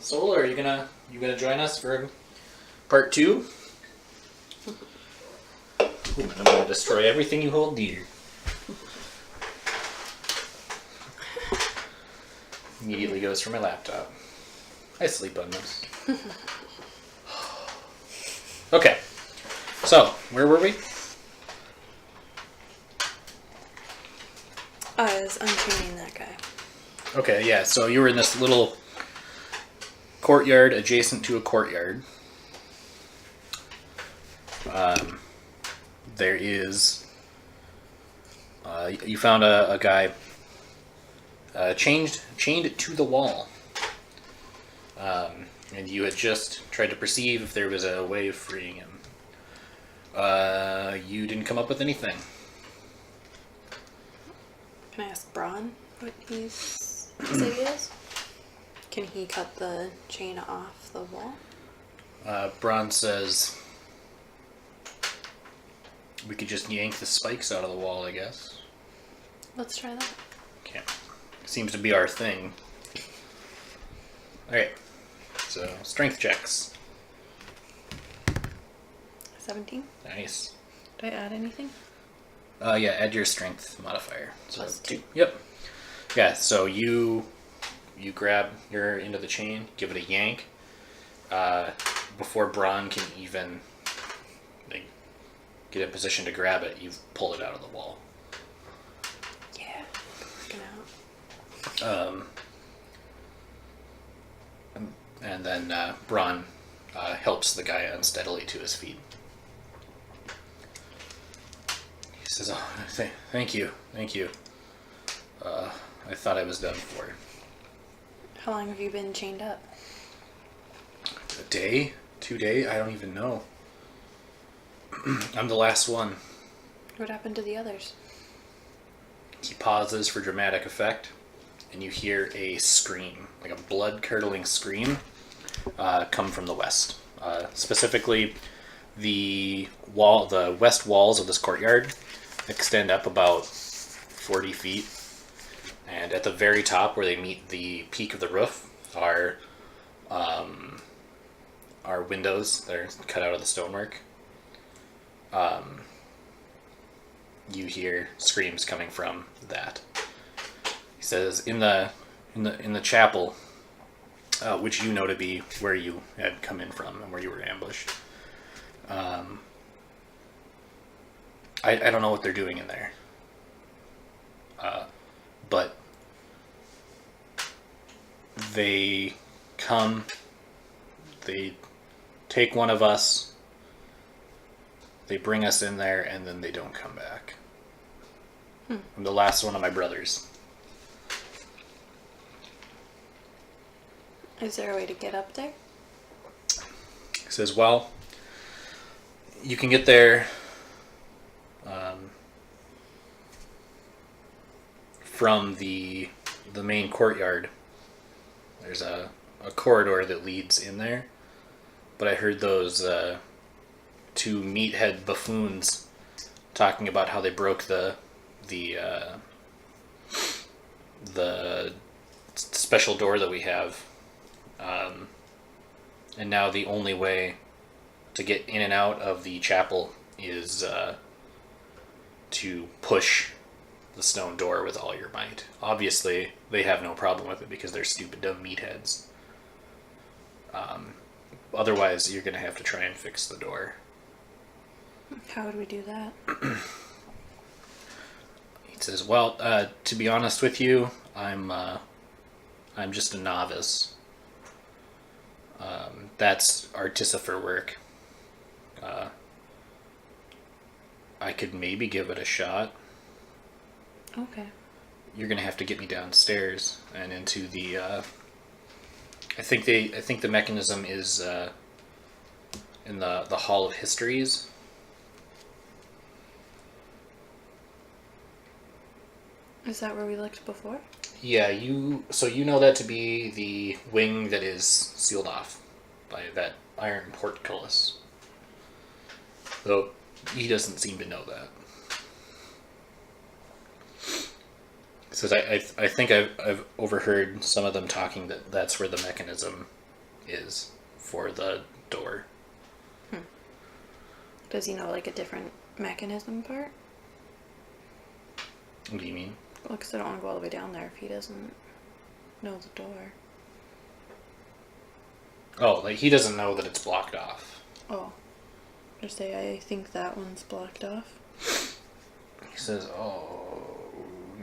Solar, are you gonna join us for part 2? Ooh, I'm gonna destroy everything you hold dear. Immediately goes for my laptop. I sleep on this. Okay, so where were we? I was unchaining that guy. Okay, yeah, so you were in this little courtyard adjacent to a courtyard. There is... you found a guy chained to the wall. And you had just tried to perceive if there was a way of freeing him. You didn't come up with anything. Can I ask Braun what he said he is? Can he cut the chain off the wall? Braun says, we could just yank the spikes out of the wall, I guess. Let's try that. Okay. Seems to be our thing. Alright. So, strength checks. 17? Nice. Did I add anything? Yeah, add your strength modifier. So Plus 2. Yep. Yeah, so you grab your end of the chain, give it a yank. Before Braun can even get in position to grab it, you pull it out of the wall. Yeah. Freaking out. And then Braun helps the guy unsteadily to his feet. He says, "Oh, thank you. I thought I was done for." How long have you been chained up? A day? 2 days? I don't even know. I'm the last one. What happened to the others? He pauses for dramatic effect, and you hear a scream, like a blood-curdling scream, come from the west. Specifically, the west walls of this courtyard extend up about 40 feet, and at the very top, where they meet the peak of the roof, are windows that are cut out of the stonework. You hear screams coming from that. He says, in the chapel, which you know to be where you had come in from and where you were ambushed. I don't know what they're doing in there. But they come, they take one of us, they bring us in there, and then they don't come back. I'm the last one of my brothers. Is there a way to get up there? He says, well, you can get there from the main courtyard. There's a corridor that leads in there. But I heard those two meathead buffoons talking about how they broke the special door that we have. And now the only way to get in and out of the chapel is to push the stone door with all your might. Obviously, they have no problem with it because they're stupid, dumb meatheads. Otherwise, you're going to have to try and fix the door. How would we do that? He says, well, to be honest with you, I'm just a novice. That's artificer work. I could maybe give it a shot. Okay. You're gonna have to get me downstairs and into the. I think the mechanism is in the Hall of Histories. Is that where we looked before? Yeah, you know that to be the wing that is sealed off by that iron portcullis. Though he doesn't seem to know that. Says I think I've overheard some of them talking that that's where the mechanism is for the door. Does he know like a different mechanism part? What do you mean? Well, because I don't want to go all the way down there if he doesn't know the door. Oh, like he doesn't know that it's blocked off. Oh. Just say, I think that one's blocked off. He says, oh,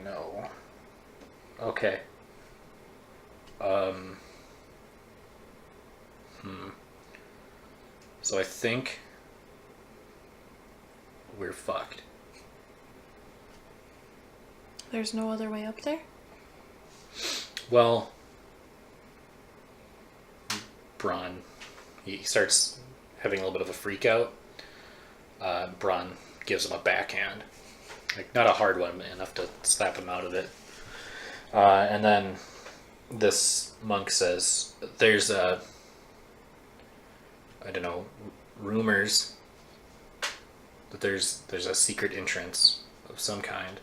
no. Okay. So I think we're fucked. There's no other way up there? Well, Braun, he starts having a little bit of a freak out. Braun gives him a backhand. Like, not a hard one, but enough to slap him out of it. And then this monk says, there's rumors that there's a secret entrance of some kind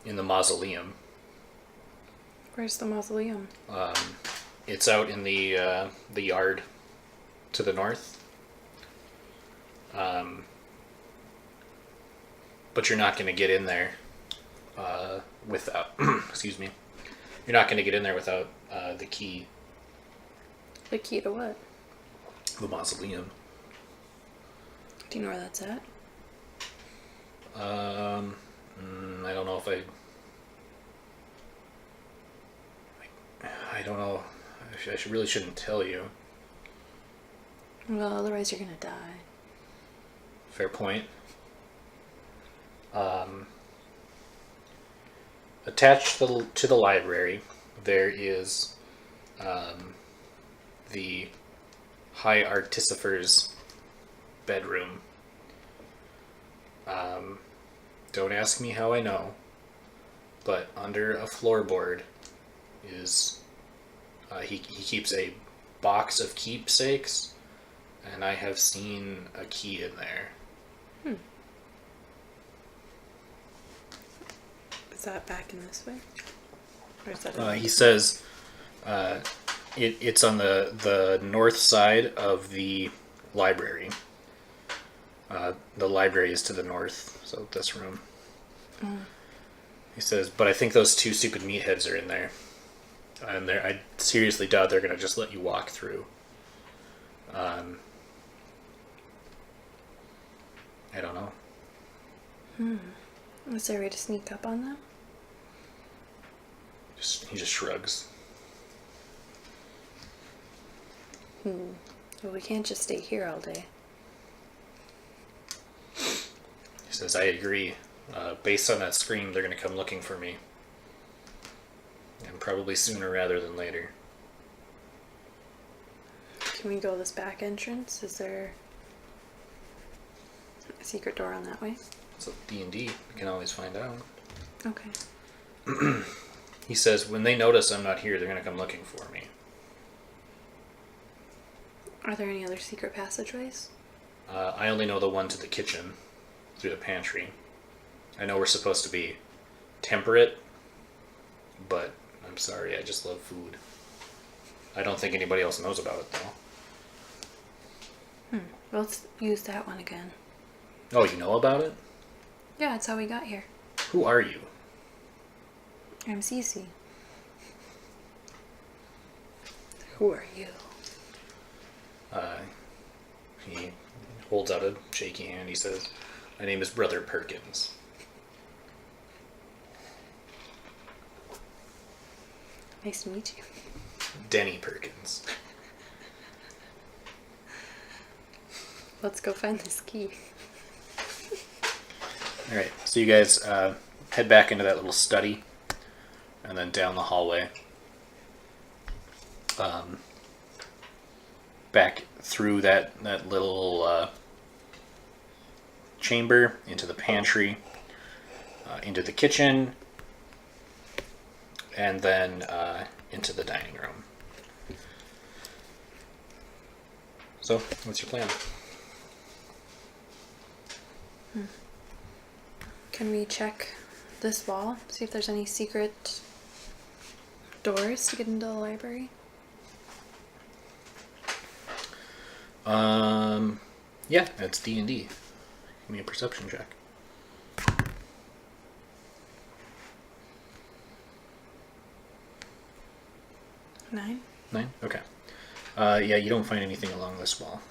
in the mausoleum. Where's the mausoleum? It's out in the yard to the north. But you're not going to get in there without excuse me. You're not going to get in there without the key. The key to what? The mausoleum. Do you know where that's at? I don't know if I don't know. I really shouldn't tell you. Well, otherwise you're gonna die. Fair point. Attached to the library, there is the High Artificer's bedroom. Don't ask me how I know, but under a floorboard is he keeps a box of keepsakes, and I have seen a key in there. Is that back in this way? Or is that He says it's on the north side of the library. The library is to the north, so this room. He says, but I think those two stupid meatheads are in there. And I seriously doubt they're going to just let you walk through. I don't know. Is there a way to sneak up on them? He just shrugs. Well, we can't just stay here all day. He says, I agree. Based on that scream, they're going to come looking for me. And probably sooner rather than later. Can we go this back entrance? Is there a secret door on that way? So D&D, you can always find out. Okay. He says, when they notice I'm not here, they're going to come looking for me. Are there any other secret passageways? I only know the one to the kitchen, through the pantry. I know we're supposed to be temperate, but I'm sorry, I just love food. I don't think anybody else knows about it, though. Well, let's use that one again. Oh, you know about it? Yeah, that's how we got here. Who are you? I'm Cece. Who are you? He holds out a shaky hand. He says, my name is Brother Perkins. Nice to meet you. Denny Perkins. Let's go find this key. Alright, so you guys head back into that little study and then down the hallway. Back through that little chamber, into the pantry, into the kitchen, and then into the dining room. So, what's your plan? Can we check this wall? See if there's any secret doors to get into the library? Yeah, that's D&D. Give me a perception check. 9. 9? Okay. Yeah, you don't find anything along this wall.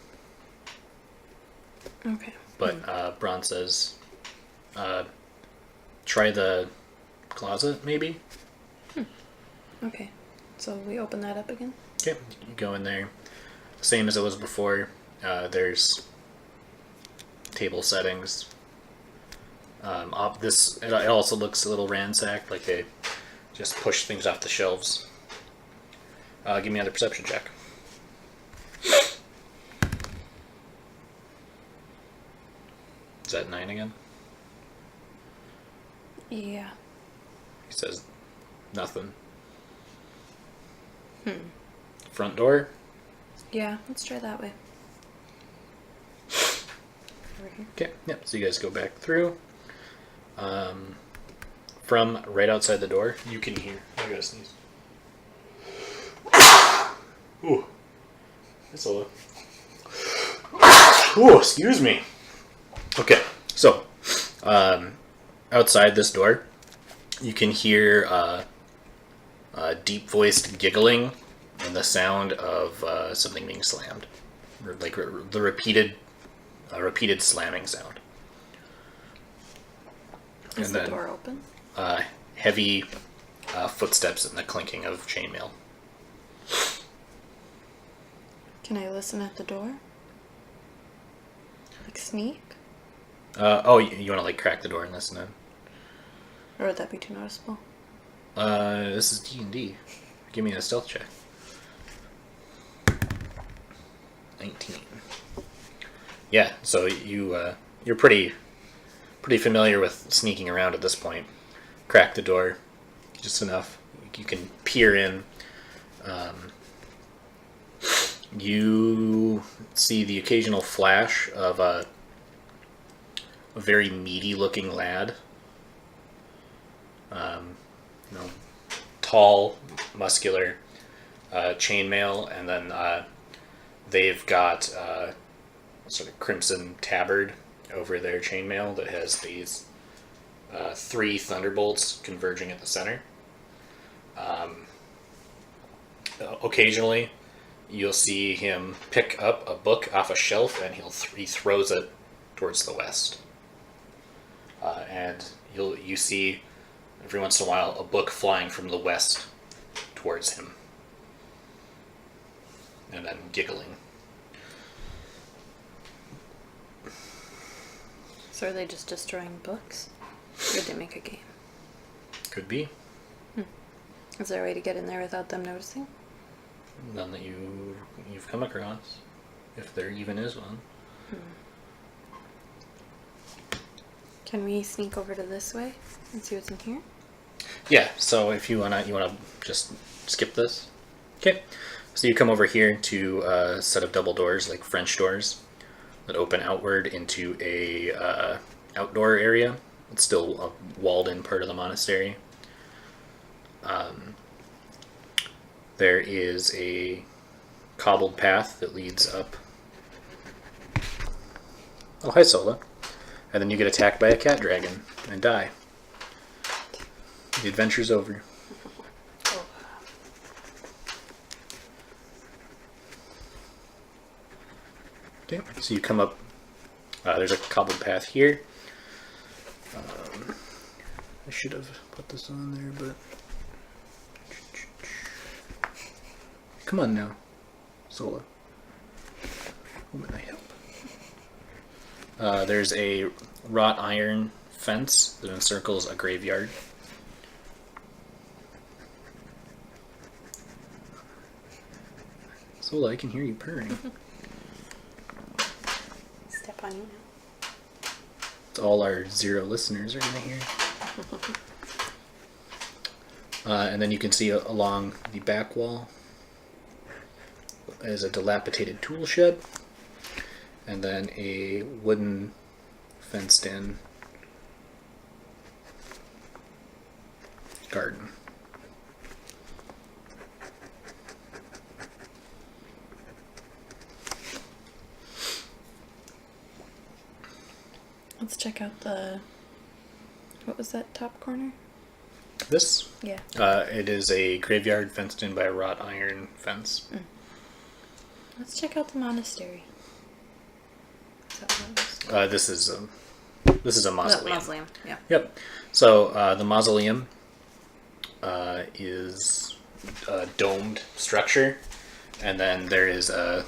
Okay. But Bron says, try the closet, maybe? Okay. So we open that up again? Okay, you go in there. Same as it was before. There's table settings. It also looks a little ransacked, like they just push things off the shelves. Give me another perception check. Is that 9 again? Yeah. He says nothing. Front door? Yeah, let's try that way. Over here. Okay, yep. So you guys go back through. From right outside the door, you can hear. I gotta sneeze. Ooh. That's a lot. Ooh, excuse me. Okay, so outside this door, you can hear deep-voiced giggling and the sound of something being slammed, or like the repeated slamming sound. Is the door open? Heavy footsteps and the clinking of chainmail. Can I listen at the door? Like sneak? You want to like crack the door and listen in? Or would that be too noticeable? This is D&D. Give me a stealth check. 19. Yeah, so you're pretty familiar with sneaking around at this point. Crack the door just enough. You can peer in. You see the occasional flash of a very meaty-looking lad. Tall, muscular, chainmail, and then they've got a sort of crimson tabard over their chainmail that has these 3 thunderbolts converging at the center. Occasionally, you'll see him pick up a book off a shelf and he throws it towards the west. And you see every once in a while a book flying from the west towards him. And then giggling. So are they just destroying books? Or did they make a game? Could be. Is there a way to get in there without them noticing? None that you've come across, if there even is one. Can we sneak over to this way and see what's in here? Yeah. So if you wanna just skip this. Okay. So you come over here to a set of double doors, like French doors, that open outward into a outdoor area. It's still a walled-in part of the monastery. There is a cobbled path that leads up. Oh, hi, Sola. And then you get attacked by a cat dragon and die. The adventure's over. Okay, so you come up. There's a cobbled path here. I should have put this on there, but... Come on now, Sola. Who may I help? There's a wrought iron fence that encircles a graveyard. Sola, I can hear you purring. Step on you now. It's all our 0 listeners are going to hear. And then you can see along the back wall is a dilapidated tool shed, and then a wooden fenced-in garden. Let's check out the... What was that top corner? This? Yeah. It is a graveyard fenced in by a wrought iron fence. Let's check out the monastery. Is that what it This is a mausoleum. Mausoleum, yeah. Yep. So the mausoleum is a domed structure, and then there is a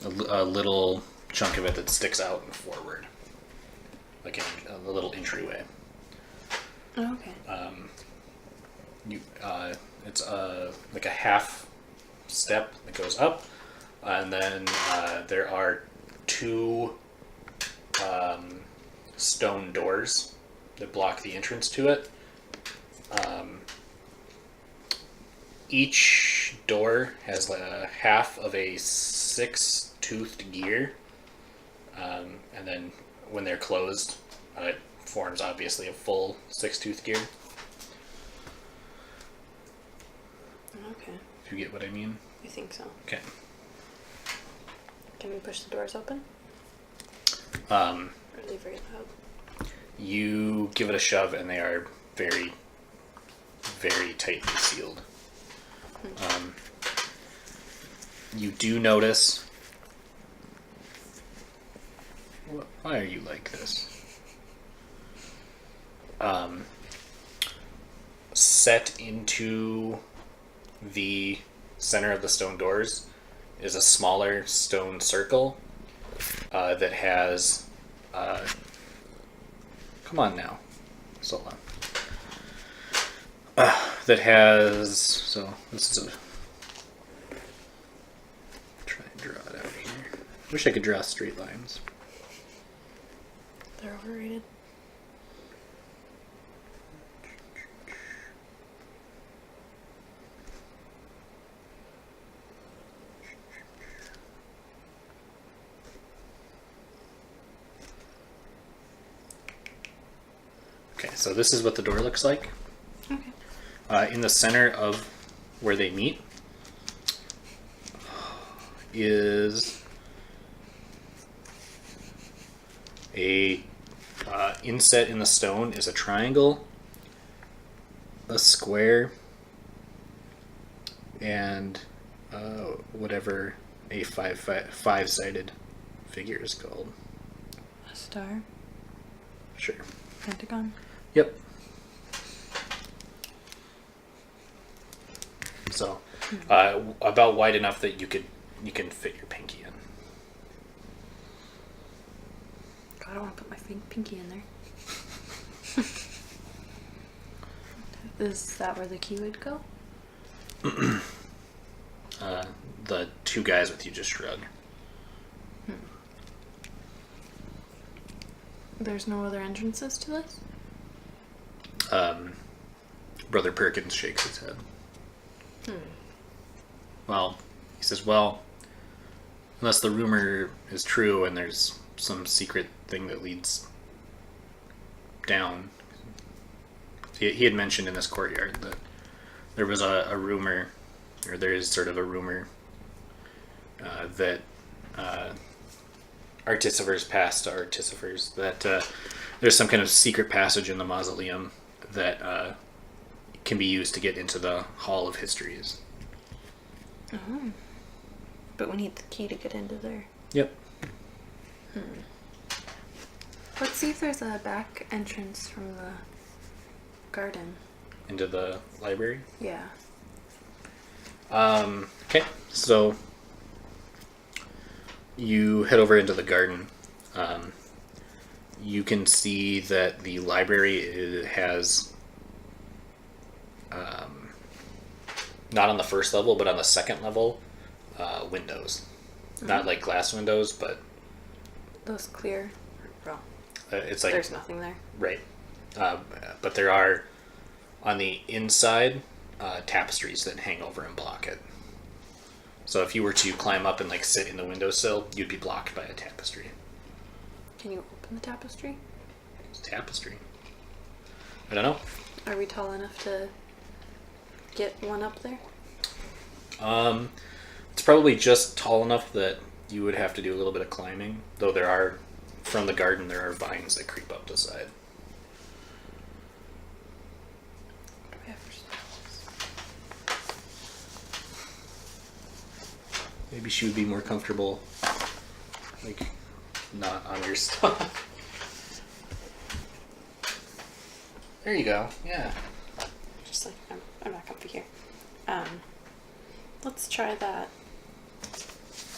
little chunk of it that sticks out and forward, like a little entryway. Oh, okay. It's like a half step that goes up, and then there are two stone doors that block the entrance to it. Each door has half of a 6-toothed gear, and then when they're closed, it forms obviously a full 6-tooth gear. Okay. If you get what I mean. I think so. Okay. Can we push the doors open? Or are they very loud? You give it a shove, and they are very, very tightly sealed. You do notice... Why are you like this? Set into the center of the stone doors is a smaller stone circle that has... come on now. So long. That has... So, this is a... Try and draw it out here. Wish I could draw straight lines. They're overrated. Okay, so this is what the door looks like. Okay. In the center of where they meet is a inset in the stone is a triangle, a square, and whatever a five-sided figure is called. A star. Sure. Pentagon. Yep. So, about wide enough that you can fit your pinky in. God, I don't want to put my pinky in there. Is that where the key would go? The two guys with you just shrug. There's no other entrances to this? Brother Perkins shakes his head. Well, he says, well, unless the rumor is true and there's some secret thing that leads down. He had mentioned in this courtyard that there was a rumor, or there is sort of a rumor, that artificers past artificers, that there's some kind of secret passage in the mausoleum that can be used to get into the Hall of Histories. Oh. But we need the key to get into there. Yep. Let's see if there's a back entrance from the garden. Into the library? Yeah. Okay, so you head over into the garden. You can see that the library has, not on the first level, but on the second level, windows. Not like glass windows, but... Those clear? Bro. It's like... There's nothing there. Right. But there are, on the inside, tapestries that hang over and block it. So if you were to climb up and like sit in the windowsill, you'd be blocked by a tapestry. Can you open the tapestry? It's a tapestry. I don't know. Are we tall enough to get one up there? It's probably just tall enough that you would have to do a little bit of climbing, though there are from the garden, there are vines that creep up the side. What do we have for spells? Maybe she would be more comfortable, like, not on your stuff. There you go. Yeah. Just like I'm not comfy here. Let's try that.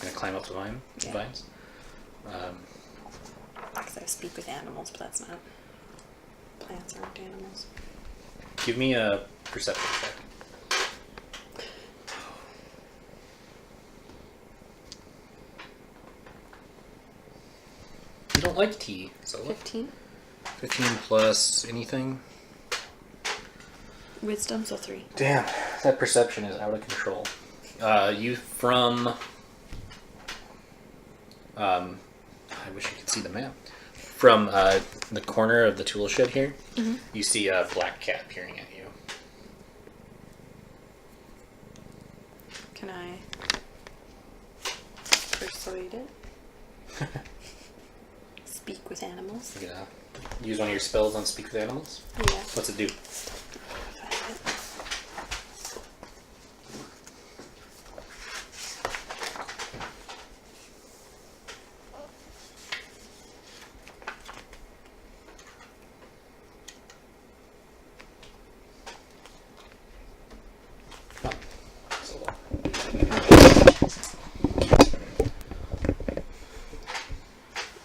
Gonna climb up the Yeah. vines. Because I speak with animals, but that's not. Plants aren't animals. Give me a perception check. You don't like tea, so 15. 15 plus anything. Wisdom, so 3. Damn, that perception is out of control. You from... I wish you could see the map. From the corner of the tool shed here, you see a black cat peering at you. Can I persuade it? Speak with animals? You gonna use one of your spells on speak with animals? Yeah. What's it do?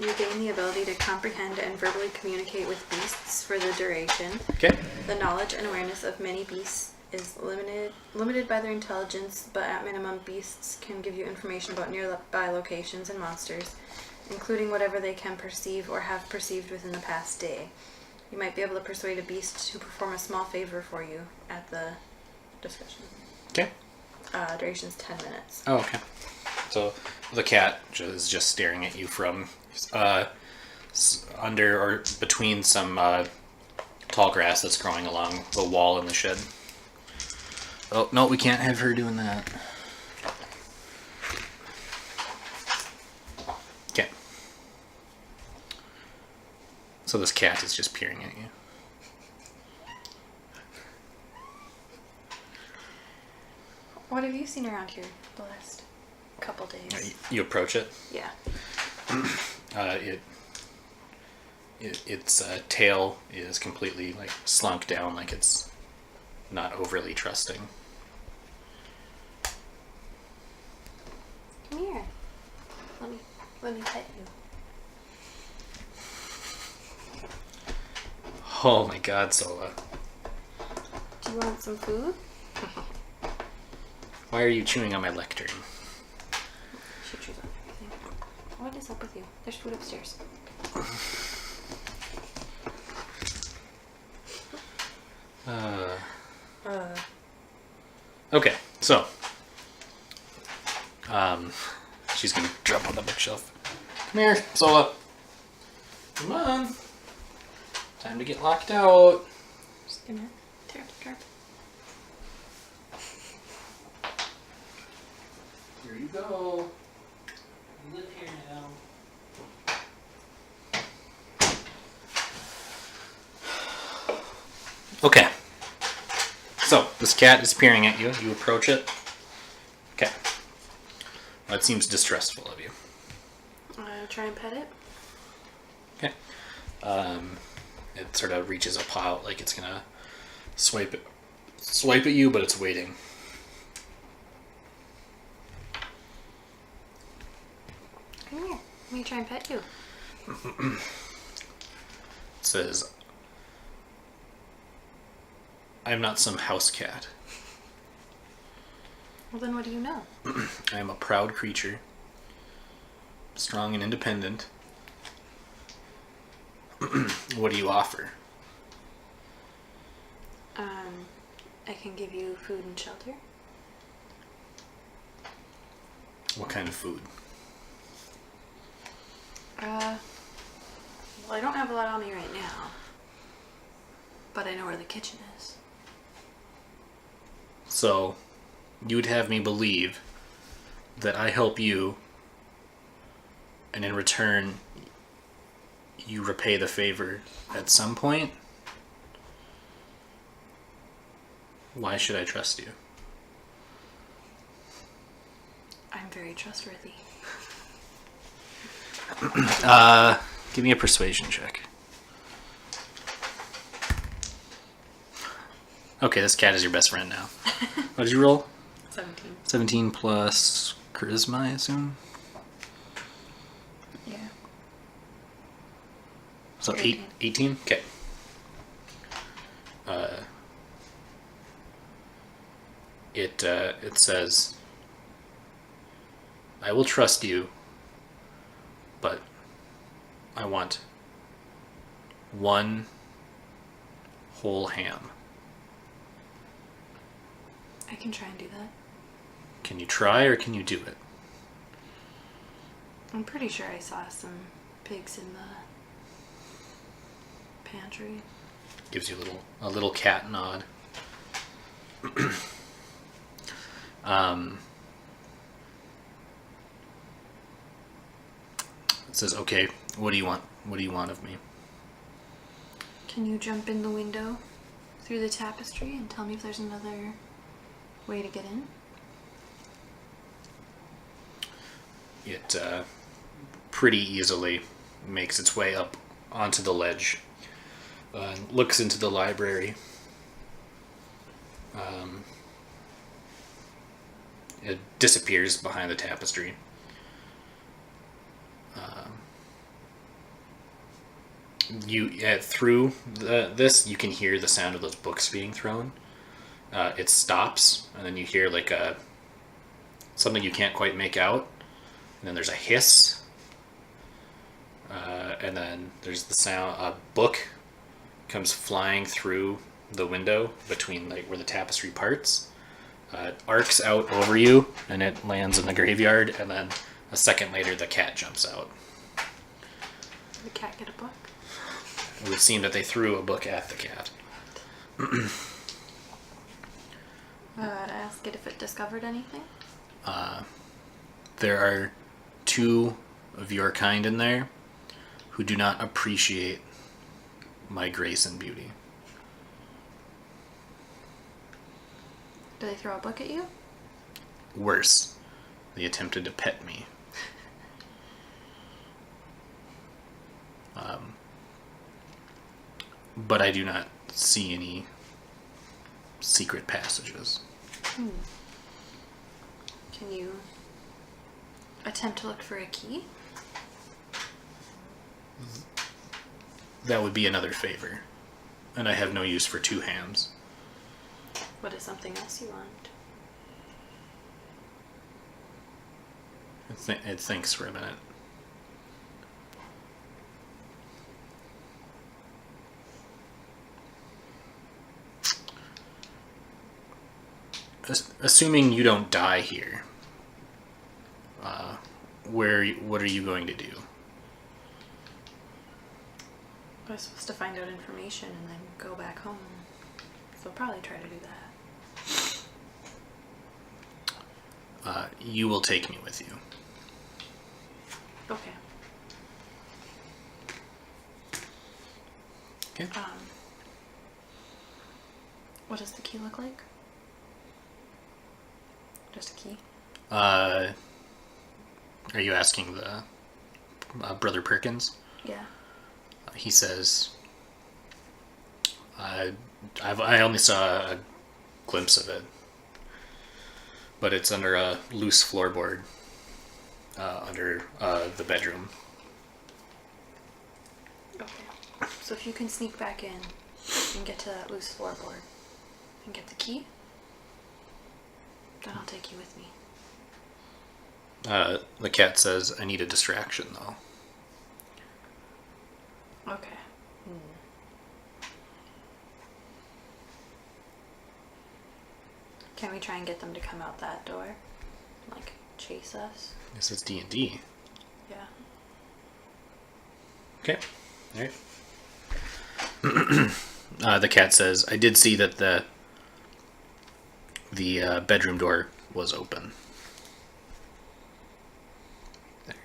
You gain the ability to comprehend and verbally communicate with beasts for the duration. Okay. The knowledge and awareness of many beasts is limited by their intelligence, but at minimum, beasts can give you information about nearby locations and monsters, including whatever they can perceive or have perceived within the past day. You might be able to persuade a beast to perform a small favor for you at the discussion. Okay. Duration's 10 minutes. Oh, okay. So the cat is just staring at you from under or between some tall grass that's growing along the wall in the shed. Oh, no, we can't have her doing that. Okay. So this cat is just peering at you. What have you seen around here the last couple days? You approach it. Yeah. Its tail is completely like slunk down, like it's not overly trusting. Come here. Let me pet you. Oh my God, Sola! Do you want some food? Why are you chewing on my lectern? She chews on everything. What is up with you? There's food upstairs. Okay, so she's gonna jump on the bookshelf. Come here, Sola. Come on. Time to get locked out. Just gonna tear up the carpet. Here you go. You live here now. Okay. So, this cat is peering at you. You approach it. Okay. Well, it seems distrustful of you. Try and pet it. Okay. It sort of reaches a paw out like it's gonna swipe at you, but it's waiting. Come here. Let me try and pet you. It says, I'm not some house cat. Well, then what do you know? I am a proud creature, strong and independent. What do you offer? I can give you food and shelter. What kind of food? Well, I don't have a lot on me right now, but I know where the kitchen is. So, you would have me believe that I help you, and in return, you repay the favor at some point. Why should I trust you? I'm very trustworthy. Give me a persuasion check. Okay, this cat is your best friend now. What did you roll? 17. 17 plus charisma, I assume? Yeah. So 18. 18? Okay. It says, I will trust you, but I want one whole ham. I can try and do that. Can you try or can you do it? I'm pretty sure I saw some pigs in the pantry. Gives you a little cat nod. It says, okay, what do you want? What do you want of me? Can you jump in the window through the tapestry and tell me if there's another way to get in? It pretty easily makes its way up onto the ledge. Looks into the library. It disappears behind the tapestry. Through this, you can hear the sound of those books being thrown. It stops, and then you hear like something you can't quite make out. And then there's a hiss, and then there's the sound. A book comes flying through the window between like where the tapestry parts. It arcs out over you, and it lands in the graveyard. And then a second later, the cat jumps out. Did the cat get a book? It would seem that they threw a book at the cat. I'd ask it if it discovered anything. There are two of your kind in there who do not appreciate my grace and beauty. Do they throw a book at you? Worse, they attempted to pet me. But I do not see any secret passages. Can you attempt to look for a key? That would be another favor. And I have no use for two hams. What is something else you want? It thinks for a minute. Assuming you don't die here, what are you going to do? I was supposed to find out information and then go back home. So I'll probably try to do that. You will take me with you. Okay. Okay. What does the key look like? Just a key? Are you asking the Brother Perkins? Yeah. He says, I only saw a glimpse of it, but it's under a loose floorboard under the bedroom. Okay. So if you can sneak back in and get to that loose floorboard and get the key, then I'll take you with me. The cat says, I need a distraction, though. Okay. Can we try and get them to come out that door? Like, chase us? This is D&D. Yeah. Okay. Alright. The cat says, I did see that the bedroom door was open. There.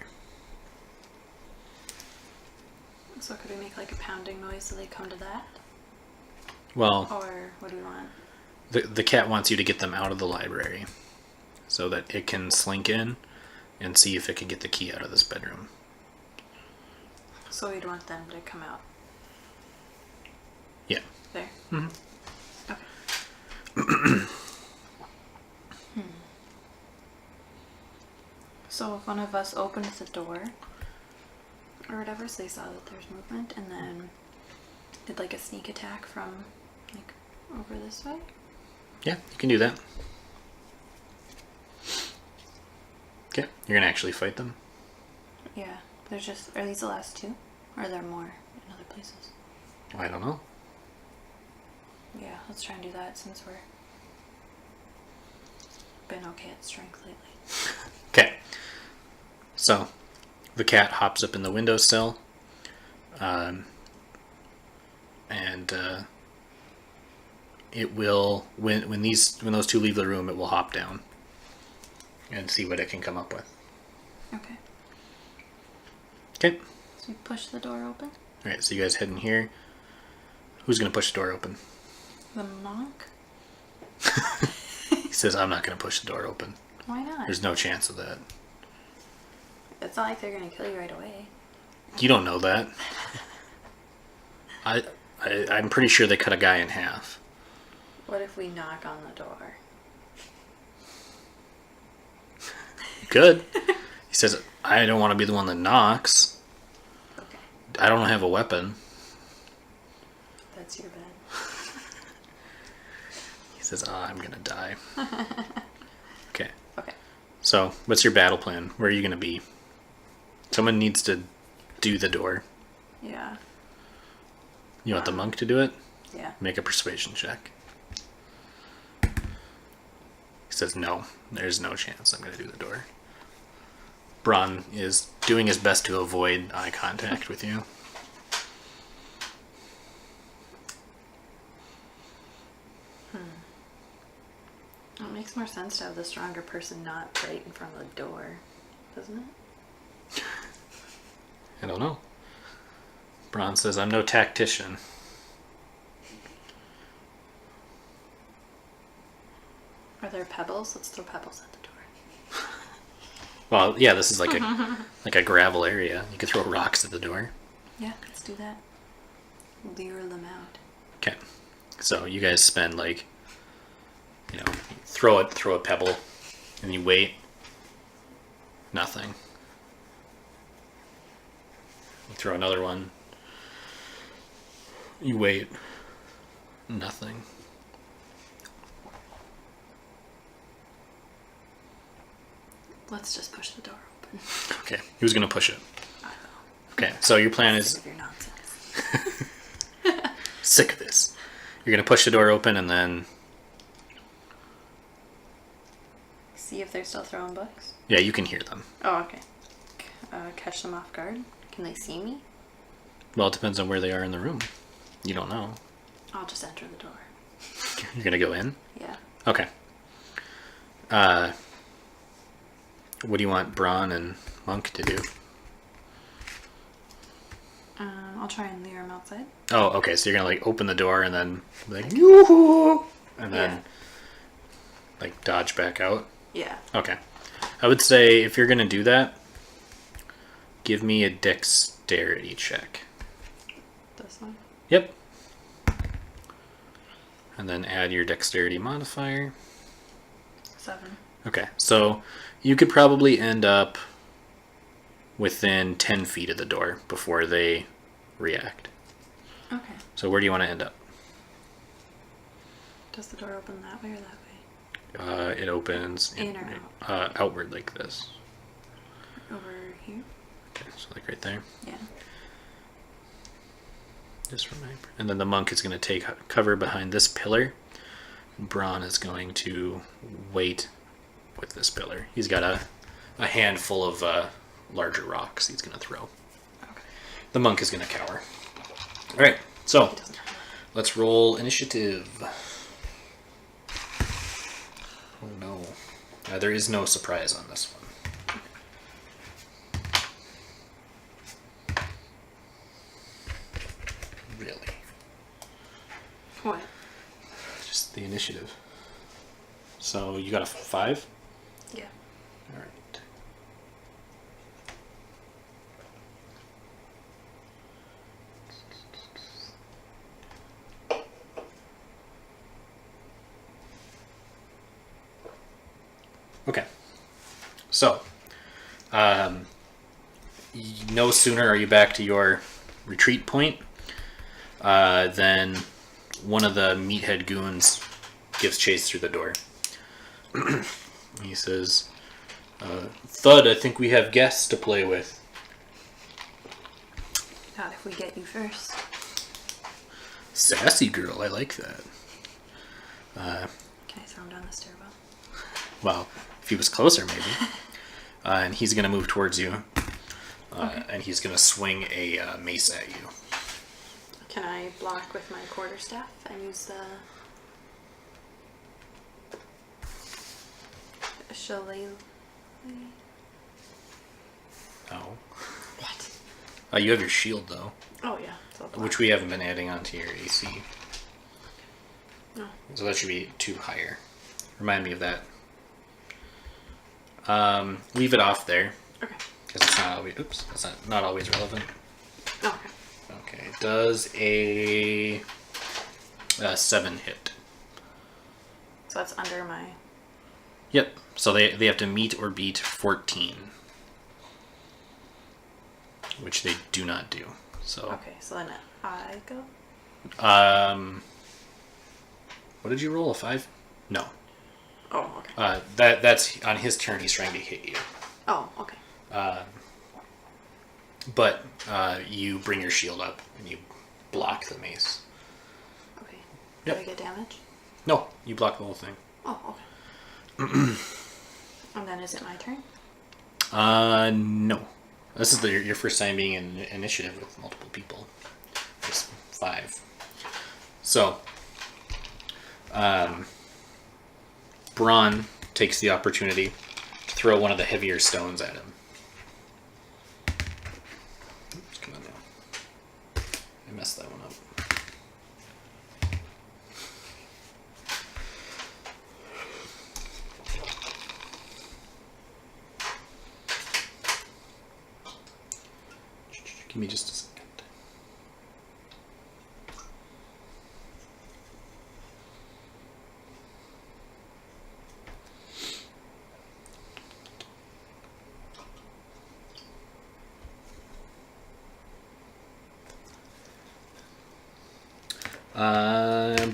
So could we make like a pounding noise so they come to that? Well, Or what do we want? the cat wants you to get them out of the library so that it can slink in and see if it can get the key out of this bedroom. So we'd want them to come out. Yeah. There. Mm-hmm. Okay. So if one of us opens the door or whatever, so they saw that there's movement, and then did like a sneak attack from like over this way. Yeah, you can do that. Okay, you're gonna actually fight them? Yeah. There's just, are these the last two? Or are there more in other places? I don't know. Yeah, let's try and do that since we're been okay at strength lately. Okay. So, the cat hops up in the windowsill, and it will when those two leave the room, it will hop down and see what it can come up with. Okay. Okay. So we push the door open. All right. So you guys head in here. Who's gonna push the door open? The monk? He says, "I'm not gonna push the door open. Why not? There's no chance of that." It's not like they're gonna kill you right away. You don't know that. I'm pretty sure they cut a guy in half. What if we knock on the door? Good. He says, "I don't want to be the one that knocks. Okay. I don't have a weapon." That's your bed. He says, "I'm gonna die." Okay. Okay. So, what's your battle plan? Where are you gonna be? Someone needs to do the door. Yeah. You want the monk to do it? Yeah. Make a persuasion check. He says, "No, there's no chance I'm gonna do the door." Bron is doing his best to avoid eye contact with you. It makes more sense to have the stronger person not right in front of the door, doesn't it? I don't know. Bron says, "I'm no tactician." Are there pebbles? Let's throw pebbles at the door. Well, yeah, this is like a gravel area. You could throw rocks at the door. Yeah, let's do that. Lure them out. Okay. So you guys spend like, throw a pebble, and you wait. Nothing. You throw another one. You wait. Nothing. Let's just push the door open. Okay. Who's gonna push it? I know. Okay. So your plan is Sick of your nonsense. sick of this. You're gonna push the door open and then See if they're still throwing books. yeah, you can hear them. Oh, okay. Catch them off guard. Can they see me? Well, it depends on where they are in the room. You don't know. I'll just enter the door. You're gonna go in? Yeah. Okay. What do you want Bron and Monk to do? I'll try and lure them outside. Oh, okay. So you're gonna like open the door and then like yoo-hoo, and then Yeah. like dodge back out. Yeah. Okay. I would say if you're gonna do that, give me a dexterity check. This one. Yep. And then add your dexterity modifier. 7. Okay, so you could probably end up within 10 feet of the door before they react. Okay. So where do you want to end up? Does the door open that way or that way? It opens In or out? Outward like this. Over here? Okay, so like right there. Yeah. Just remember. And then the monk is going to take cover behind this pillar. Bron is going to wait with this pillar. He's got a handful of larger rocks he's going to throw. Okay. The monk is going to cower. All right, so He doesn't have let's roll initiative. Oh no. There is no surprise on this one. initiative. So you got a 5? Yeah. All right. Okay. So, no sooner are you back to your retreat point than one of the meathead goons gives chase through the door. He says, Thud, I think we have guests to play with. Not if we get you first. Sassy girl, I like that. Can I throw him down the stairwell? Well, if he was closer, maybe. And he's going to move towards you. And he's going to swing a mace at you. Can I block with my quarterstaff and use the shillelagh? No. What? You have your shield, though. Oh, yeah. So Which we haven't been adding onto your AC. No. So that should be 2 higher. Remind me of that. Leave it off there. Okay. Because it's not always... Oops. That's not always relevant. Oh, okay. Okay. Does a 7 hit. So that's under my... Yep. So they have to meet or beat 14. Which they do not do. So... Okay, so then I go? What did you roll? A 5? No. Oh, okay. That's on his turn. He's trying to hit you. Oh, okay. But you bring your shield up and you block the mace. Okay. Yep. Do I get damage? No, you block the whole thing. Oh, okay. And then is it my turn? No. This is your first time being in initiative with multiple people. There's 5. So, Braun takes the opportunity to throw one of the heavier stones at him. Oops, come on now. I messed that one up. Give me just a second.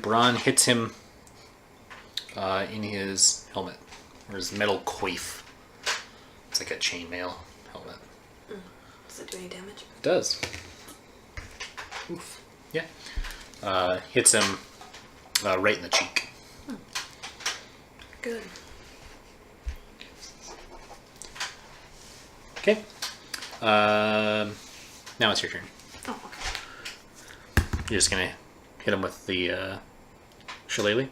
Braun hits him in his helmet, or his metal coif. It's like a chainmail helmet. Does it do any damage? It does. Oof. Yeah. Hits him right in the cheek. Good. Okay. Now it's your turn. Oh, okay. You're just gonna hit him with the shillelagh?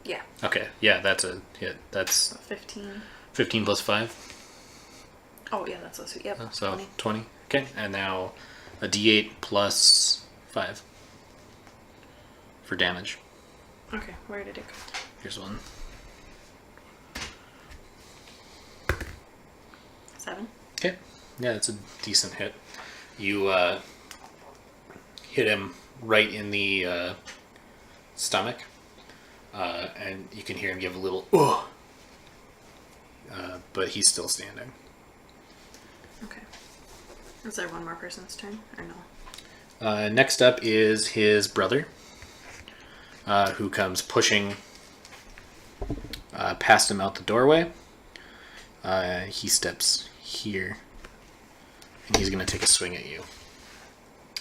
Yeah. Okay. Yeah, that's a hit. That's So 15. 15 plus 5. Oh, yeah, that's so sweet. Yep. So 20. 20. Okay. And now a d8 plus 5 for damage. Okay, where did it go? Here's one. 7. Okay. Yeah, that's a decent hit. You hit him right in the stomach, and you can hear him give a little "ugh," but he's still standing. Okay. Is there one more person's turn, or no? Next up is his brother, who comes pushing past him out the doorway. He steps here, and he's going to take a swing at you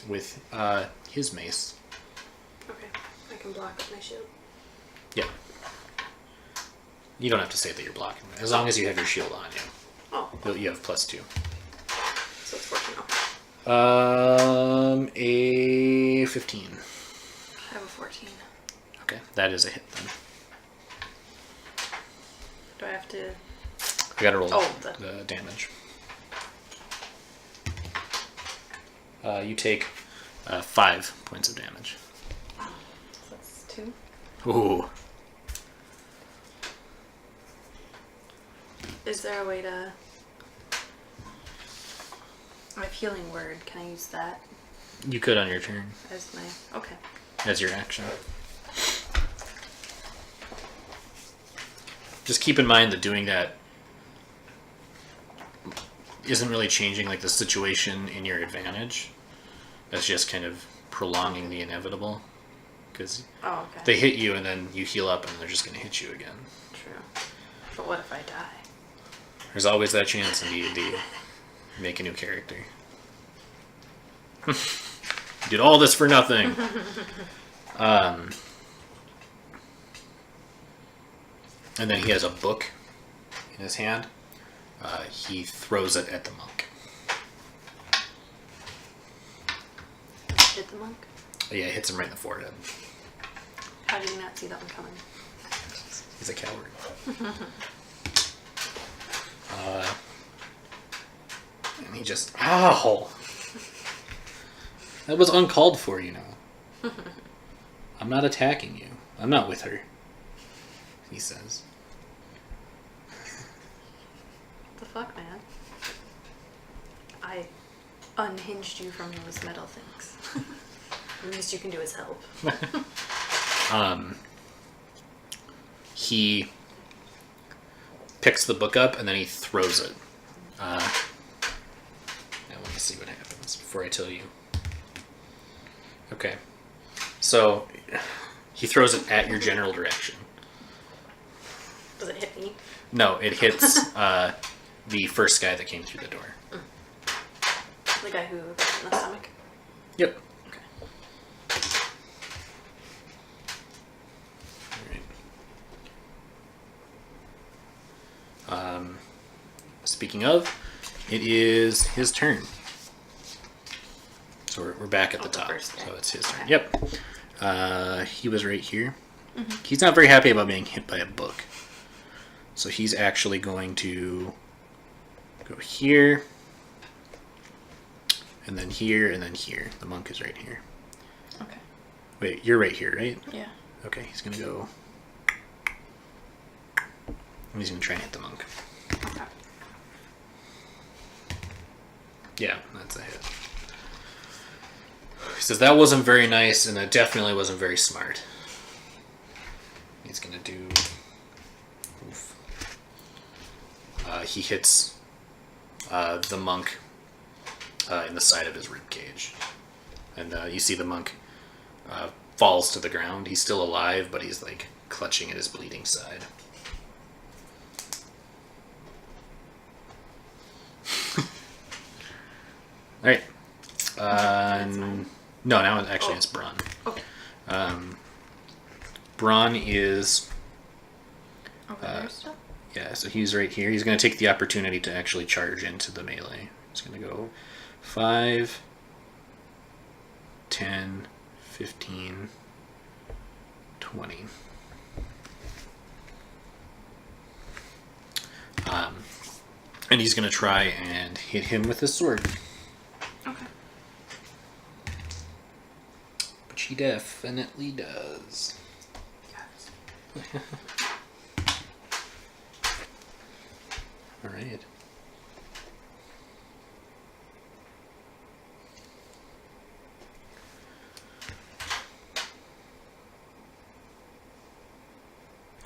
with his mace. Okay, I can block with my shield. Yeah. You don't have to say that you're blocking. As long as you have your shield on you. Oh, You have +2. so it's 14. Okay. A 15. I have a 14. Okay, that is a hit then. Do I have to... I gotta roll Oh, the damage. You take 5 points of damage. So that's 2. Ooh. Is there a way to... I have healing word. Can I use that You could on your turn as my... Okay. as your action. Just keep in mind that doing that isn't really changing like the situation in your advantage. That's just kind of prolonging the inevitable. Because Oh, okay. they hit you and then you heal up and they're just going to hit you again. True. But what if I die? There's always that chance in D&D. Make a new character. Did all this for nothing. And then he has a book in his hand. He throws it at the monk. Hit the monk? Yeah, it hits him right in the forehead. How did you not see that one coming? He's a coward. And he just... Ow! That was uncalled for, you know. I'm not attacking you. I'm not with her. He says. What the fuck, man? I unhinged you from those metal things. The least you can do is help. He picks the book up and then he throws it. Now let me see what happens before I tell you. Okay. So he throws it at your general direction. Does it hit me? No, it hits the first guy that came through the door. The guy who got in the stomach? Yep. Okay. Alright. Speaking of, it is his turn. So we're back at the top. First guy. So it's his turn. Okay. Yep. He was right here. Mm-hmm. He's not very happy about being hit by a book. So he's actually going to go here, and then here, and then here. The monk is right here. Okay. Wait, you're right here, right? Yeah. Okay, he's going to go... He's going to try and hit the monk. Okay. Yeah, that's a hit. He says, that wasn't very nice, and that definitely wasn't very smart. He's going to do... Oof. He hits the monk in the side of his rib cage. And you see the monk falls to the ground. He's still alive, but he's like clutching at his bleeding side. Alright. No, now actually it's Braun. Okay. Braun is... Over there still? Yeah, so he's right here. He's going to take the opportunity to actually charge into the melee. He's going to go 5, 10, 15, 20. And he's going to try and hit him with his sword. Okay. Which he definitely does. Yes. Alright.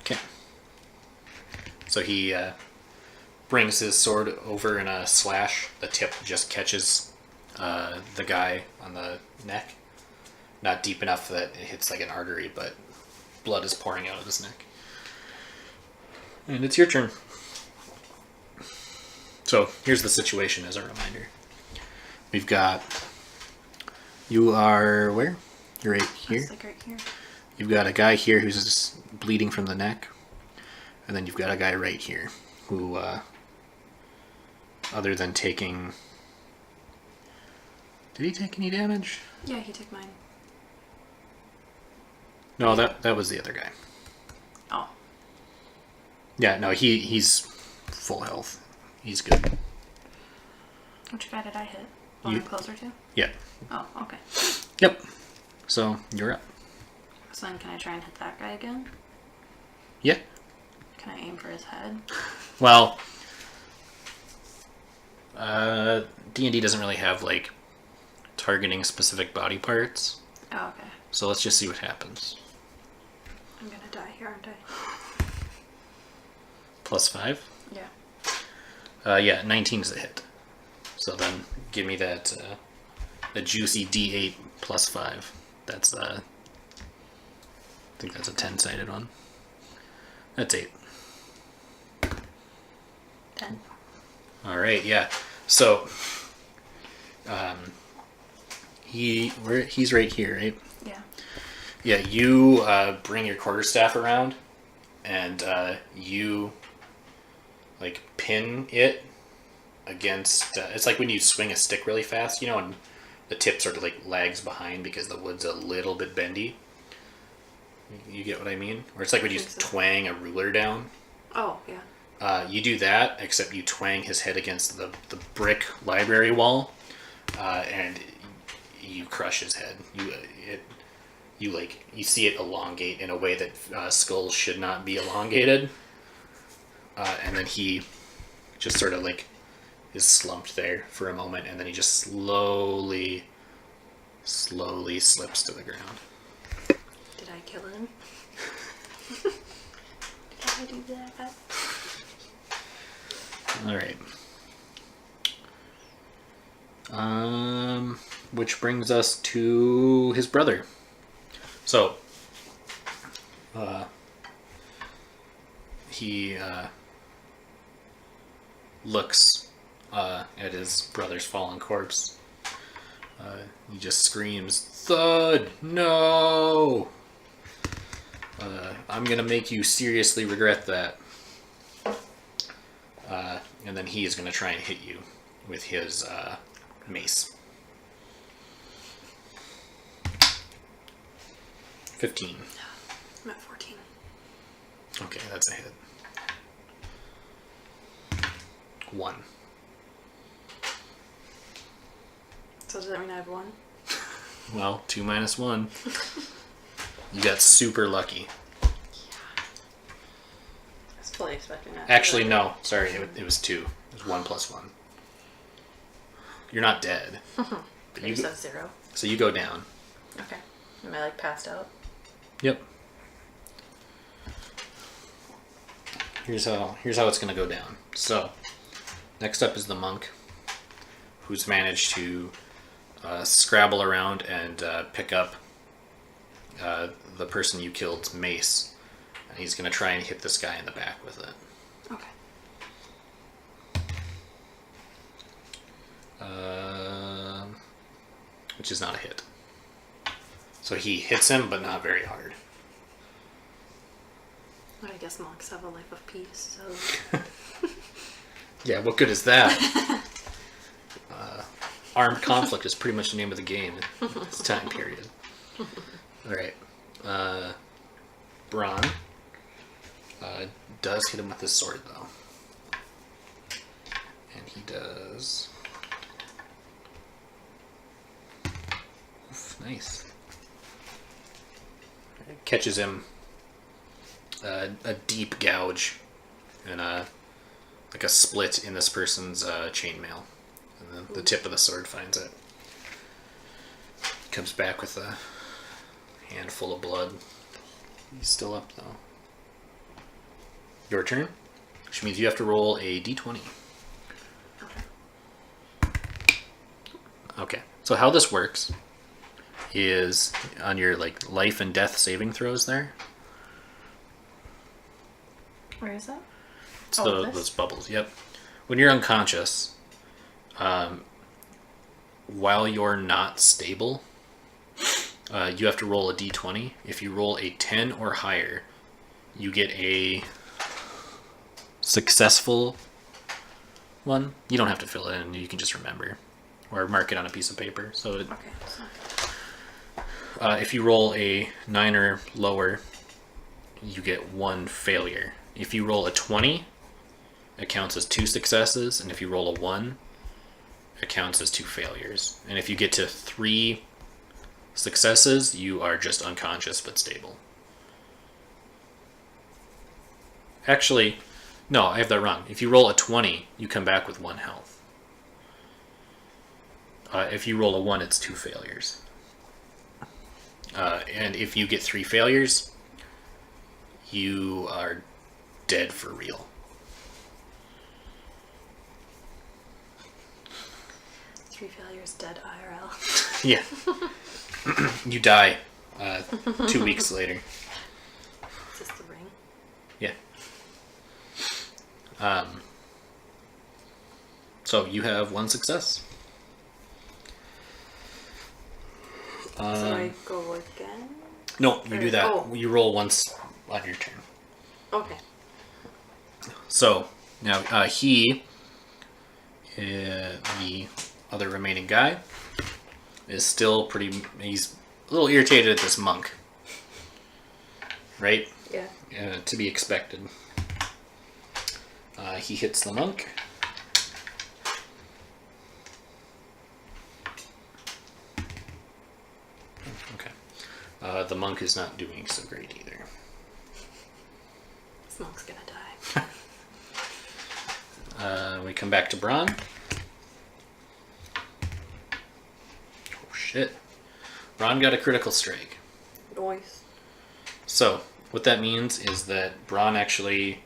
Okay. So he brings his sword over in a slash. The tip just catches the guy on the neck. Not deep enough that it hits like an artery, but blood is pouring out of his neck. And it's your turn. So here's the situation as a reminder. We've got... You are where? You're right here. It's like right here. You've got a guy here who's just bleeding from the neck. And then you've got a guy right here who, other than taking... Did he take any damage? Yeah, he took mine. No, that was the other guy. Oh. Yeah, no, he's full health. He's good. Which guy did I hit? One You- I'm closer to? Yeah. Oh, okay. Yep. So, you're up. So then can I try and hit that guy again? Yeah. Can I aim for his head? Well, D&D doesn't really have, like, targeting specific body parts. Oh, okay. So let's just see what happens. I'm gonna die here, aren't I? +5? Yeah. Yeah, 19 is a hit. So then give me that the juicy D8 +5. That's I think that's a 10-sided one. That's 8. 10. All right, yeah. So he's right here, right? Yeah. Yeah, you bring your quarterstaff around, and you like pin it against. It's like when you swing a stick really fast, you know, and the tip sort of like lags behind because the wood's a little bit bendy. You get what I mean? Or it's like when you twang a ruler down. Oh, yeah. You do that, except you twang his head against the brick library wall, and you crush his head. You see it elongate in a way that skulls should not be elongated, and then he just sort of like is slumped there for a moment, and then he just slowly slips to the ground. Did I kill him? Did I do that? All right. Which brings us to his brother. So, he looks at his brother's fallen corpse. He just screams, "Thud! No! I'm gonna make you seriously regret that." And then he is gonna try and hit you with his mace. 15. I'm at 14. Okay, that's a hit. 1. So does that mean I have 1? Well, 2 minus 1. You got super lucky. I was fully expecting that. Actually, no. Sorry, it was 2. It was 1 plus 1. You're not dead. But you said 0. So you go down. Okay. Am I like passed out? Yep. Here's how it's gonna go down. So, next up is the monk, who's managed to scrabble around and pick up the person you killed's mace, and he's gonna try and hit this guy in the back with it. Okay. Which is not a hit. So he hits him, but not very hard. Well, I guess monks have a life of peace, so... Yeah, what good is that? Armed conflict is pretty much the name of the game in this time period. Alright. Braun does hit him with his sword, though. And he does... Oof, nice. Catches him a deep gouge and like a split in this person's chainmail, and then the tip of the sword finds it. Comes back with a handful of blood. He's still up though. Your turn, which means you have to roll a d20. Okay. So how this works is on your like life and death saving throws there. Where is that? It's those bubbles. Yep. When you're unconscious, while you're not stable, you have to roll a d20. If you roll a 10 or higher, you get a successful one. You don't have to fill it in. You can just remember or mark it on a piece of paper. So it, Okay. if you roll a 9 or lower, you get 1 failure. If you roll a 20, it counts as 2 successes, and if you roll a 1, it counts as 2 failures. And if you get to 3 successes, you are just unconscious but stable. Actually, no, I have that wrong. If you roll a 20, you come back with 1 health. If you roll a 1, it's 2 failures. And if you get 3 failures, you are dead for real. 3 failures, dead IRL. Yeah. You die 2 weeks later. Is this the ring? Yeah. So you have 1 success. So I go again? No, you do that. Oh. You roll once on your turn. Okay. So now he, the other remaining guy, is still pretty. He's a little irritated at this monk, right? Yeah. To be expected. He hits the monk. Okay. The monk is not doing so great either. This monk's gonna die. We come back to Bron. Oh shit. Bron got a critical strike. Noise. So, what that means is that Bron actually...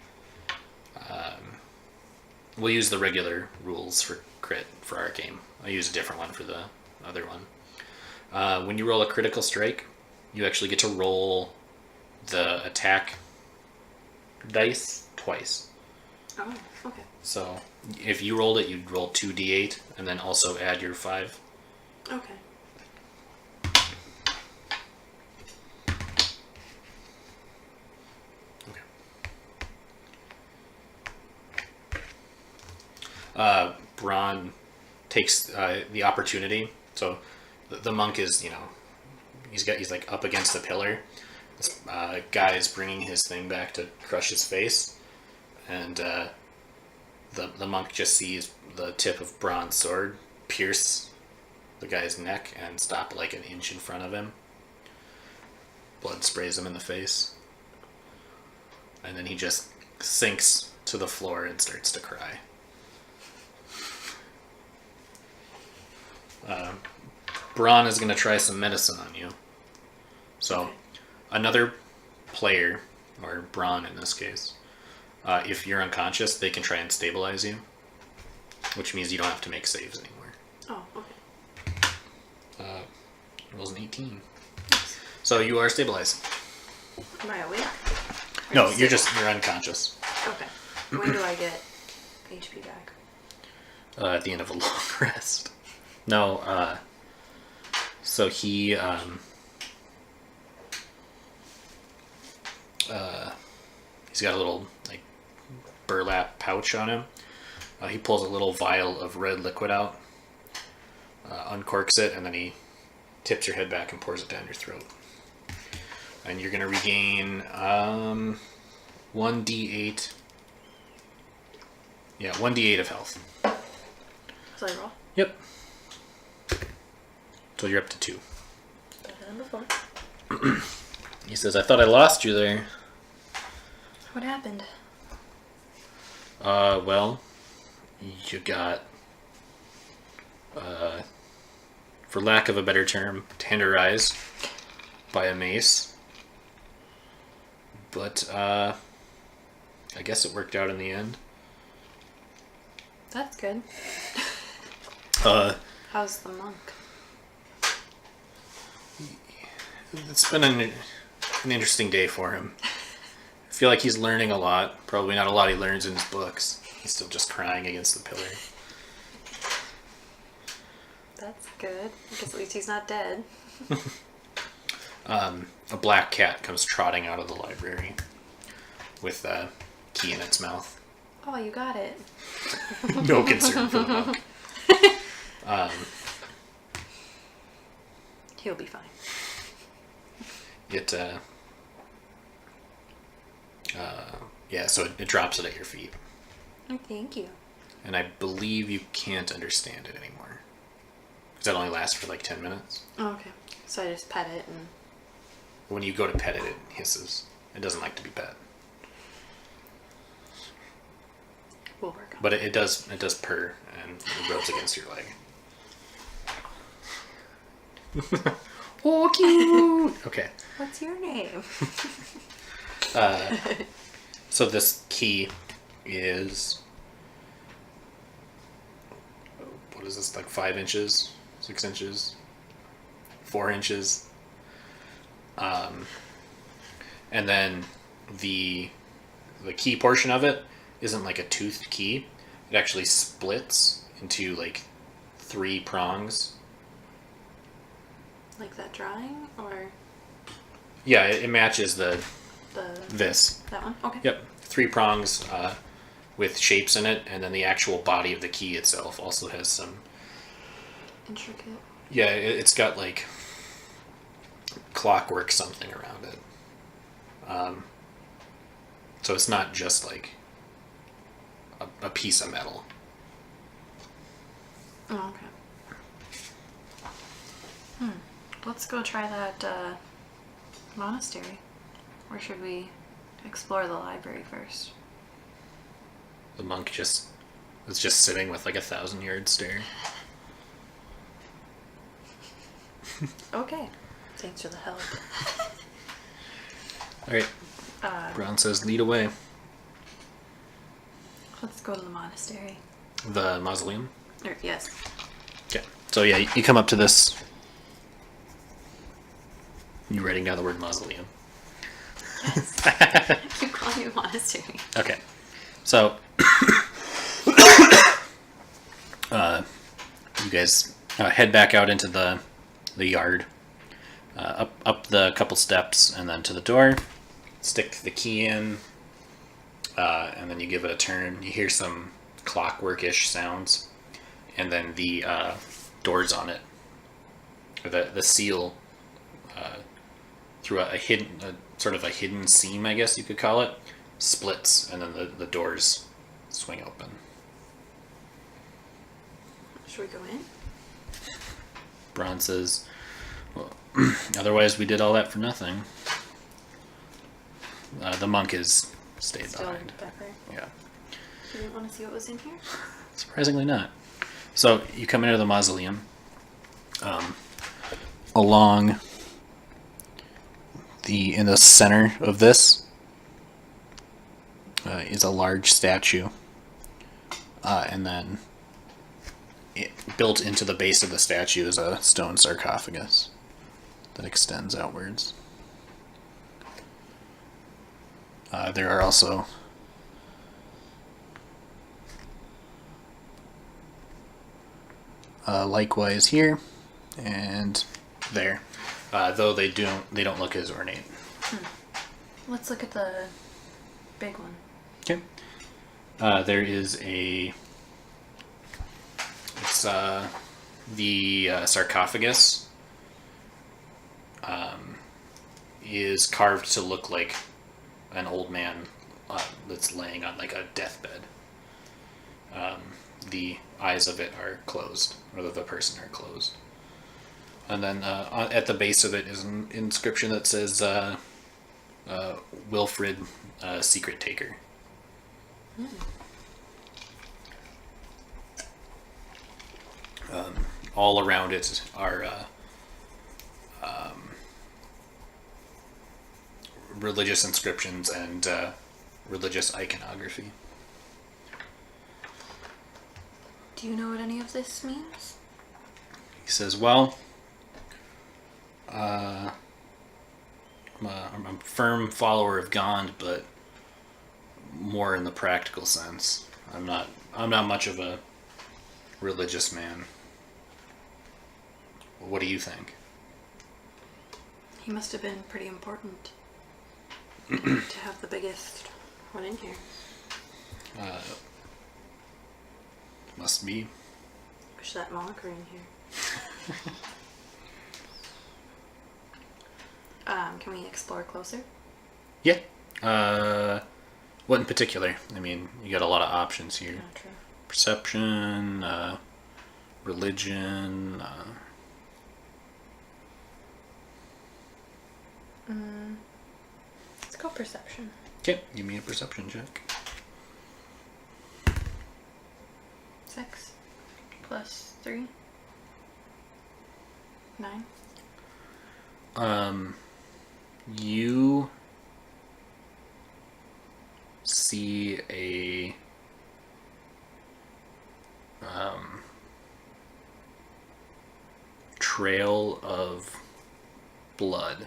we'll use the regular rules for crit for our game. I'll use a different one for the other one. When you roll a critical strike, you actually get to roll the attack dice twice. Oh, okay. So, if you rolled it, you'd roll 2d8, and then also add your 5. Okay. Bron takes the opportunity. So the monk is, he's like up against the pillar. This guy is bringing his thing back to crush his face, and the monk just sees the tip of Bron's sword pierce the guy's neck and stop like an inch in front of him. Blood sprays him in the face, and then he just sinks to the floor and starts to cry. Bron is going to try some medicine on you. So, Okay. Another player, or Bron in this case, if you're unconscious, they can try and stabilize you, which means you don't have to make saves anymore. Oh, okay. Rolls an 18. So you are stabilized. Am I awake? No, you're unconscious. Okay. When do I get HP back? At the end of a long rest. No, so he's got a little like burlap pouch on him. He pulls a little vial of red liquid out, uncorks it, and then he tips your head back and pours it down your throat. And you're gonna regain 1d8. Yeah, 1d8 of health. So I roll? Yep. So you're up to 2. Better than before. He says, "I thought I lost you there." What happened? Well, you got, for lack of a better term, tenderized by a mace. But, I guess it worked out in the end. That's good. How's the monk? It's been an interesting day for him. I feel like he's learning a lot. Probably not a lot he learns in his books. He's still just crying against the pillar. That's good. I guess at least he's not dead. A black cat comes trotting out of the library with a key in its mouth. Oh, you got it. No concern for the monk. He'll be fine. So it drops it at your feet. Oh, thank you. And I believe you can't understand it anymore. Because that only lasts for like 10 minutes. Oh, okay. So I just pet it and... When you go to pet it, it hisses. It doesn't like to be pet. We'll work on it. But it does purr, and it rubs against your leg. Oh, cute. Okay. What's your name? So this key is, what is this, like 5 inches, 6 inches, 4 inches, and then the key portion of it isn't like a toothed key. It actually splits into like 3 prongs. Like that drawing, or Yeah, it matches this. that one? Okay. Yep, 3 prongs with shapes in it, and then the actual body of the key itself also has some Intricate. Yeah, it's got like clockwork something around it. So it's not just like a piece of metal. Oh, okay. Let's go try that monastery. Or should we explore the library first? The monk was just sitting with like 1,000-yard stare. Okay. Thanks for the help. All right. Brown says, "Lead away." Let's go to the monastery. The mausoleum. Yes. Okay. So yeah, you come up to this. You writing down the word mausoleum? Yes. Keep calling it monastery. Okay. So, you guys head back out into the yard, up the couple steps, and then to the door. Stick the key in, and then you give it a turn. You hear some clockwork-ish sounds, and then the doors on it, or the seal, through a sort of a hidden seam, I guess you could call it, splits, and then the doors swing open. Should we go in? Bron says, "Well, otherwise we did all that for nothing." The monk is stayed Still behind. back there? Yeah. You didn't want to see what was in here? Surprisingly not. So you come into the mausoleum. Along in the center of this is a large statue, and then built into the base of the statue is a stone sarcophagus that extends outwards. There are also likewise here and there, though they don't look as ornate. Let's look at the big one. Okay. There is it's the sarcophagus is carved to look like an old man that's laying on like a deathbed. The eyes of it are closed, or the person are closed. And then at the base of it is an inscription that says Wilfred, Secret Taker. All around it are religious inscriptions and religious iconography. Do you know what any of this means? He says, "Well, I'm a firm follower of God, but more in the practical sense. I'm not much of a religious man. What do you think?" He must have been pretty important to have the biggest one in here. Must be. Wish that monk were in here. Can we explore closer? Yeah. What in particular? I mean, you got a lot of options here. Yeah, true. Perception, religion. Let's go perception. Okay, give me a perception check. 6 plus 3. 9. You see a trail of blood.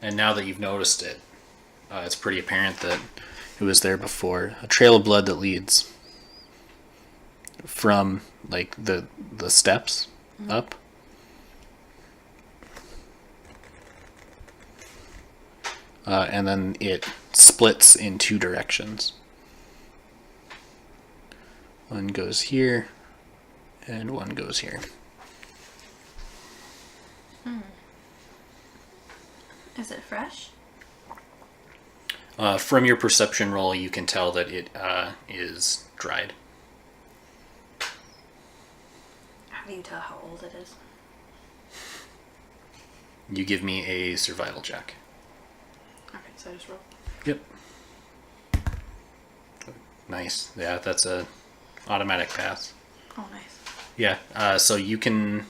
And now that you've noticed it, it's pretty apparent that it was there before. A trail of blood that leads from like the steps up. And then it splits in 2 directions. One goes here, and one goes here. Is it fresh? From your perception roll, you can tell that it is dried. How do you tell how old it is? You give me a survival check. Okay, so I just roll. Yep. Nice. Yeah, that's a automatic pass. Oh, nice. Yeah. So you can,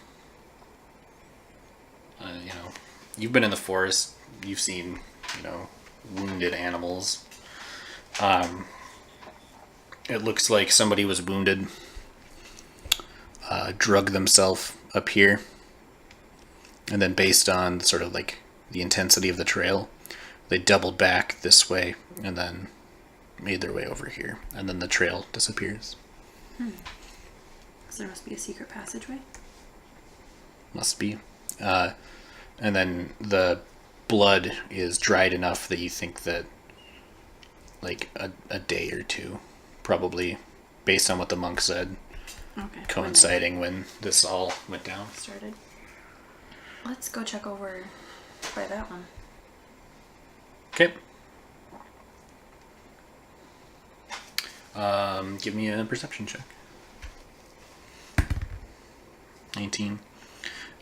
you've been in the forest. You've seen, wounded animals. It looks like somebody was wounded, drug themselves up here, and then based on sort of like the intensity of the trail, they doubled back this way and then made their way over here, and then the trail disappears. So there must be a secret passageway? Must be. And then the blood is dried enough that you think that like a day or two, probably based on what the monk said, Okay. coinciding when this all went down. Started. Let's go check over by that one. Okay. Give me a perception check. 19.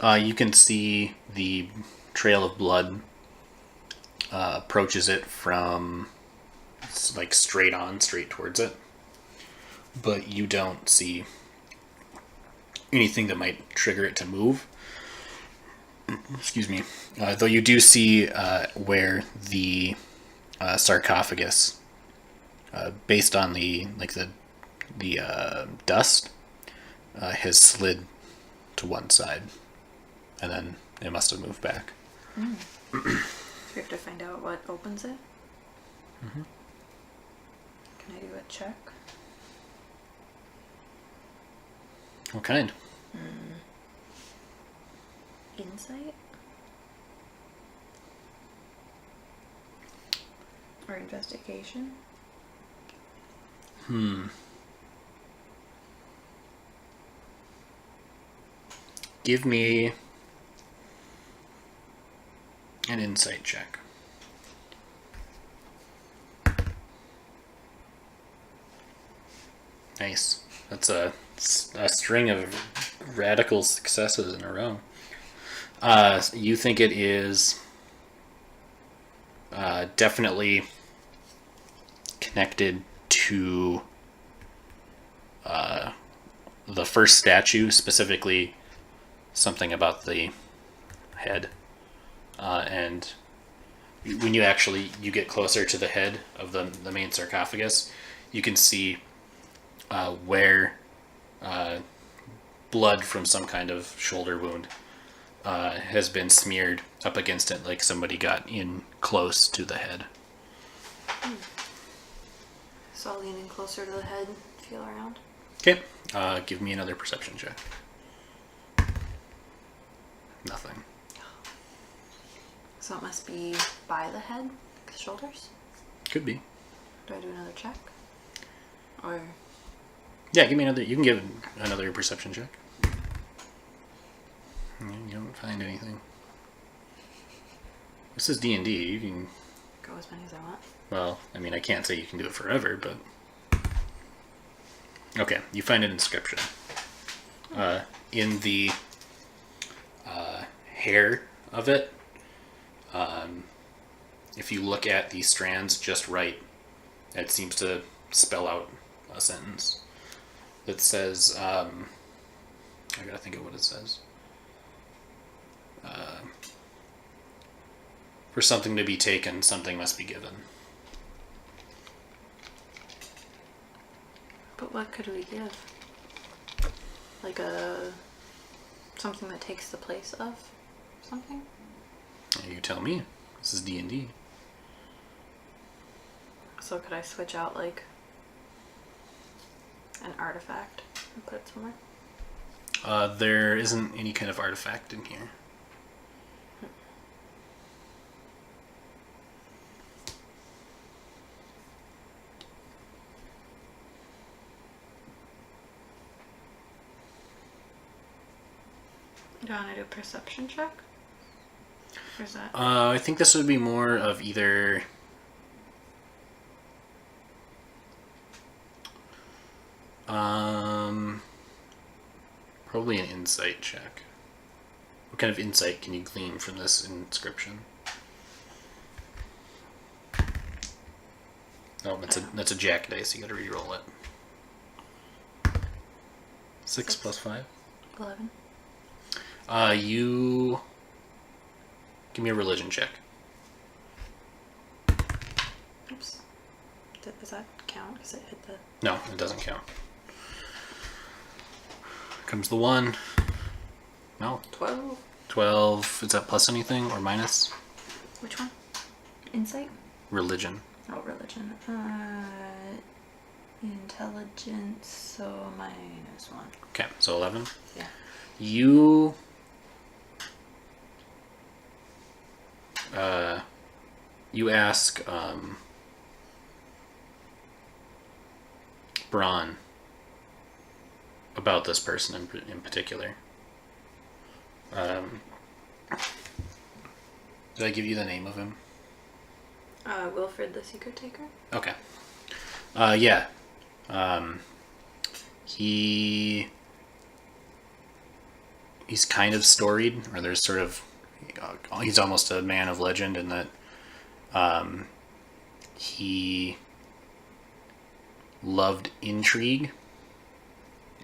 You can see the trail of blood approaches it from like straight towards it, but you don't see anything that might trigger it to move. Excuse me. Though you do see where the sarcophagus, based on the dust, has slid to one side, and then it must have moved back. So we have to find out what opens it? Mm-hmm. Can I do a check? What kind? Insight? Or investigation? Give me an insight check. Nice. That's a string of radical successes in a row. You think it is definitely connected to the first statue, specifically something about the head. And when you get closer to the head of the main sarcophagus, you can see where blood from some kind of shoulder wound has been smeared up against it, like somebody got in close to the head. So I'll lean in closer to the head, feel around. Okay, give me another perception check. Nothing. So it must be by the head, the shoulders? Could be. Do I do another check? Or... Yeah, give me another. You can give another perception check. You don't find anything. This is D&D. You can. Go as many as I want. Well, I mean, I can't say you can do it forever, but. Okay, you find an inscription. In the hair of it, if you look at the strands just right, it seems to spell out a sentence. that says, I gotta think of what it says. For something to be taken, something must be given. But what could we give? Like something that takes the place of something? You tell me. This is D&D. So could I switch out like an artifact and put it somewhere? There isn't any kind of artifact in here. Do you want to do a perception check? Or is that? I think this would be more of either... probably an insight check. What kind of insight can you glean from this inscription? Oh, that's a jack dice. You got to re-roll it. 6 plus 5. 11. You give me a religion check. Oops. Does that count? Because it hit the... No, it doesn't count. Comes the 1. No. 12. 12. Is that plus anything or minus? Which one? Insight? Religion. Oh, religion. Intelligence, so -1. Okay, so 11. Yeah. You ask Braun about this person in particular. Did I give you the name of him? Wilfred the Secret Taker? Okay. Yeah. He's kind of storied, or there's sort of... he's almost a man of legend in that he loved intrigue,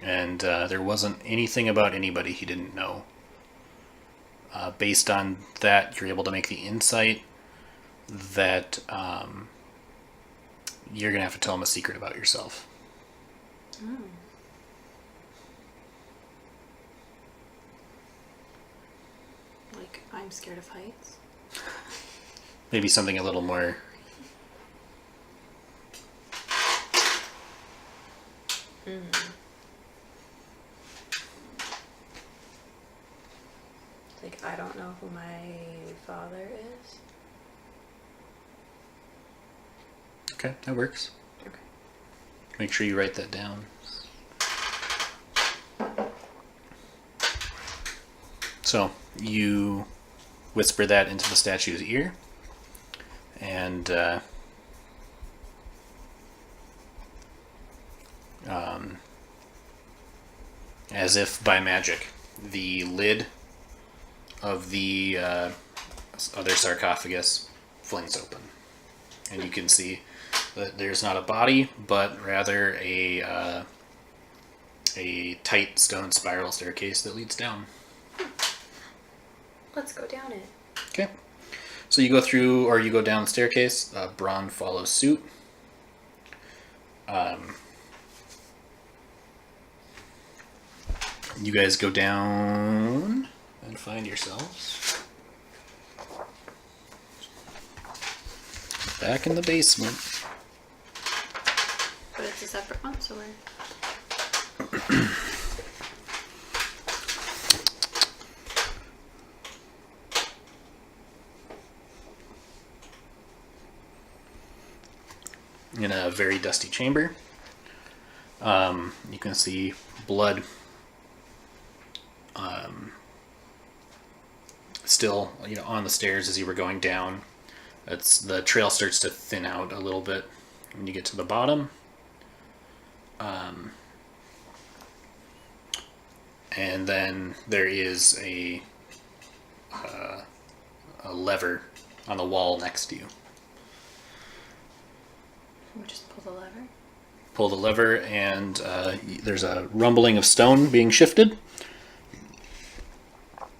and there wasn't anything about anybody he didn't know. Based on that, you're able to make the insight that you're going to have to tell him a secret about yourself. Mm. Like, I'm scared of heights? Maybe something a little more... Like, I don't know who my father is. Okay, that works. Okay. Make sure you write that down. So, you whisper that into the statue's ear, and as if by magic, the lid of the other sarcophagus flings open, and you can see that there's not a body, but rather a tight stone spiral staircase that leads down. Let's go down it. Okay, so you go through, or you go down the staircase. Braun follows suit. You guys go down and find yourselves back in the basement. But it's a separate one, so we're... in a very dusty chamber. You can see blood still, on the stairs as you were going down. The trail starts to thin out a little bit when you get to the bottom. And then there is a lever on the wall next to you. We just pull the lever? pull the lever, and there's a rumbling of stone being shifted.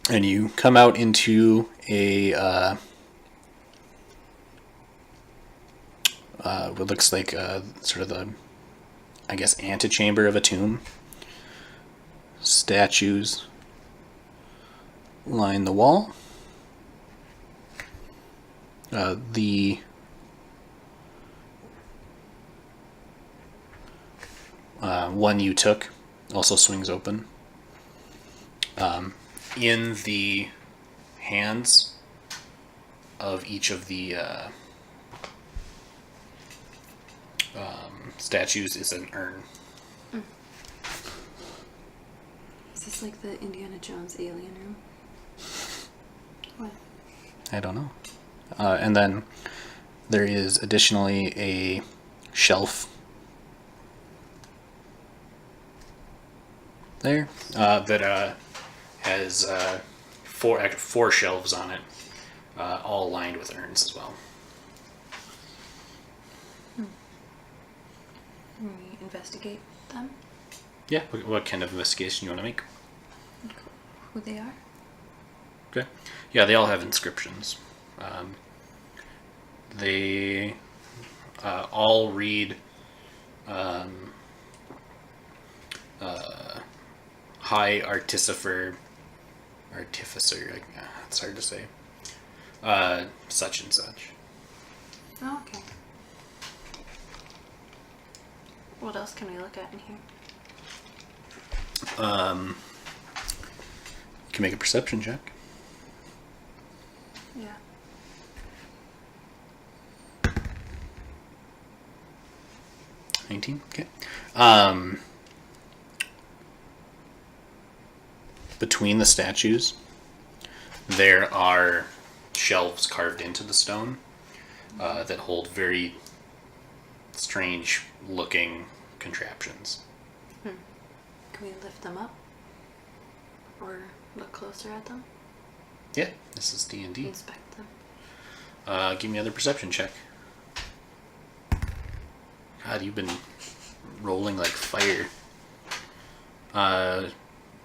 And you come out into a what looks like sort of the, I guess, antechamber of a tomb. Statues line the wall. The one you took also swings open. In the hands of each of the statues is an urn. Is this like the Indiana Jones alien room? What? I don't know. And then there is additionally a shelf there that has four shelves on it, all lined with urns as well. Can we investigate them? Yeah. What kind of investigation you want to make? Who they are? Okay. Yeah, they all have inscriptions. They all read high artificer, it's hard to say, such and such. Oh, okay. What else can we look at in here? You can make a perception check. Yeah. 19. Okay. Between the statues, there are shelves carved into the stone that hold very strange looking contraptions. Can we lift them up? Or look closer at them? Yeah, this is D&D. Inspect them. Give me another perception check. God, you've been rolling like fire.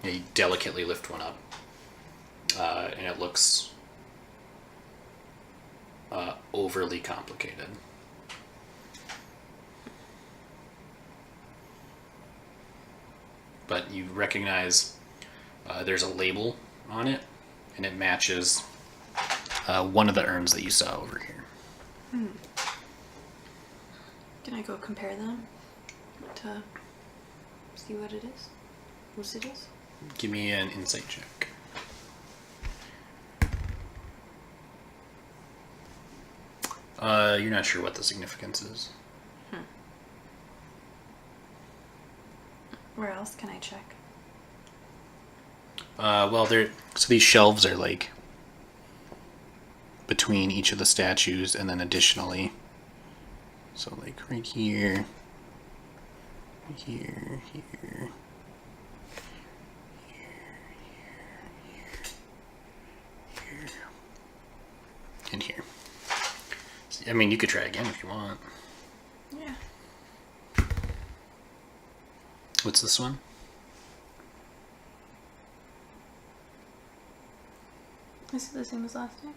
You delicately lift one up. And it looks overly complicated. But you recognize there's a label on it, and it matches one of the urns that you saw over here. Can I go compare them to see what it is? Whose it is? Give me an insight check. You're not sure what the significance is. Where else can I check? Well, so these shelves are like between each of the statues, and then additionally, so like right here, here, and here. I mean, you could try again if you want. Yeah. What's this one? Is it the same as last time?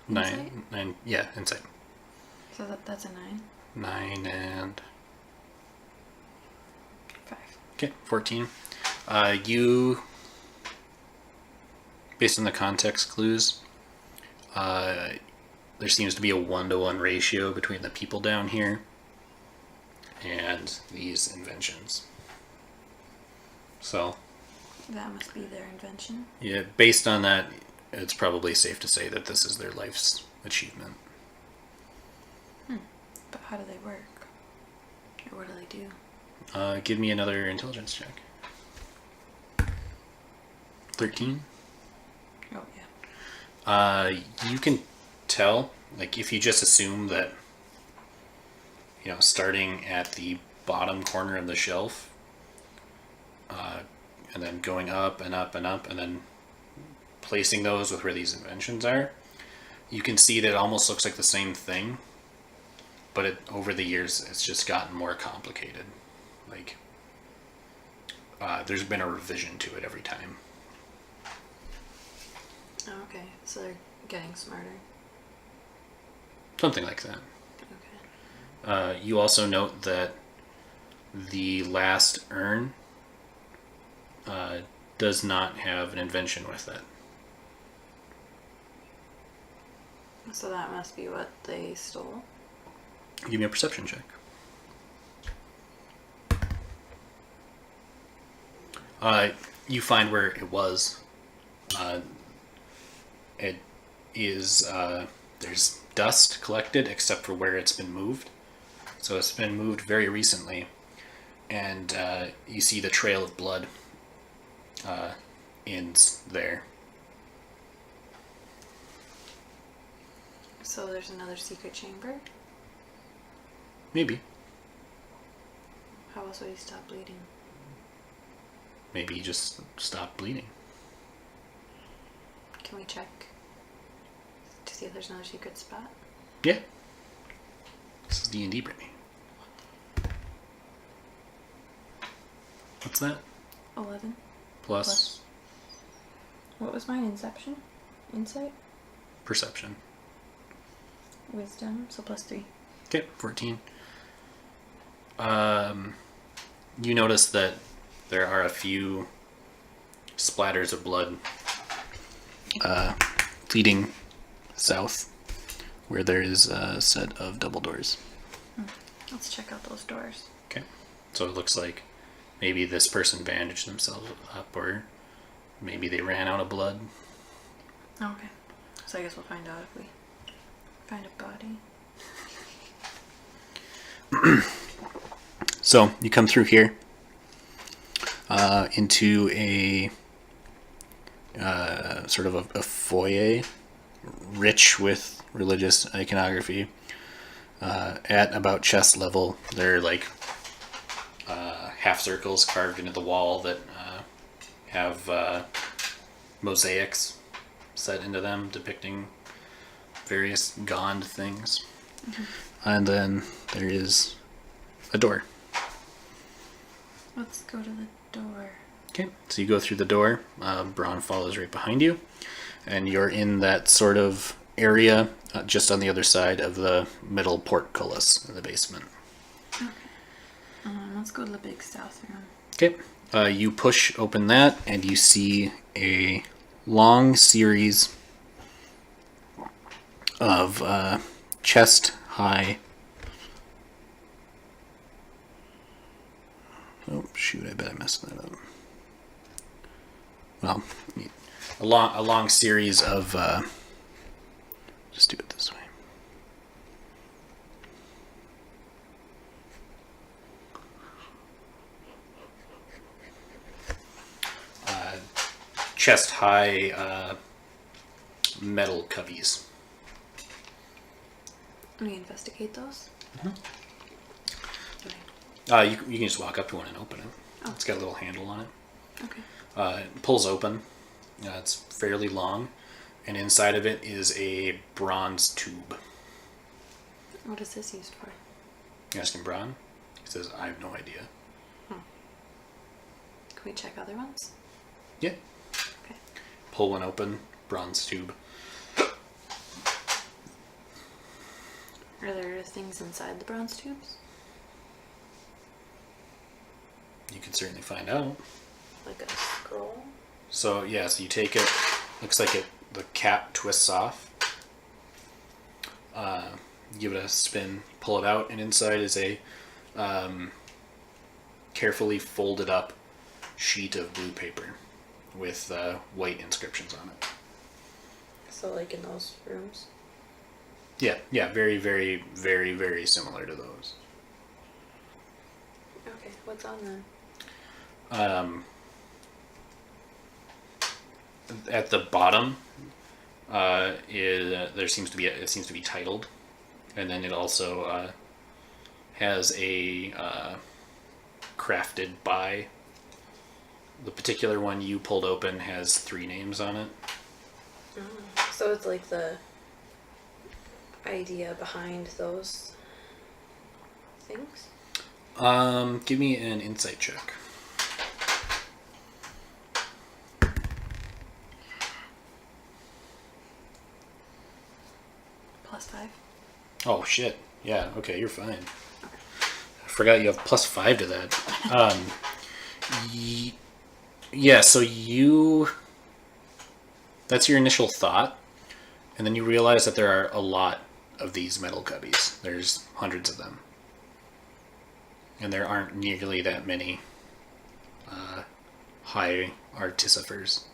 9. Yeah, insight. So that's a 9. 9 and 5. okay, 14. You, based on the context clues, there seems to be a 1-to-1 ratio between the people down here and these inventions. So, That must be their invention. yeah, based on that, it's probably safe to say that this is their life's achievement. But how do they work? Or what do they do? Give me another intelligence check. 13. Oh, yeah. You can tell, like, if you just assume that, starting at the bottom corner of the shelf, and then going up and up and up, and then placing those with where these inventions are, you can see that it almost looks like the same thing, but over the years, it's just gotten more complicated. Like, there's been a revision to it every time. Oh, okay. So they're getting smarter. Something like that. Okay. You also note that the last urn does not have an invention with it. So that must be what they stole. Give me a perception check. You find where it was. It is, there's dust collected except for where it's been moved. So it's been moved very recently. And you see the trail of blood ends there. So there's another secret chamber? Maybe. How else would he stop bleeding? Maybe you just stop bleeding. Can we check to see if there's another secret spot? Yeah. This is D&D, Brittany. What's that? 11. Plus What was mine? Inception? Insight? perception. Wisdom? So +3. Okay, 14. You notice that there are a few splatters of blood leading south, where there is a set of double doors. Let's check out those doors. Okay, so it looks like maybe this person bandaged themselves up, or maybe they ran out of blood. Okay. So I guess we'll find out if we find a body. So you come through here into a sort of a foyer, rich with religious iconography. At about chest level, there are like half circles carved into the wall that have mosaics set into them depicting various Gond things. Mm-hmm. And then there is a door. Let's go to the door. Okay, so you go through the door. Braun follows right behind you, and you're in that sort of area just on the other side of the middle portcullis in the basement. Okay. Let's go to the big south room. Okay, you push open that, and you see a long series of chest-high. Oh shoot! I bet I messed that up. Well, a long series of. Just do it this way. Chest-high metal cubbies. Can we investigate those? Mm-hmm. Okay. You can just walk up to one and open it. Oh. It's got a little handle on it. Okay. It pulls open. It's fairly long, and inside of it is a bronze tube. What is this used for? You're asking Braun? He says, I have no idea. Can we check other ones? Yeah. Okay. Pull one open, bronze tube. Are there things inside the bronze tubes? You can certainly find out. Like a scroll? So, yeah, so you take it, looks like the cap twists off. Give it a spin, pull it out, and inside is a carefully folded up sheet of blue paper with white inscriptions on it. So like in those rooms? Yeah, very, very, very, very similar to those. Okay, what's on them? At the bottom, there seems to be it seems to be titled, and then it also has a crafted by. The particular one you pulled open has 3 names on it. So it's like the idea behind those things? Give me an insight check. +5. Oh shit! Yeah. Okay, you're fine. I forgot you have +5 to that. Yeah. So that's your initial thought, and then you realize that there are a lot of these metal cubbies. There's hundreds of them, and there aren't nearly that many high artificers.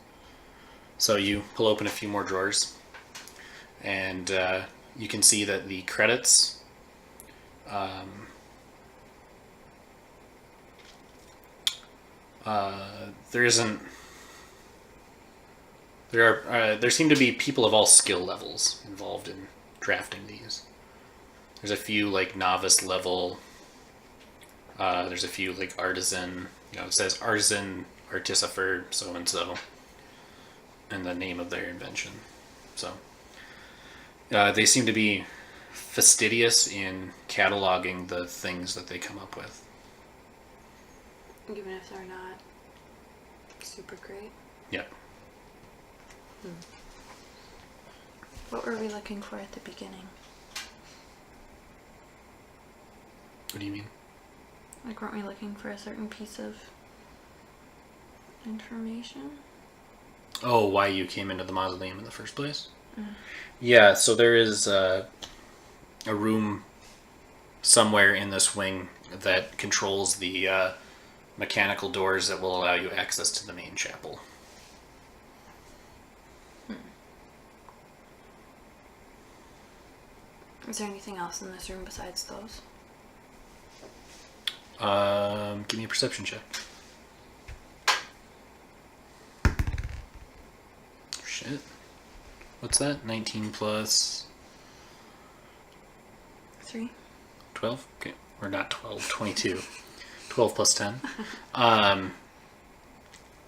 So you pull open a few more drawers, and you can see that the credits there seem to be people of all skill levels involved in drafting these. There's a few like novice level. There's a few like artisan. It says artisan, artificer, so and so, and the name of their invention. So they seem to be fastidious in cataloging the things that they come up with. Even if they're not super great. Yep. What were we looking for at the beginning? What do you mean? Like, weren't we looking for a certain piece of information? Oh, why you came into the mausoleum in the first place? Yeah, so there is a room somewhere in this wing that controls the mechanical doors that will allow you access to the main chapel. Is there anything else in this room besides those? Give me a perception check. Shit. What's that? 19 plus 3. 12? Okay. Or not 12, 22. 12 plus 10.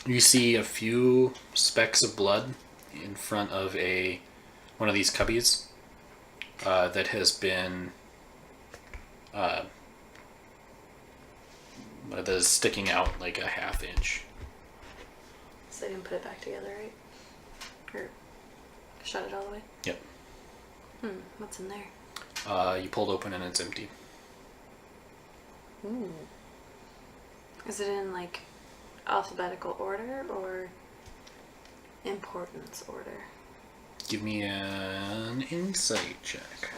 You see a few specks of blood in front of one of these cubbies that has been that is sticking out like a half inch. So they didn't put it back together, right? Or shut it all the way? Yep. What's in there? You pulled open and it's empty. Ooh. Is it in like alphabetical order or importance order? Give me an insight check.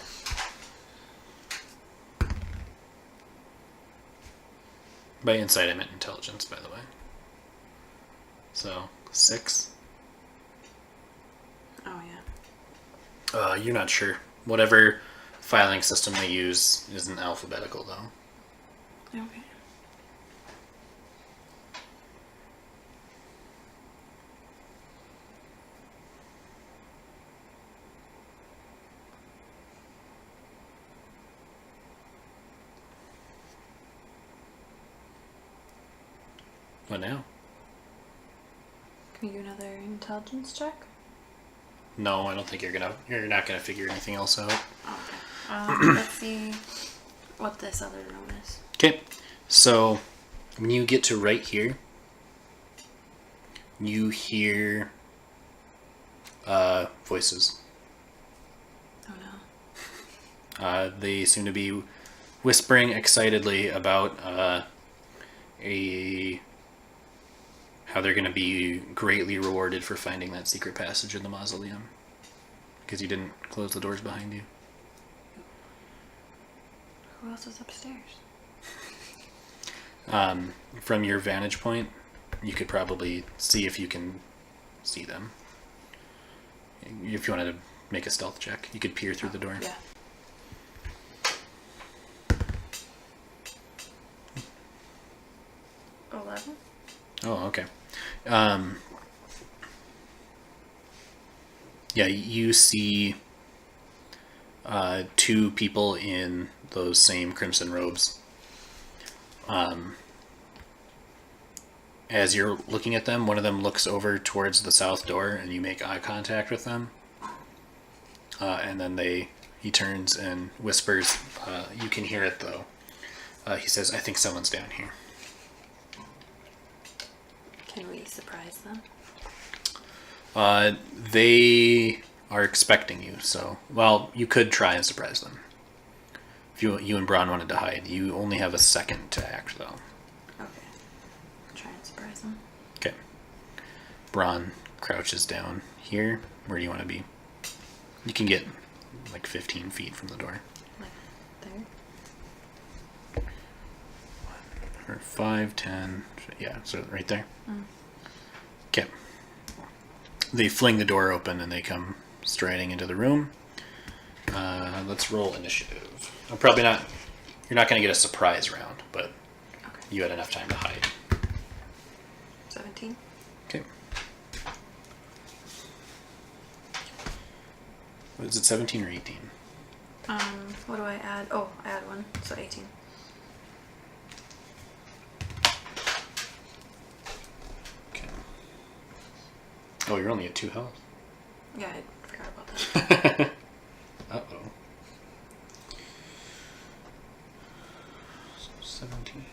By insight, I meant intelligence, by the way. So, 6. Oh, yeah. You're not sure. Whatever filing system they use isn't alphabetical, though. Okay. What now? Can you do another intelligence check? No, I don't think you're not gonna figure anything else out. Okay. Let's see what this other room is. Okay, so when you get to right here, you hear voices. Oh no. They seem to be whispering excitedly about how they're going to be greatly rewarded for finding that secret passage in the mausoleum because you didn't close the doors behind you. Who else is upstairs? From your vantage point, you could probably see if you can see them. If you wanted to make a stealth check, you could peer through the door. Yeah. Oh, okay. Yeah, you see two people in those same crimson robes. As you're looking at them, one of them looks over towards the south door, and you make eye contact with them. And then he turns and whispers. You can hear it though. He says, I think someone's down here. Can we surprise them? They are expecting you, so... Well, you could try and surprise them. If you and Braun wanted to hide. You only have a second to act, though. Okay. I'll try and surprise them. Okay. Braun crouches down here. Where do you want to be? You can get like 15 feet from the door. Like there? Or 5, 10... Yeah, so right there. Okay. They fling the door open and they come striding into the room. Let's roll initiative. I'm probably not... You're not going to get a surprise round, but Okay. you had enough time to hide. 17. Okay. Is it 17 or 18? What do I add? Oh, I add 1, so 18. Okay. Oh, you're only at 2 health. Yeah, I forgot about that. Uh-oh. 17.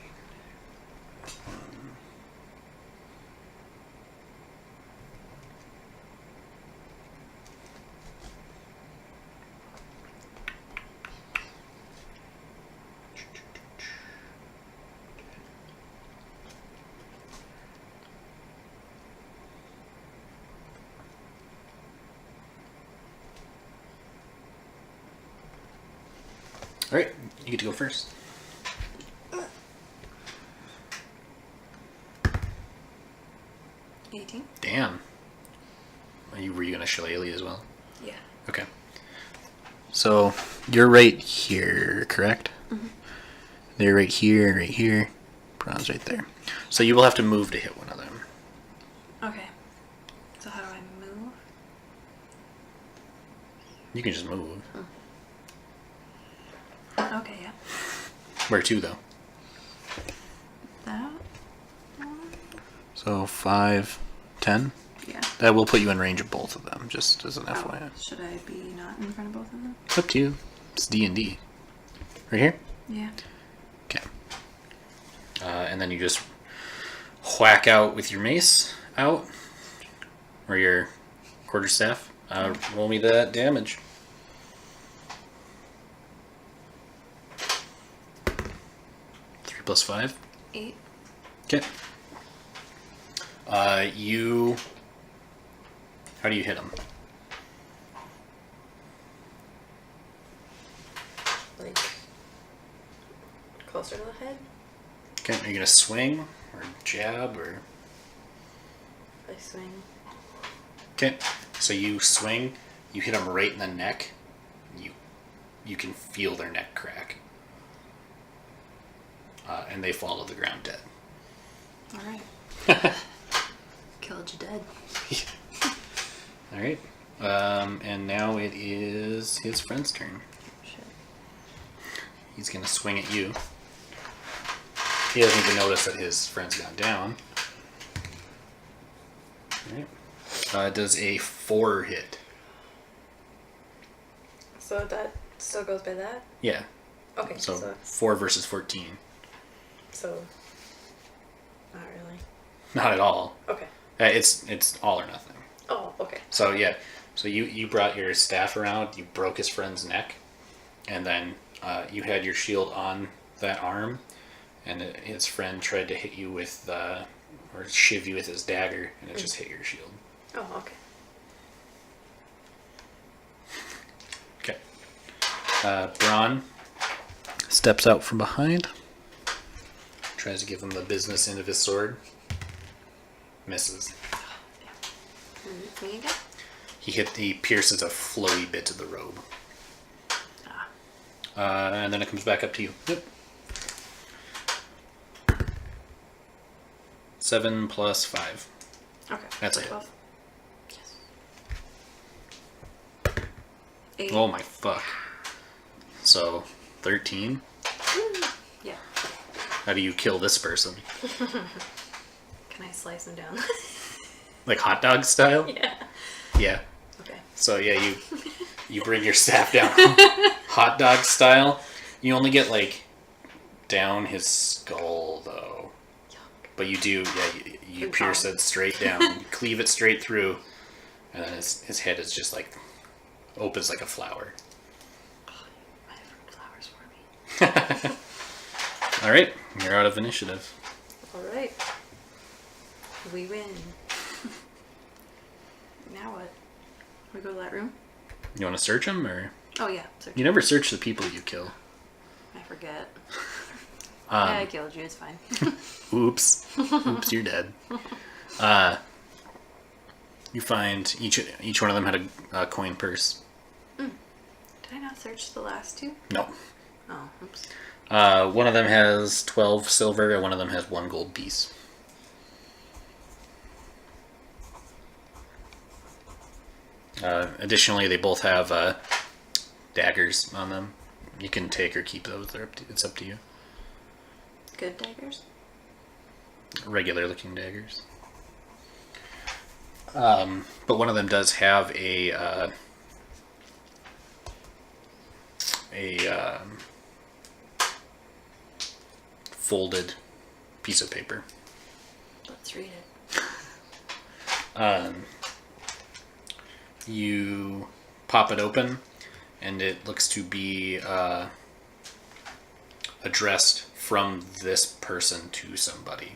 All right, you get to go first. Damn. Were you going to shillelagh as well? Yeah. Okay. So, you're right here, correct? Mm-hmm. They're right here. Braun's right there. So you will have to move to hit one of them. Okay. So how do I move? You can just move. Okay, yeah. Where to, though? That one? So 5, 10? Yeah. That will put you in range of both of them, just as an FYI. Should I be not in front of both of them? It's up to you. It's D&D. Right here? Yeah. Okay. And then you just whack out with your mace out, or your quarterstaff. Roll me that damage. 3 plus 5. 8. Okay. You... How do you hit him? Like, closer to the head? Okay, are you going to swing, or jab, or... I swing. Okay, so you swing, you hit him right in the neck, you can feel their neck crack. And they fall to the ground dead. Alright. Killed you dead. Alright, and now it is his friend's turn. Shit. He's going to swing at you. He doesn't even notice that his friend's gone down. Alright. Does a 4 hit? So that still goes by that? Yeah. Okay, So so 4 versus 14. Not really. Not at all. Okay. It's all or nothing. Oh, okay. So yeah, so you brought your staff around, you broke his friend's neck, and then you had your shield on that arm, and his friend tried to hit you with, or shiv you with his dagger, and it just hit your shield. Oh, okay. Okay. Braun steps out from behind, tries to give him the business end of his sword. Misses. Me again? He pierces a flowy bit of the robe. Ah. And then it comes back up to you. Yep. 7 plus 5. Okay. That's so it. 12. Yes. 8. Oh my fuck. So, 13? Yeah. How do you kill this person? Can I slice him down? Like hot dog style? Yeah. Yeah. Okay. So yeah, you bring your staff down hot dog style. You only get like down his skull, though. Yuck. But you do, you Good pierce call. it straight down, you cleave it straight through, and then his head is just like opens like a flower. I have flowers for me. All right, you're out of initiative. All right. We win. Now what? We go to that room? You want to search him, or Oh, yeah. Search. you never search the people you kill? I forget. Yeah, I killed you. It's fine. Oops, you're dead. You find each one of them had a coin purse. Did I not search the last two? No. Oh, oops. One of them has 12 silver, and one of them has 1 gold piece. Additionally, they both have daggers on them. You can take or keep those. It's up to you. Good daggers? Regular looking daggers. But one of them does have a folded piece of paper. Let's read it. You pop it open, and it looks to be addressed from this person to somebody.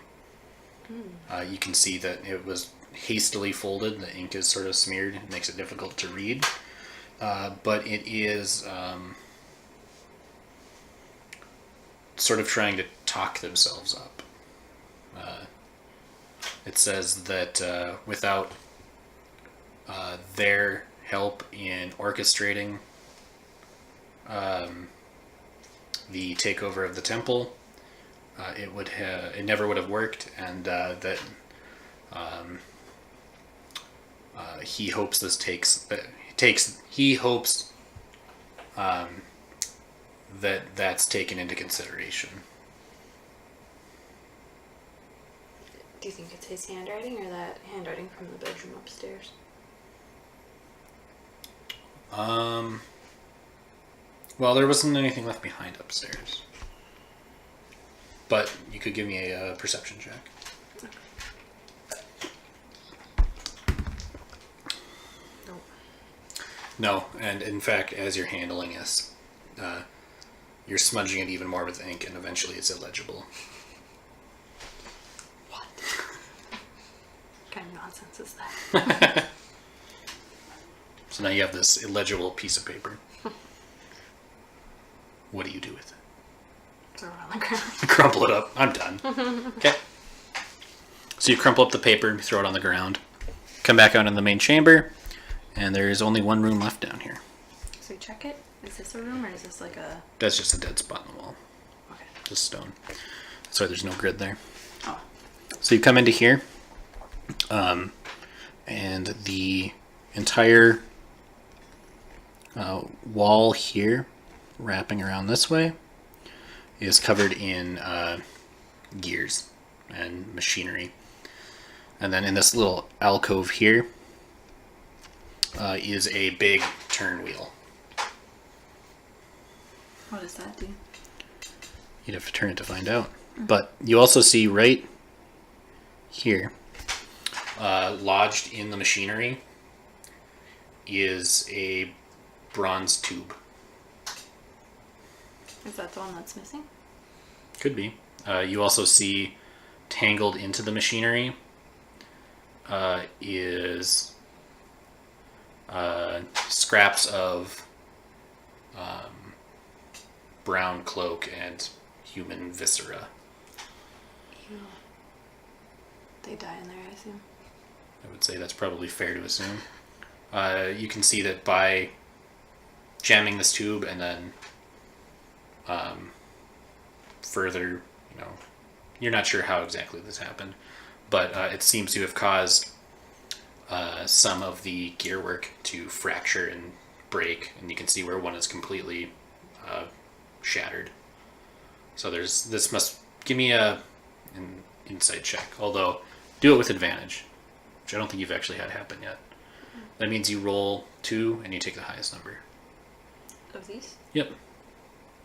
You can see that it was hastily folded. The ink is sort of smeared. It makes it difficult to read. But it is sort of trying to talk themselves up. It says that without their help in orchestrating the takeover of the temple, it never would have worked, and that he hopes this he hopes that's taken into consideration. Do you think it's his handwriting or that handwriting from the bedroom upstairs? Well, there wasn't anything left behind upstairs. But you could give me a perception check. Nope. No, and in fact, as you're handling this, you're smudging it even more with ink, and eventually it's illegible. What kind of nonsense is that? So now you have this illegible piece of paper. What do you do with it? Throw it on the ground. Crumple it up. I'm done. Okay. So you crumple up the paper and throw it on the ground. Come back out in the main chamber, and there is only one room left down here. So we check it? Is this a room or is this like a... That's just a dead spot in the wall. Okay. Just stone. That's why there's no grid there. Oh. So you come into here, and the entire wall here, wrapping around this way, is covered in gears and machinery. And then in this little alcove here is a big turn wheel. What does that do? You'd have to turn it to find out. But you also see right here, lodged in the machinery, is a bronze tube. Is that the one that's missing? Could be. You also see tangled into the machinery is scraps of brown cloak and human viscera. Ew. They die in there, I assume. I would say that's probably fair to assume. You can see that by jamming this tube and then further, you're not sure how exactly this happened, but it seems to have caused some of the gearwork to fracture and break, and you can see where one is completely shattered. So this must give me an insight check, although do it with advantage, which I don't think you've actually had happen yet. That means you roll 2 and you take the highest number. Of these? Yep.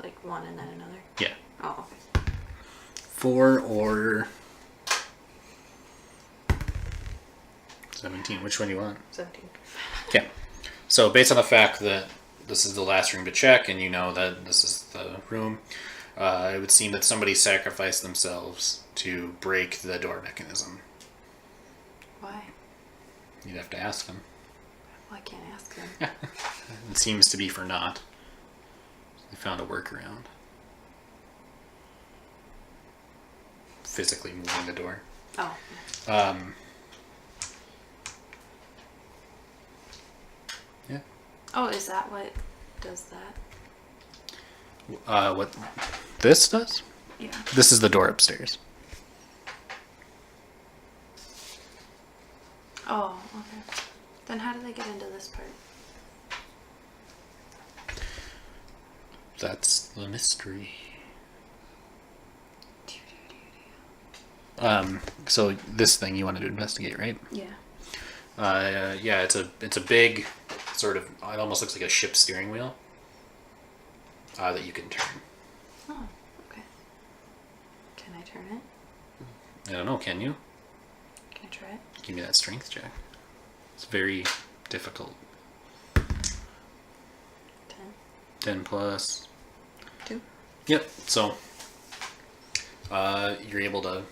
Like one and then another? Yeah. Oh, okay. 4 or 17. Which one do you want? 17. Okay. So based on the fact that this is the last room to check, and you know that this is the room, it would seem that somebody sacrificed themselves to break the door mechanism. Why? You'd have to ask them. Well, I can't ask them. It seems to be for naught. They found a workaround. Physically moving the door. Oh. Yeah. Oh, is that what does that? What this does? Yeah. This is the door upstairs. Oh, okay. Then how do they get into this part? That's the mystery. So this thing you wanted to investigate, right? Yeah. Yeah, it's a big sort of. It almost looks like a ship steering wheel that you can turn. Oh, okay. Can I turn it? I don't know. Can you? Can I try it? Give me that strength check. It's very difficult. 10. 10 plus. 2. Yep. So you're able to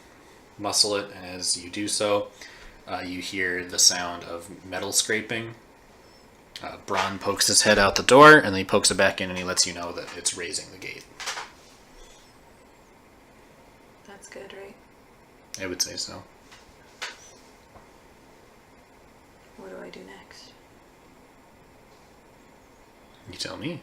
muscle it, and as you do so, you hear the sound of metal scraping. Braun pokes his head out the door, and then he pokes it back in, and he lets you know that it's raising the gate. That's good, right? I would say so. What do I do next? You tell me.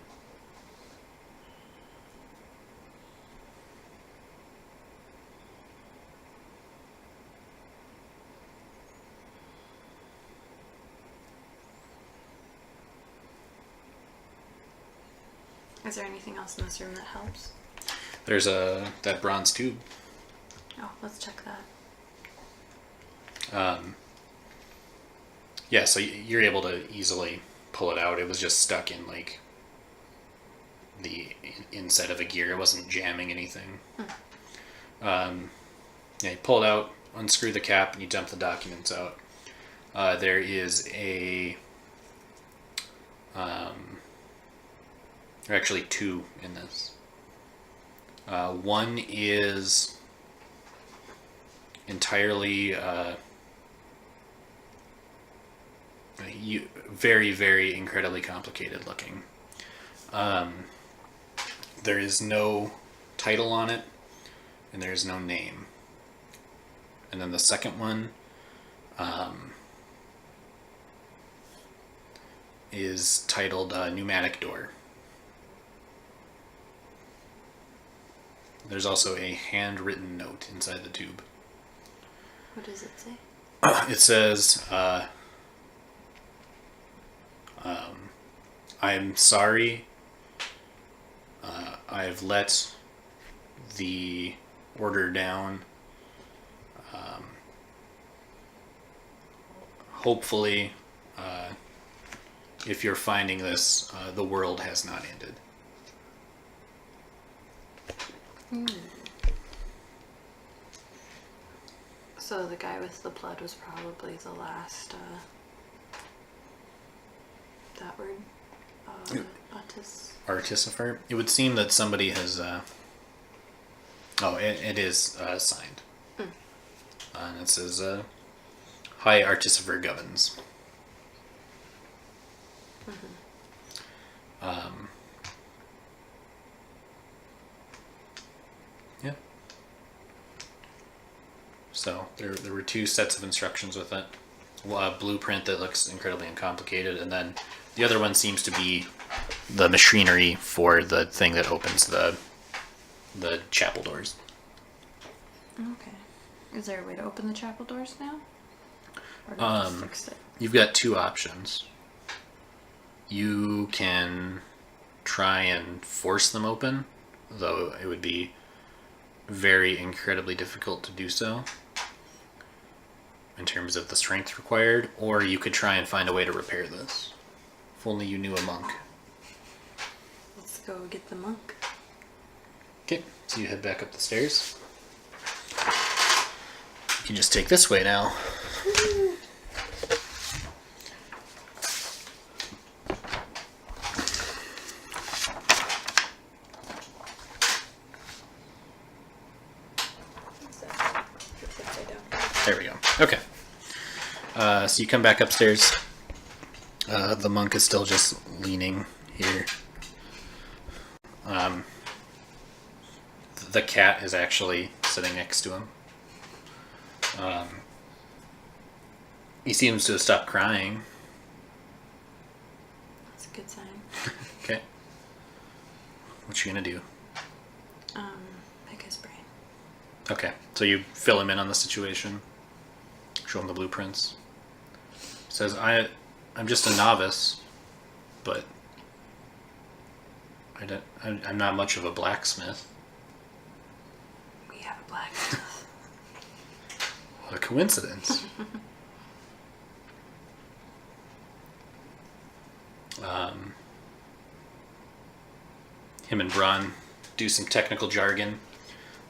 Is there anything else in this room that helps? There's that bronze tube. Oh, let's check that. Yeah, so you're able to easily pull it out. It was just stuck in like the inside of a gear. It wasn't jamming anything. Yeah, you pull it out, unscrew the cap, and you dump the documents out. There is there are actually 2 in this. One is entirely very, very incredibly complicated looking. There is no title on it, and there is no name. And then the second one is titled Pneumatic Door. There's also a handwritten note inside the tube. What does it say? It says, I'm sorry. I've let the order down. Hopefully, if you're finding this, the world has not ended. So the guy with the blood was probably the last, that word? Artificer? It would seem that somebody has, it is signed. And it says, Hi, Artificer Govins. Yeah. So there were 2 sets of instructions with it. A blueprint that looks incredibly uncomplicated, and then the other one seems to be the machinery for the thing that opens the chapel doors. Okay. Is there a way to open the chapel doors now? Or do I just fix it? You've got 2 options. You can try and force them open, though it would be very incredibly difficult to do so in terms of the strength required, or you could try and find a way to repair this. If only you knew a monk. Let's go get the monk. Okay, so you head back up the stairs. can just take this way now. There we go. Okay. So you come back upstairs. The monk is still just leaning here. The cat is actually sitting next to him. He seems to have stopped crying. That's a good sign. Okay. What you gonna do? Pick his brain. Okay. So you fill him in on the situation. Show him the blueprints. Says, I'm just a novice, but I'm not much of a blacksmith. We have a blacksmith. What a coincidence. Him and Braun do some technical jargon.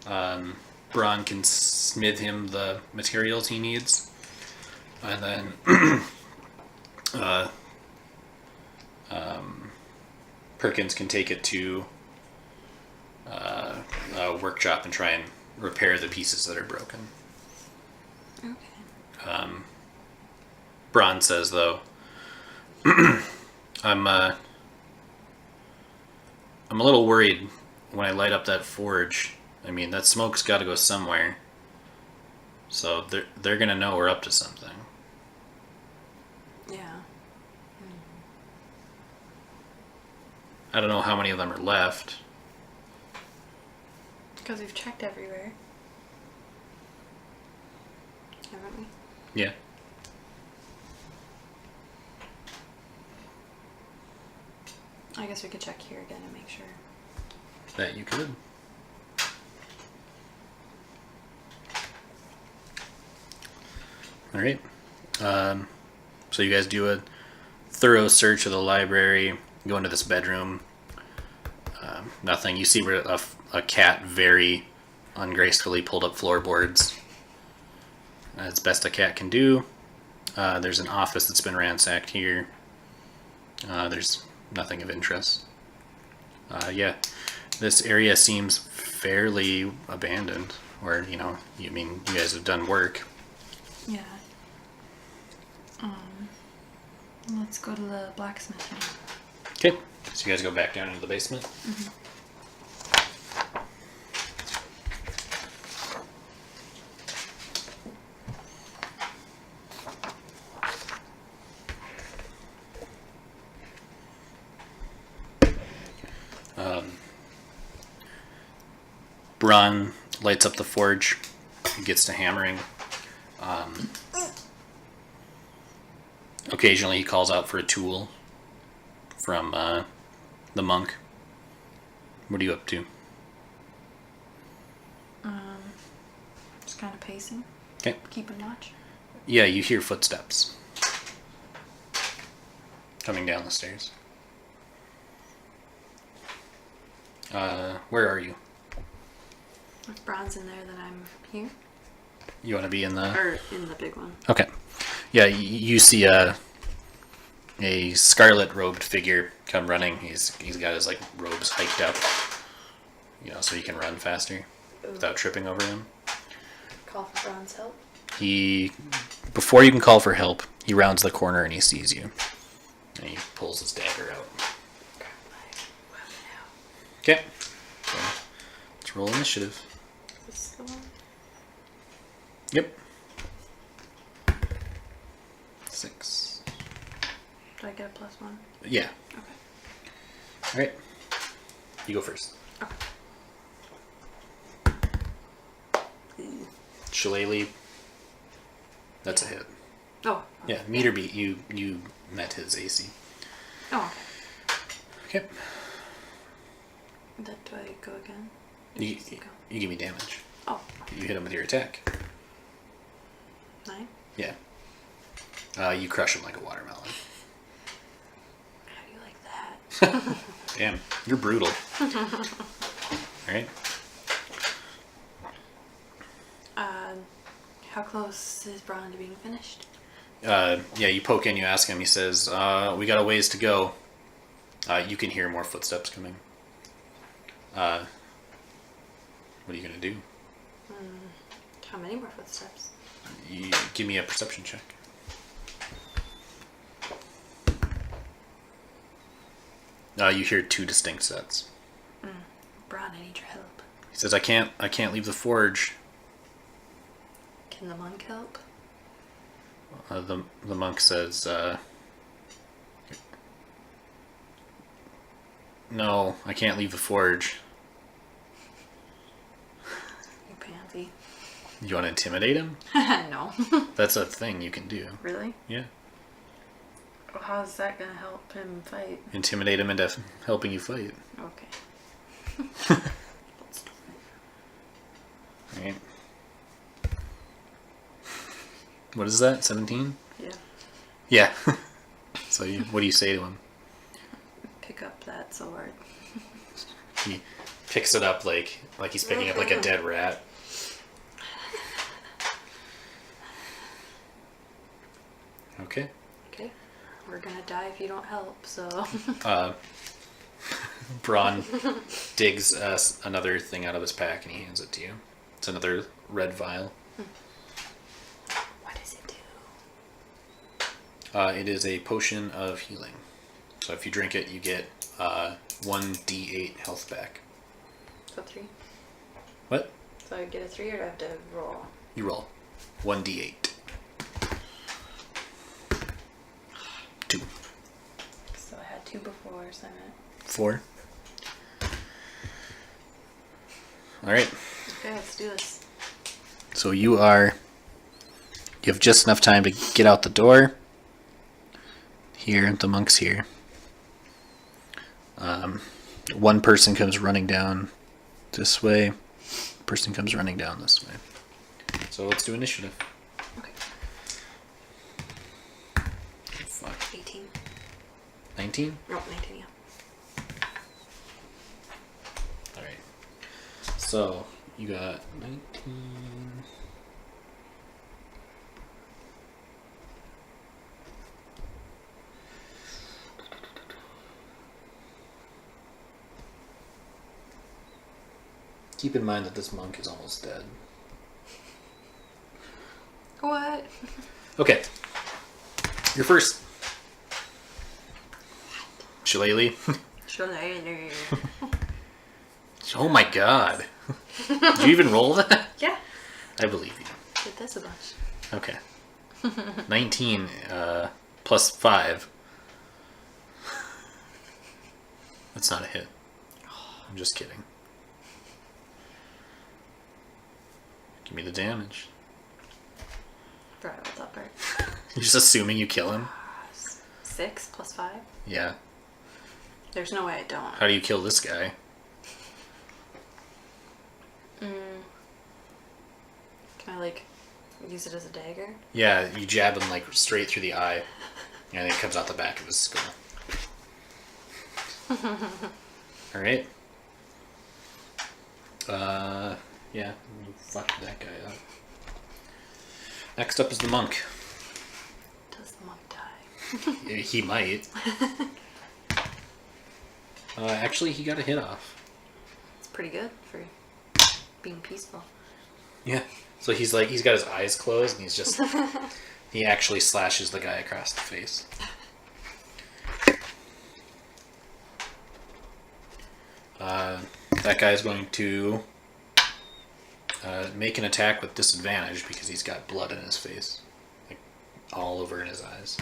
Braun can smith him the materials he needs. And then Perkins can take it to a workshop and try and repair the pieces that are broken. Okay. Braun says, though, I'm a little worried when I light up that forge. I mean, that smoke's got to go somewhere. So they're gonna know we're up to something. Yeah. I don't know how many of them are left. Because we've checked everywhere. Haven't we? Yeah. I guess we could check here again and make sure. That you could. All right. So you guys do a thorough search of the library. Go into this bedroom. Nothing. You see a cat very ungracefully pulled up floorboards. As best a cat can do. There's an office that's been ransacked here. There's nothing of interest. Yeah, this area seems fairly abandoned. Or, you guys have done work. Yeah. Let's go to the blacksmith now. Okay, so you guys go back down into the basement. Mm-hmm. Braun lights up the forge, gets to hammering. Occasionally he calls out for a tool from the monk. What are you up to? Just kind of pacing. Okay. Keeping watch. Yeah, you hear footsteps coming down the stairs. Where are you? If Braun's in there, then I'm here. You want to be in the... Or in the big one. Okay. Yeah, you see a scarlet-robed figure come running. He's got his robes hiked up, so he can run faster without tripping over him. Call for Braun's help. Before you can call for help, he rounds the corner and he sees you. And he pulls his dagger out. Okay. So, let's roll initiative. Is this the one? Yep. 6. Do I get a +1? Yeah. Okay. All right. You go first. Okay. Shillelagh. That's a hit. Oh. Yeah, meter beat. You met his AC. Oh, okay. Okay. Do I go again? You Just go. give me damage. Oh. You hit him with your attack. 9? Yeah. You crush him like a watermelon. How do you like that? Damn, you're brutal. All right. How close is Braun to being finished? Yeah, you poke in, you ask him, he says, we got a ways to go. You can hear more footsteps coming. What are you going to do? How many more footsteps? You give me a perception check. You hear 2 distinct sets. Braun, I need your help. He says, I can't leave the forge. Can the monk help? The monk says, no, I can't leave the forge. You pansy. You want to intimidate him? No. That's a thing you can do. Really? Yeah. Well, how's that gonna help him fight? Intimidate him into helping you fight. Okay. Let's do it. Right. What is that? 17? Yeah. Yeah. So what do you say to him? Pick up that sword. He picks it up like he's picking up like a dead rat. Okay. Okay. We're gonna die if you don't help, so. Braun digs another thing out of his pack and he hands it to you. It's another red vial. What does it do? It is a potion of healing. So if you drink it, you get 1d8 health back. So 3. What? So I get a 3 or do I have to roll? You roll 1d8. 2. So I had 2 before, so I'm at. 4. Alright. Okay, let's do this. So you have just enough time to get out the door. Here, the monk's here. One person comes running down this way. Person comes running down this way. So let's do initiative. Okay. Fuck. 18. 19? No, 19, yeah. Alright. So, you got 19. Keep in mind that this monk is almost dead. What? Okay. You're first. Shillelagh. Shillelagh. Oh my god. Did you even roll that? Yeah. I believe you. Did this a bunch. Okay. 19 plus 5. That's not a hit. I'm just kidding. Give me the damage. Forgot about that part. You're just assuming you kill him? 6 plus 5? Yeah. There's no way I don't. How do you kill this guy? Can I, like, use it as a dagger? Yeah, you jab him like straight through the eye, and it comes out the back of his skull. Alright. Yeah, you fucked that guy up. Next up is the monk. Does the monk die? He might. Actually, he got a hit off. It's pretty good for being peaceful. Yeah. So he's got his eyes closed, and he's just... he actually slashes the guy across the face. That guy's going to make an attack with disadvantage because he's got blood in his face. Like, all over in his eyes.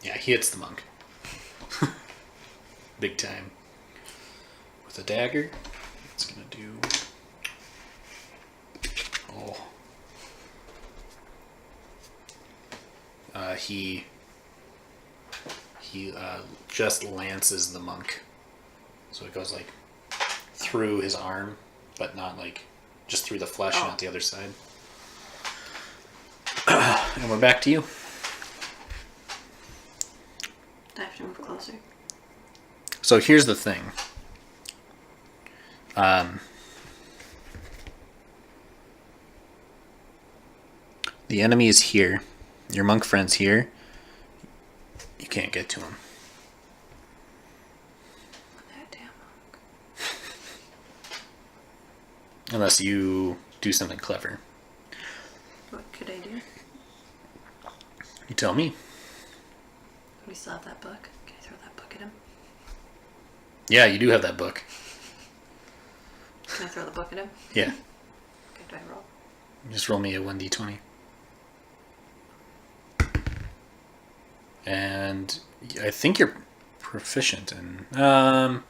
Yeah, he hits the monk. Big time. With a dagger, it's going to do... Oh. He just lances the monk. So it goes like through his arm, but not like just through the flesh, not the other side. And we're back to you. I have to move closer. So here's the thing. The enemy is here. Your monk friend's here. You can't get to him. That damn monk. Unless you do something clever. What could I do? You tell me. We still have that book. Can I throw that book at him? Yeah, you do have that book. Can I throw the book at him? Yeah. Okay, do I roll? Just roll me a 1d20. And I think you're proficient in... In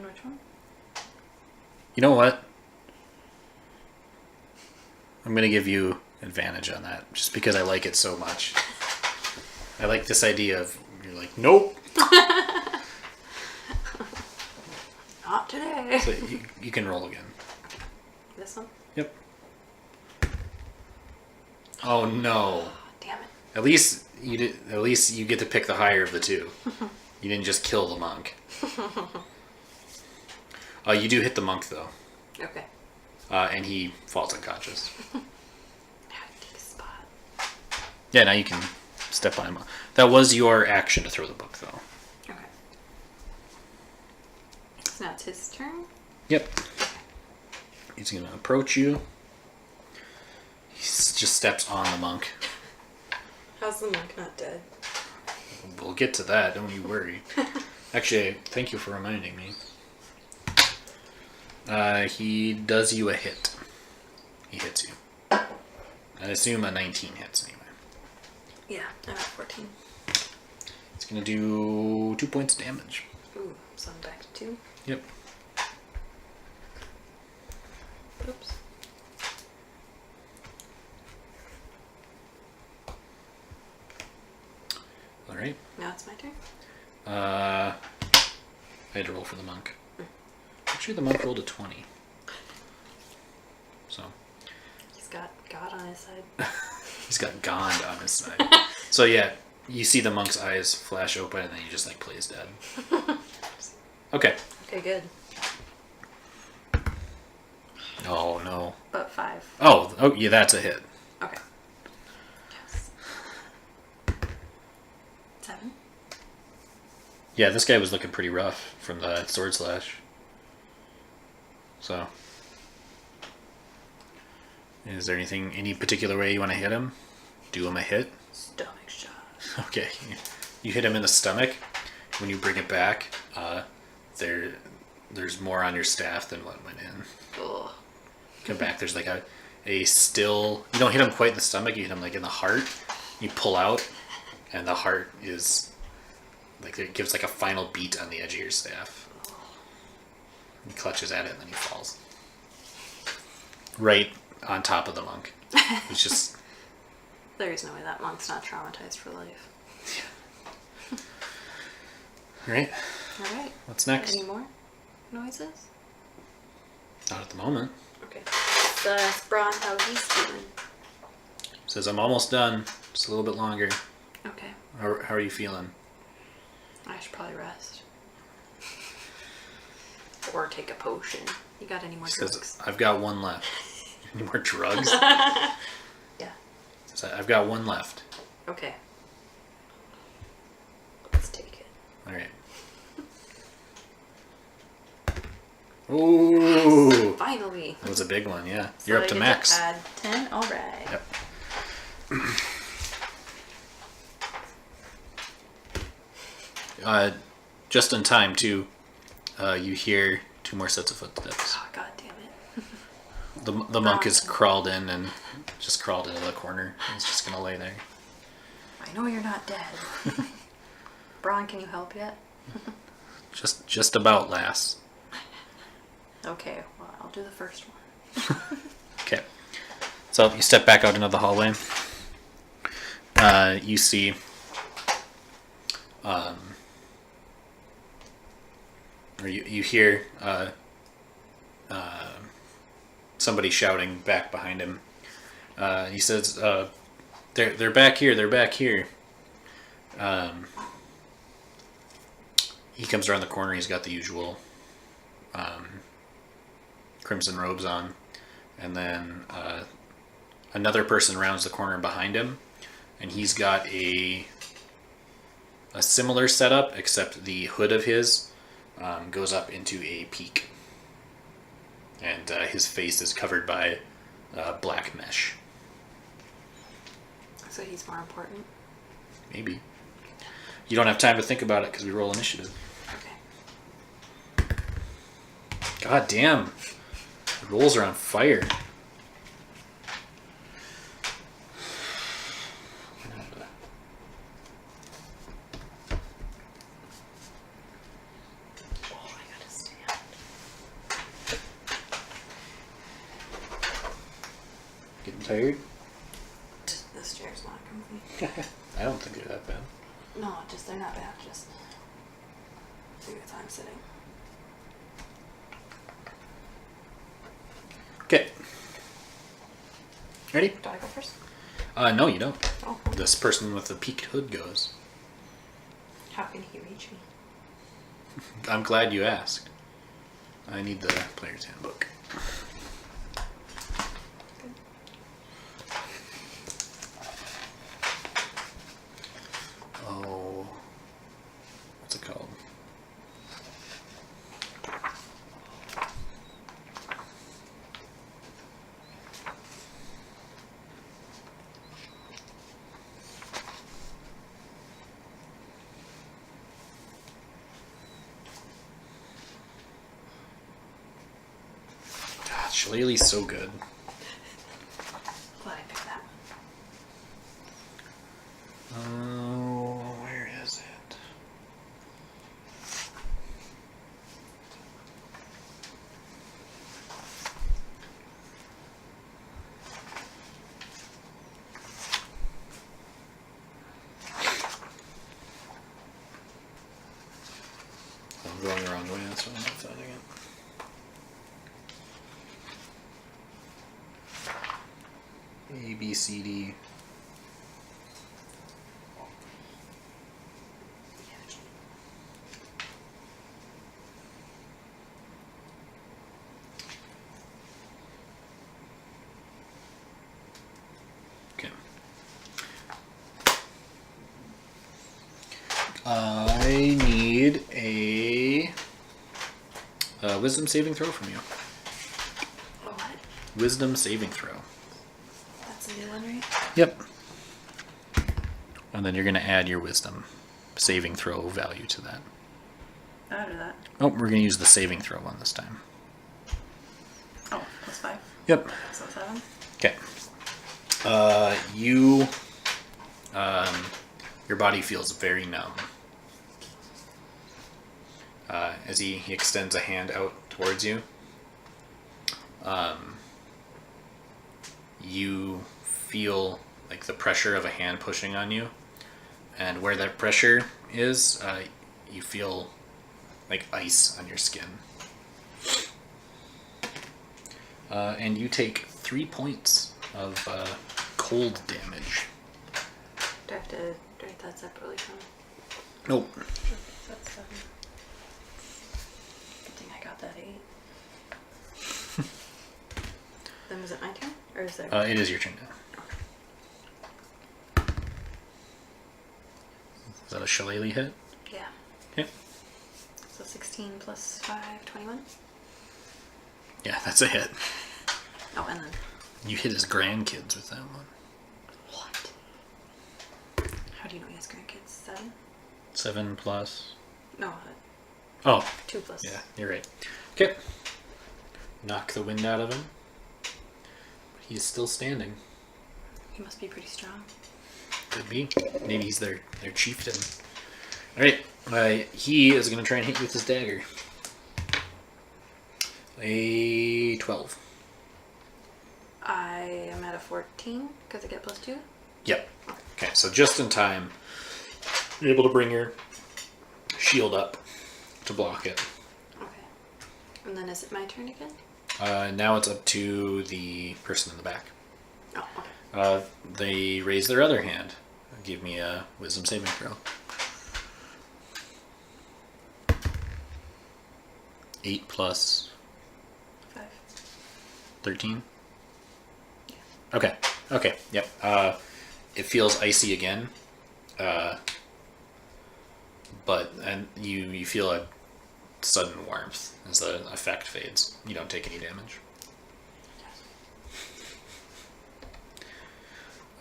which one? You know what? I'm going to give you advantage on that, just because I like it so much. I like this idea of, you're like, nope. Not today. So you can roll again. This one? Yep. Oh no. Damn it. At least you did. At least you get to pick the higher of the two. You didn't just kill the monk. You do hit the monk though, Okay. and he falls unconscious. Now I can take a spot. Yeah, now you can step on him. That was your action to throw the book though. Okay. So now it's his turn? Yep. He's gonna approach you. He just steps on the monk. How's the monk not dead? We'll get to that, don't you worry. Actually, thank you for reminding me. He does you a hit. He hits you. I assume a 19 hits anyway. Yeah, I'm at 14. It's gonna do 2 points of damage. Ooh, so I'm back to 2. Yep. Oops. Alright. Now it's my turn. I had to roll for the monk. Actually, the monk rolled a 20. So. He's got God on his side. He's got Gond on his side. So yeah, you see the monk's eyes flash open and then he just like plays dead. Okay. Okay, good. Oh no. But 5. Oh yeah, that's a hit. Okay. Yes. 7. Yeah, this guy was looking pretty rough from the sword slash. So, is there any particular way you want to hit him? Do him a hit? Stomach shot. Okay. You hit him in the stomach. When you bring it back, there's more on your staff than what went in. Ugh. Come back. There's like a still. You don't hit him quite in the stomach. You hit him like in the heart. You pull out, and the heart is like it gives like a final beat on the edge of your staff. He clutches at it and then he falls. Right on top of the monk. He's just... There is no way that monk's not traumatized for life. Right? Alright. What's next? Any more noises? Not at the moment. Okay. So ask Braun how he's doing. Says, I'm almost done. Just a little bit longer. Okay. How are you feeling? I should probably rest. Or take a potion. You got any more drugs? Says, I've got one left. Any more drugs? Yeah. Says, I've got one left. Okay. Let's take it. Alright. Ooh! Finally. That was a big one, yeah. So You're up I to get max. add 10. All right. Yep. Just in time, too. You hear 2 more sets of footsteps. Oh, God damn it. The monk has crawled in and just crawled into the corner. He's just gonna lay there. I know you're not dead. Braun, can you help yet? Just about lass. Okay, well, I'll do the first one. Okay. So you step back out into the hallway. You see or you hear somebody shouting back behind him. He says, they're back here, they're back here. He comes around the corner, he's got the usual crimson robes on. And then another person rounds the corner behind him, and he's got a similar setup, except the hood of his goes up into a peak, and his face is covered by black mesh. So he's more important. Maybe. You don't have time to think about it because we roll initiative. Okay. God damn. The rolls are on fire. Oh, I gotta stand. Getting tired? This chair's not comfy. I don't think they're that bad. No, just they're not bad. Just maybe it's I'm sitting. Okay. Ready? Do I go first? No, you don't. Oh. This person with the peaked hood goes. How can he reach me? I'm glad you asked. I need the player's handbook. Oh. What's it called? God, Shillelagh's so good. Glad I picked that one. Oh, where is it? I'm going the wrong way, that's why I'm not finding it. A, B, C, D. Okay. I need a wisdom saving throw from you. What? Wisdom saving throw. That's a new one, right? Yep. And then you're going to add your wisdom saving throw value to that. Out of that. Oh, we're going to use the saving throw one this time. Oh, +5. Yep. So 7. Okay. Your body feels very numb. As he extends a hand out towards you, you feel like the pressure of a hand pushing on you, and where that pressure is, you feel like ice on your skin. And you take 3 points of cold damage. Do I have to write that separately from? Nope. That's 7. Good thing I got that 8. Then was it my turn? Or is there? It is your turn now. Is that a shillelagh hit? Yeah. Yep. So 16 plus 5, 21. Yeah, that's a hit. Oh, and then You hit his grandkids with that one. what? How do you know he has grandkids? 7? 7 plus. No, Oh, 2 plus. yeah, you're right. Okay. Knock the wind out of him. He's still standing. He must be pretty strong. Could be. Maybe he's their chieftain. Alright. He is going to try and hit you with his dagger. A 12. I am at a 14 because I get +2. Yep. Okay, so just in time, you're able to bring your shield up to block it. Okay. And then is it my turn again? Now it's up to the person in the back. Oh, okay. They raise their other hand. Give me a wisdom saving throw. 8 plus 5. 13? Yeah. Okay. Okay, yep. It feels icy again. And you feel a sudden warmth as the effect fades. You don't take any damage.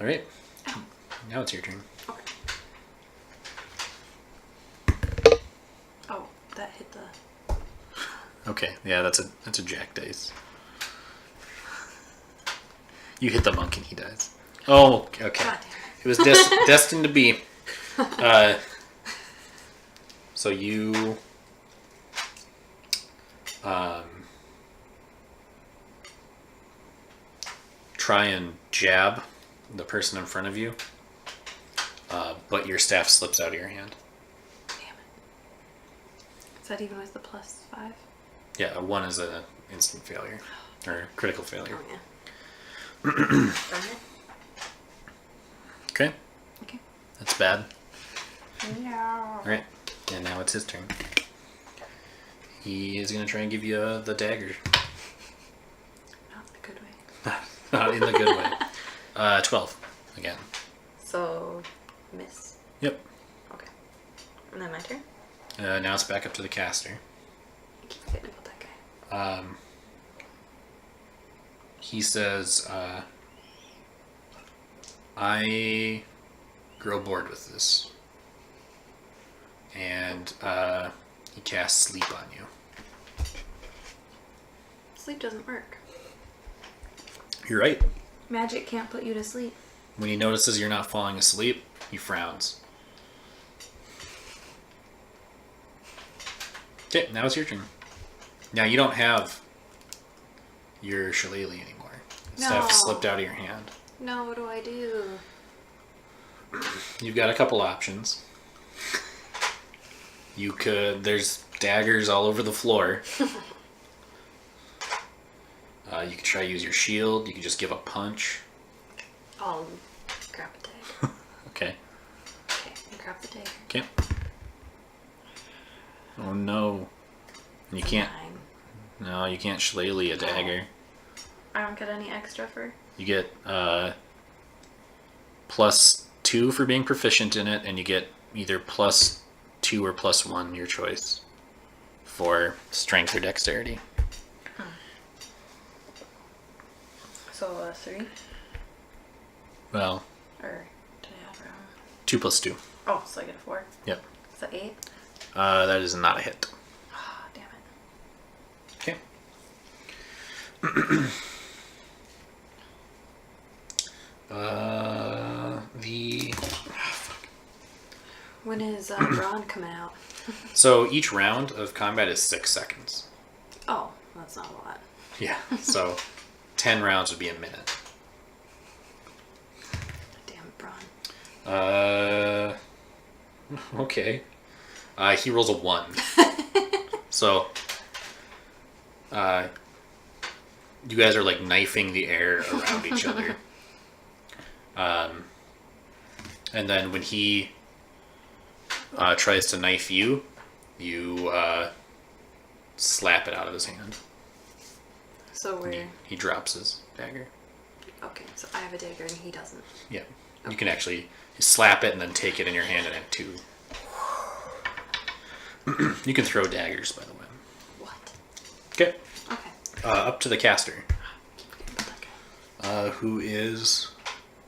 All right. Now it's your turn. Okay. Oh, that hit the... Okay, yeah, that's a jack dice. You hit the monk and he dies. Oh, okay. God damn It was destined to be. So you try and jab the person in front of you, but your staff slips out of your hand. Damn it. Is that even with the +5? Yeah, a 1 is an instant failure or critical failure. Oh, yeah. Darn it. Okay, Okay. that's bad. No. All right, and now it's his turn. He is gonna try and give you the dagger. Not in a good way. Not in the good way. 12 again. So, miss. Yep. Okay. And then my turn? Now it's back up to the caster. I keep forgetting about that guy. He says, I grow bored with this. And he casts sleep on you. Sleep doesn't work. You're right. Magic can't put you to sleep. When he notices you're not falling asleep, he frowns. Okay, now it's your turn. Now you don't have your shillelagh anymore. Stuff No. slipped out of your hand. No, what do I do? You've got a couple options. There's daggers all over the floor. You could try to use your shield. You could just give a punch. I'll grab a dagger. Okay. Okay, I grab the dagger. Okay. Oh no. You can't. 9. No, you can't shillelagh a dagger. I don't get any extra for... You get +2 for being proficient in it, and you get either +2 or +1, your choice, for strength or dexterity. So, 3? Well, Or did I have wrong? 2 + 2. Oh, so I get a 4. Yep. Is that 8? That is not a hit. Oh, damn it. Okay. When is Braun coming out? So each round of combat is 6 seconds. Oh, that's not a lot. Yeah. So 10 rounds would be a minute. Damn it, Braun. Okay. He rolls a 1. So, you guys are like knifing the air around each other. And then when he tries to knife you, you slap it out of his hand. So we're... He drops his dagger. Okay, so I have a dagger and he doesn't. Yeah. Okay. You can actually slap it and then take it in your hand and have 2. You can throw daggers, by the way. What? Okay. Okay. Up to the caster, Keep forgetting about that guy. who is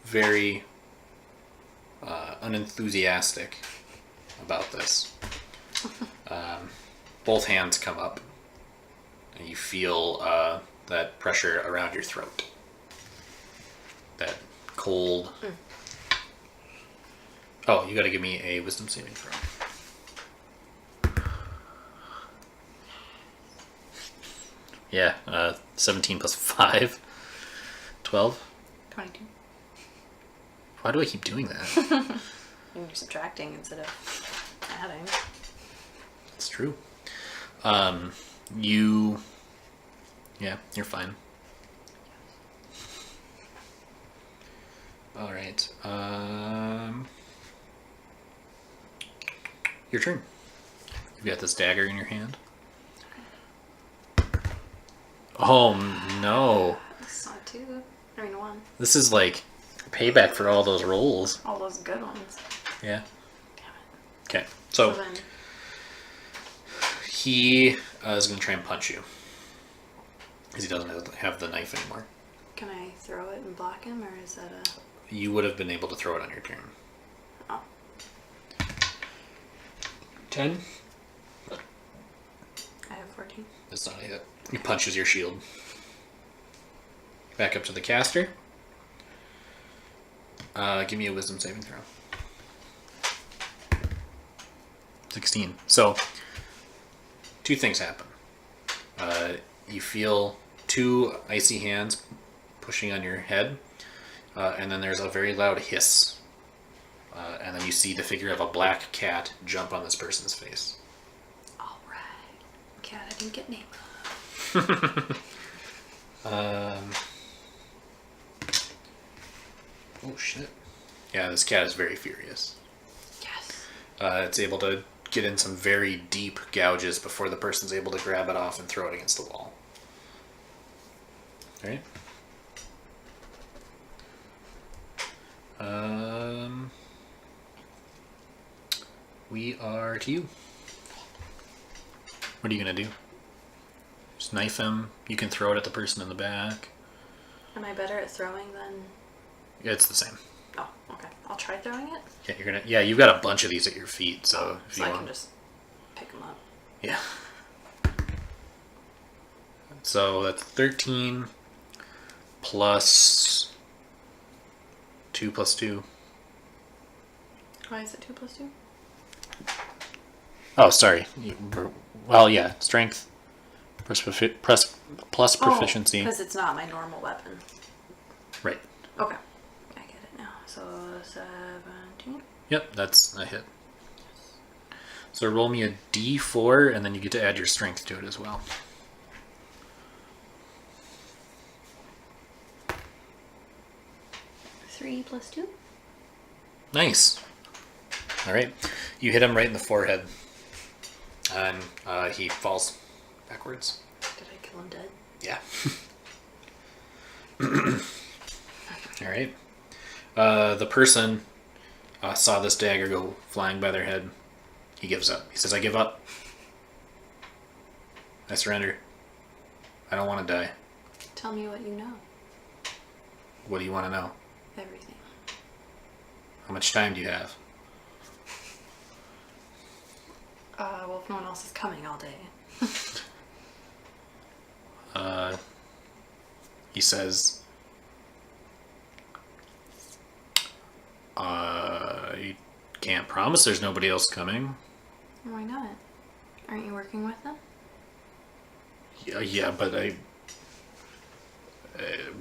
very unenthusiastic about this. Both hands come up, and you feel that pressure around your throat. That cold. Oh, you got to give me a wisdom saving throw. Yeah, 17 plus 5. 12. 22. Why do I keep doing that? You're subtracting instead of adding. It's true. Yeah, you're fine. All right. Your turn. You've got this dagger in your hand. Oh no. This is not too. I mean, 1. This is like payback for all those rolls. All those good ones. Yeah. Damn it. Okay. So then, he is going to try and punch you. Because he doesn't have the knife anymore. can I throw it and block him, or is that a... You would have been able to throw it on your turn. Oh. 10? I have 14. That's not a hit. He punches your shield. Back up to the caster. Give me a wisdom saving throw. 16. So, 2 things happen. You feel 2 icy hands pushing on your head, and then there's a very loud hiss. And then you see the figure of a black cat jump on this person's face. Alright. Cat, I didn't get name. Oh shit. Yeah, this cat is very furious. Yes. It's able to get in some very deep gouges before the person's able to grab it off and throw it against the wall. Alright. We are to you. What are you gonna do? Just knife him. You can throw it at the person in the back. Am I better at throwing than... Yeah, it's the same. Oh, okay. I'll try throwing it. Yeah, you're gonna. Yeah, you've got a bunch of these at your feet, so if So you I want, can just pick them up. yeah. So that's 13 plus 2 plus 2. Why is it 2 plus 2? Oh, sorry. Well, yeah, strength plus proficiency. Because it's not my normal weapon. Right. Okay. I get it now. So 17. Yep, that's a hit. So roll me a d4, and then you get to add your strength to it as well. Three plus 2. Nice. All right. You hit him right in the forehead, and he falls backwards. Did I kill him dead? Yeah. All right. The person saw this dagger go flying by their head. He gives up. He says, I give up. I surrender. I don't want to die. Tell me what you know. What do you want to know? Everything. How much time do you have? Well, if no one else is coming all day. He says, I can't promise there's nobody else coming. Why not? Aren't you working with them? Yeah, but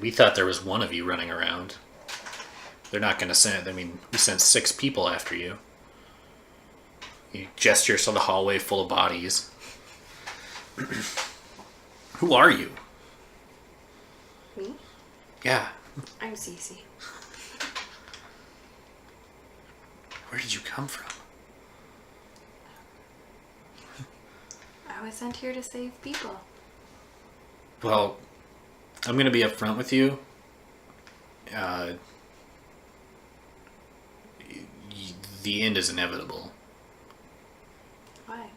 we thought there was one of you running around. They're not going to send, I mean, we sent 6 people after you. He gestures to the hallway full of bodies. Who are you? Me? Yeah. I'm Cece. Where did you come from? I was sent here to save people. Well, I'm going to be upfront with you. The end is inevitable. Why?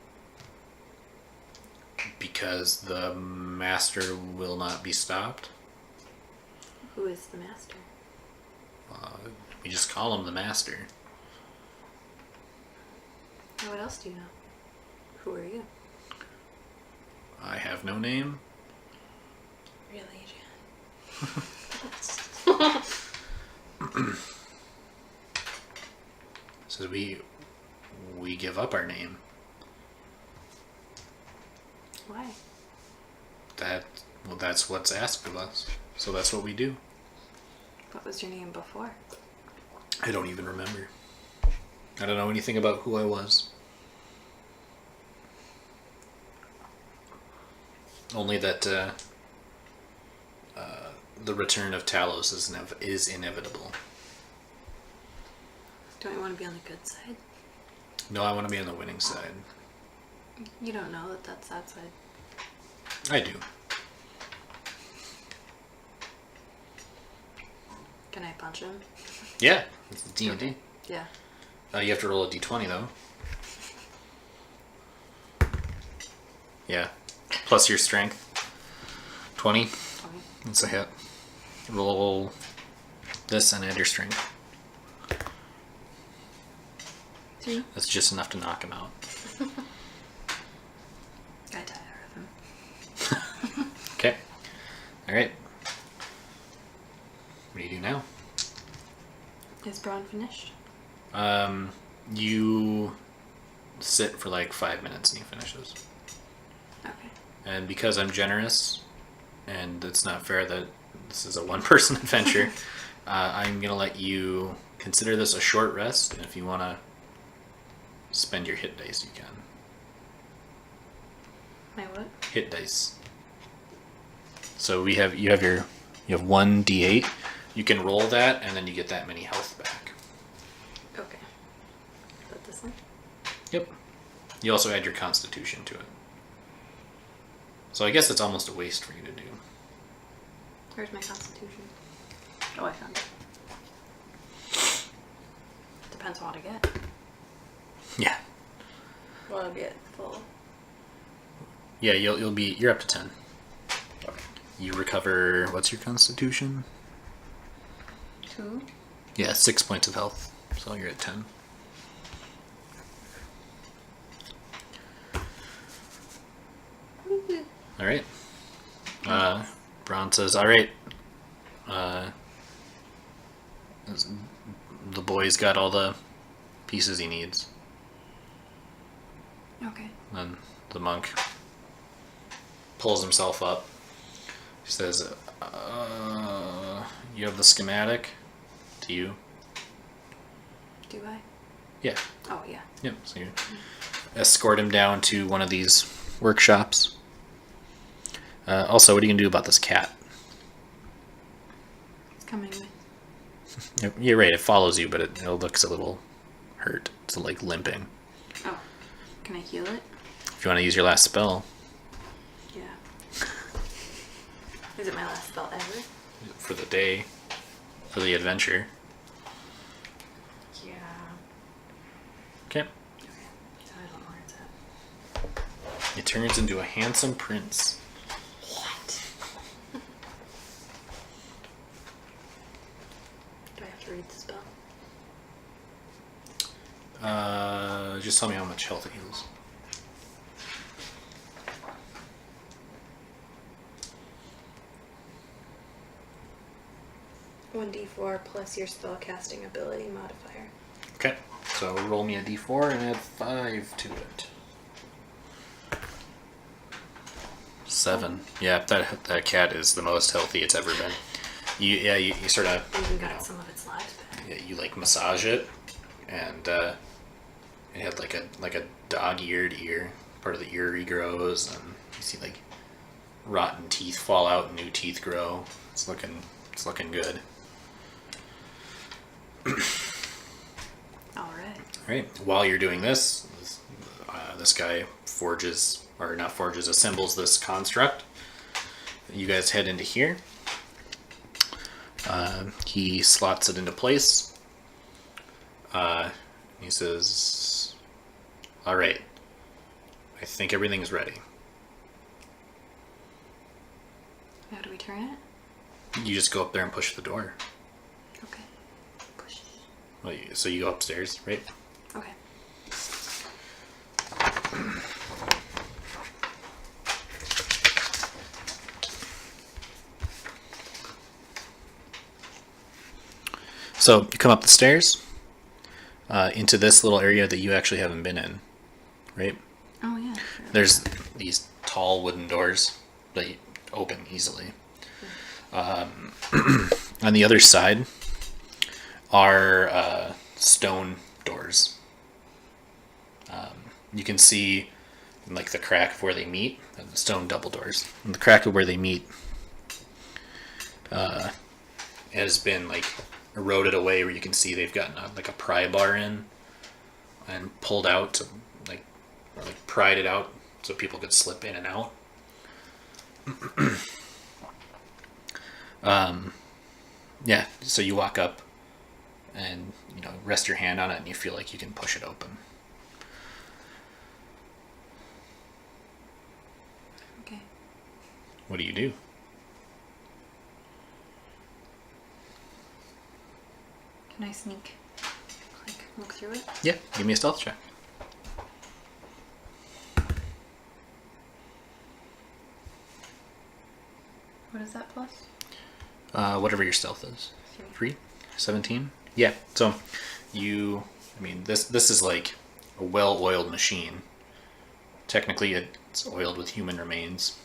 Because the master will not be stopped. Who is the master? We just call him the master. And what else do you know? Who are you? I have no name. Really, Jan? So we give up our name. Why? That's what's asked of us. So that's what we do. What was your name before? I don't even remember. I don't know anything about who I was. Only that the return of Talos is inevitable. Don't you want to be on the good side? No, I want to be on the winning side. You don't know that that's that side. I do. Can I punch him? Yeah, it's D&D. Yeah. You have to roll a d20 though. Yeah, plus your strength. 20. 20. That's a hit. Roll this and add your strength. 3. That's just enough to knock him out. Got tired of him. Okay. All right. What do you do now? Is Braun finished? You sit for like 5 minutes and he finishes. Okay. And because I'm generous, and it's not fair that this is a one-person adventure, I'm gonna let you consider this a short rest. And if you want to spend your hit dice, you can. My what? Hit dice. So you have 1d8. You can roll that, and then you get that many health back. Okay. But this one? Yep. You also add your constitution to it. So I guess it's almost a waste for you to do. Where's my constitution? Oh, I found it. Depends on what I get. Yeah. Well, I'll be at full. Yeah, you're up to 10. Okay. You recover, what's your constitution? 2. Yeah, 6 points of health. So you're at 10. All right. Braun says, all right. The boy's got all the pieces he needs. Okay. Then the monk pulls himself up. He says, you have the schematic? To you? Do I? Yeah. Oh, yeah. Yep. So you escort him down to one of these workshops. Also, what are you going to do about this cat? It's coming with. You're right, it follows you, but it looks a little hurt. It's like limping. Oh. Can I heal it? If you want to use your last spell. Yeah. Is it my last spell ever? For the day. For the adventure. Yeah. Okay. Okay. I don't know where it's at. It turns into a handsome prince. What? Do I have to read the spell? Just tell me how much health it heals. One d4 plus your spellcasting ability modifier. Okay. So roll me a d4 and add 5 to it. 7. Yeah, that cat is the most healthy it's ever been. You sort of Even got some of its lives back. yeah, you like massage it, and it had like a dog-eared ear. Part of the ear regrows, and you see like rotten teeth fall out and new teeth grow. It's looking good. All right. All right. While you're doing this guy assembles this construct. You guys head into here. He slots it into place. He says, all right, I think everything's ready. How do we turn it? You just go up there and push the door. Okay. Push. Well, so you go upstairs, right? Okay. So you come up the stairs into this little area that you actually haven't been in, right? Oh, yeah. There's these tall wooden doors that you open easily. On the other side are stone doors. You can see like the crack of where they meet, the stone double doors. And the crack of where they meet has been like eroded away, where you can see they've gotten like a pry bar in and pulled out to like pried it out so people could slip in and out. Yeah, so you walk up and, rest your hand on it and you feel like you can push it open. Okay. What do you do? Can I sneak? Like, look through it? Yeah, give me a stealth check. What is that plus? Whatever your stealth is. 3? 17? Yeah, so this is like a well-oiled machine. Technically, it's oiled with human remains.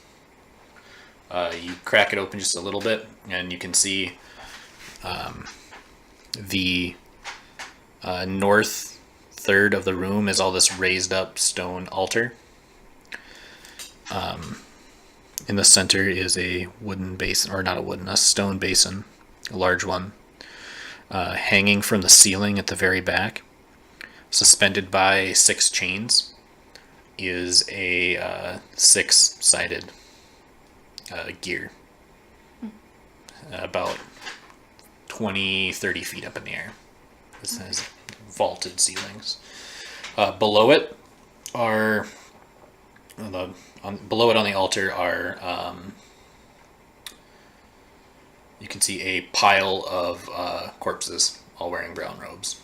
You crack it open just a little bit, and you can see the north third of the room is all this raised up stone altar. In the center is a wooden basin, or not a wooden, a stone basin, a large one. Hanging from the ceiling at the very back, suspended by 6 chains, is a 6-sided gear. About 20-30 feet up in the air. This has vaulted ceilings. Below it are below it on the altar are you can see a pile of corpses, all wearing brown robes.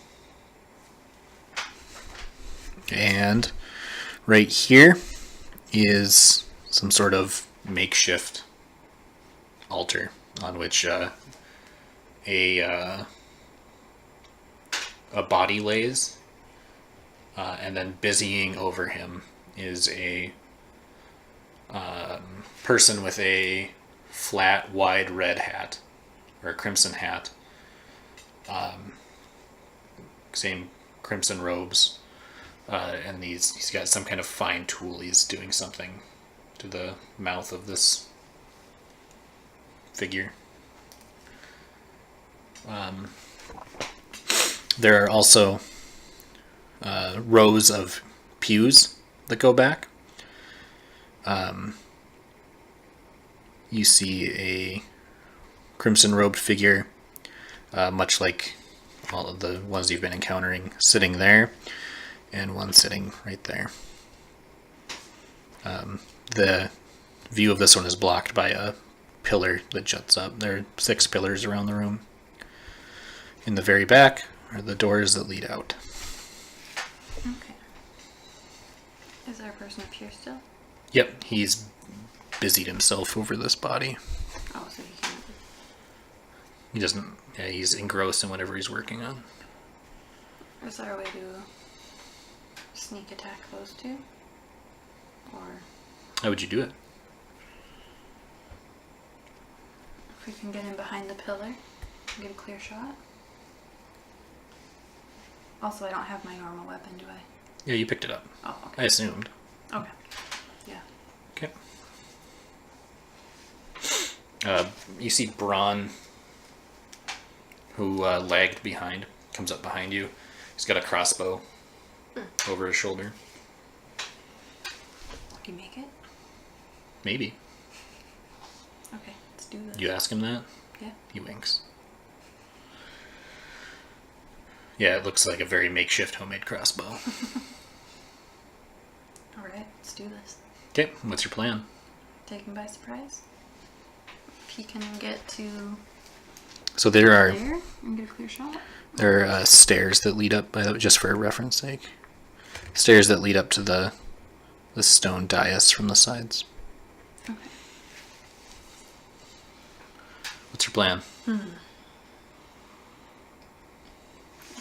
And right here is some sort of makeshift altar on which a body lays, and then busying over him is a person with a flat, wide red hat, or a crimson hat, same crimson robes, and he's got some kind of fine tool. He's doing something to the mouth of this figure. There are also rows of pews that go back. You see a crimson-robed figure, much like all of the ones you've been encountering, sitting there, and one sitting right there. The view of this one is blocked by a pillar that juts up. There are 6 pillars around the room. In the very back are the doors that lead out. Okay. Is there a person up here still? Yep, he's busied himself over this body. Oh, so he can't. He doesn't. Yeah, he's engrossed in whatever he's working on. Is there a way to sneak attack those two? Or How would you do it? if we can get in behind the pillar and get a clear shot? Also, I don't have my normal weapon, do I? Yeah, you picked it up. Oh, I okay. assumed. Okay. Yeah. Okay. You see Braun, who lagged behind, comes up behind you. He's got a crossbow over his shoulder. Can you make it? Maybe. Okay, let's do this. You ask him that? Yeah. He winks. Yeah, it looks like a very makeshift homemade crossbow. Alright, let's do this. Okay, what's your plan? Take him by surprise. If he can get to So there are there and get a clear shot. There are stairs that lead up, just for reference sake. Stairs that lead up to the stone dais from the sides. Okay. What's your plan?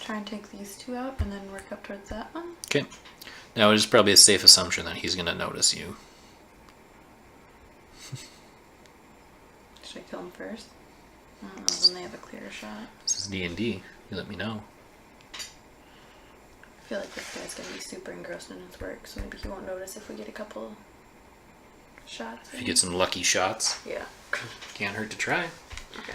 Try and take these 2 out and then work up towards that one. Okay. Now it is probably a safe assumption that he's going to notice you. Should I kill him first? I don't know, then they have a clearer shot. This is D&D. You let me know. I feel like this guy's gonna be super engrossed in his work, so maybe he won't notice if we get a couple shots. If you get some lucky shots, Yeah. can't hurt to try. Okay.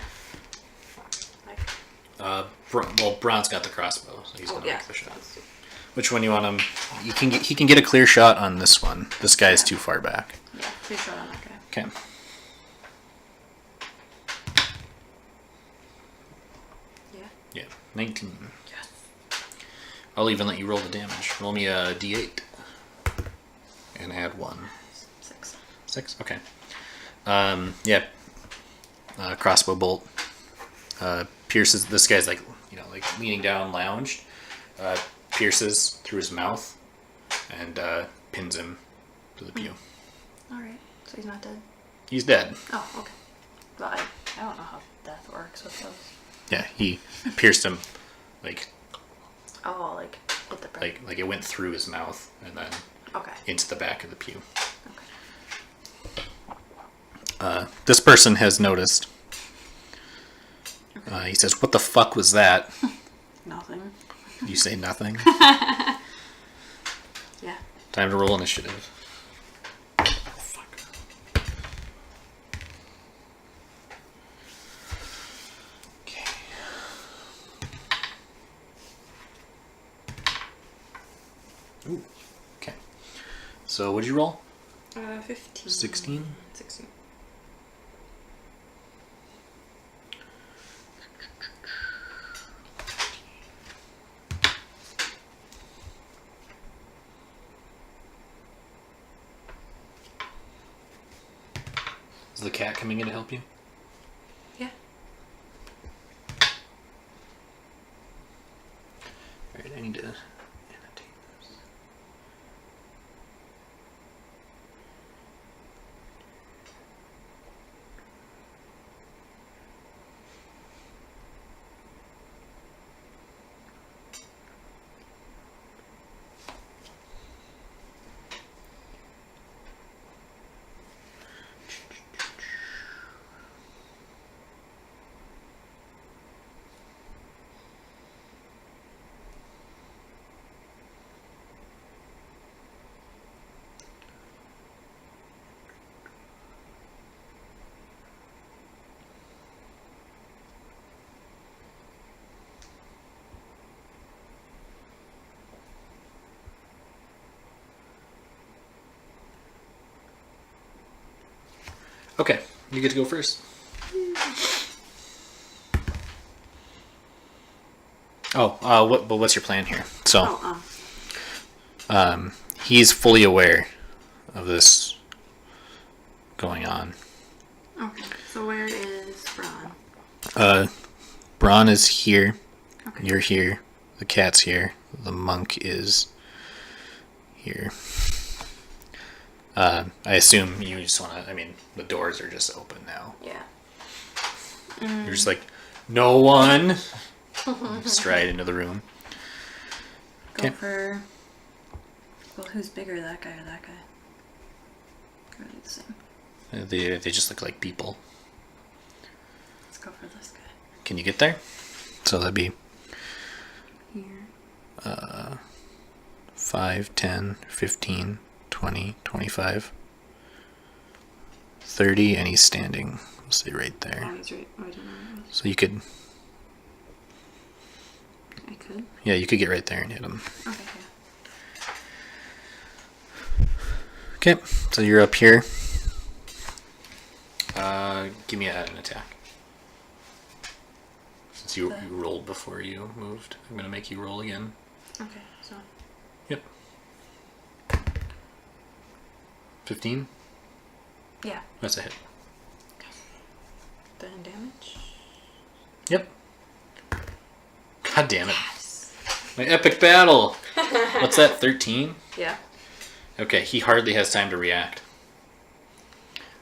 Braun's got the crossbow, so he's going to yeah. make the shot. Which one you want him? He can get a clear shot on this one. This guy's too far back. Yeah, clear shot on that guy. Okay. 19. Yes. I'll even let you roll the damage. Roll me a d8. And add 1. 6. 6? Okay. Yeah. Crossbow bolt. Pierces. This guy's like, like leaning down, lounged. Pierces through his mouth and pins him to the pew. Alright. So he's not dead? He's dead. Oh, okay. Well, I don't know how death works with those. Yeah, he pierced him like Like hit the brain. like it went through his mouth and then into the back of the pew. Okay. This person has noticed. He says, "What the fuck was that?" Nothing. You say nothing. Yeah. Time to roll initiative. Fuck. Okay. Ooh. Okay. So what'd you roll? 15. 16? 16. Is the cat coming in to help you? Yeah. Alright, I need to annotate this. Okay, you get to go first. What's your plan here? So, he's fully aware of this going on. Okay, so where is Braun? Braun is here. Okay. You're here. The cat's here. The monk is here. I assume you just want to... I mean, the doors are just open now. Yeah. You're just like, no one! You stride into the room. Go for... Well, who's bigger, that guy or that guy? Or are they the same? They just look like people. Let's go for this guy. Can you get there? So that'd be... Here. 5, 10, 15, 20, 25, 30, and he's standing. Let's see, right there. Oh, he's right. Oh, I didn't know that was. So you could... I could? Yeah, you could get right there and hit him. Okay, Okay, so you're up here. Give me an attack. Since you rolled before you moved, I'm going to make you roll again. yeah. Okay, so... Yep. 15? Yeah. That's a hit. Then damage? Yep. God damn it. Yes. My epic battle! What's that, 13? Yeah. Okay, he hardly has time to react.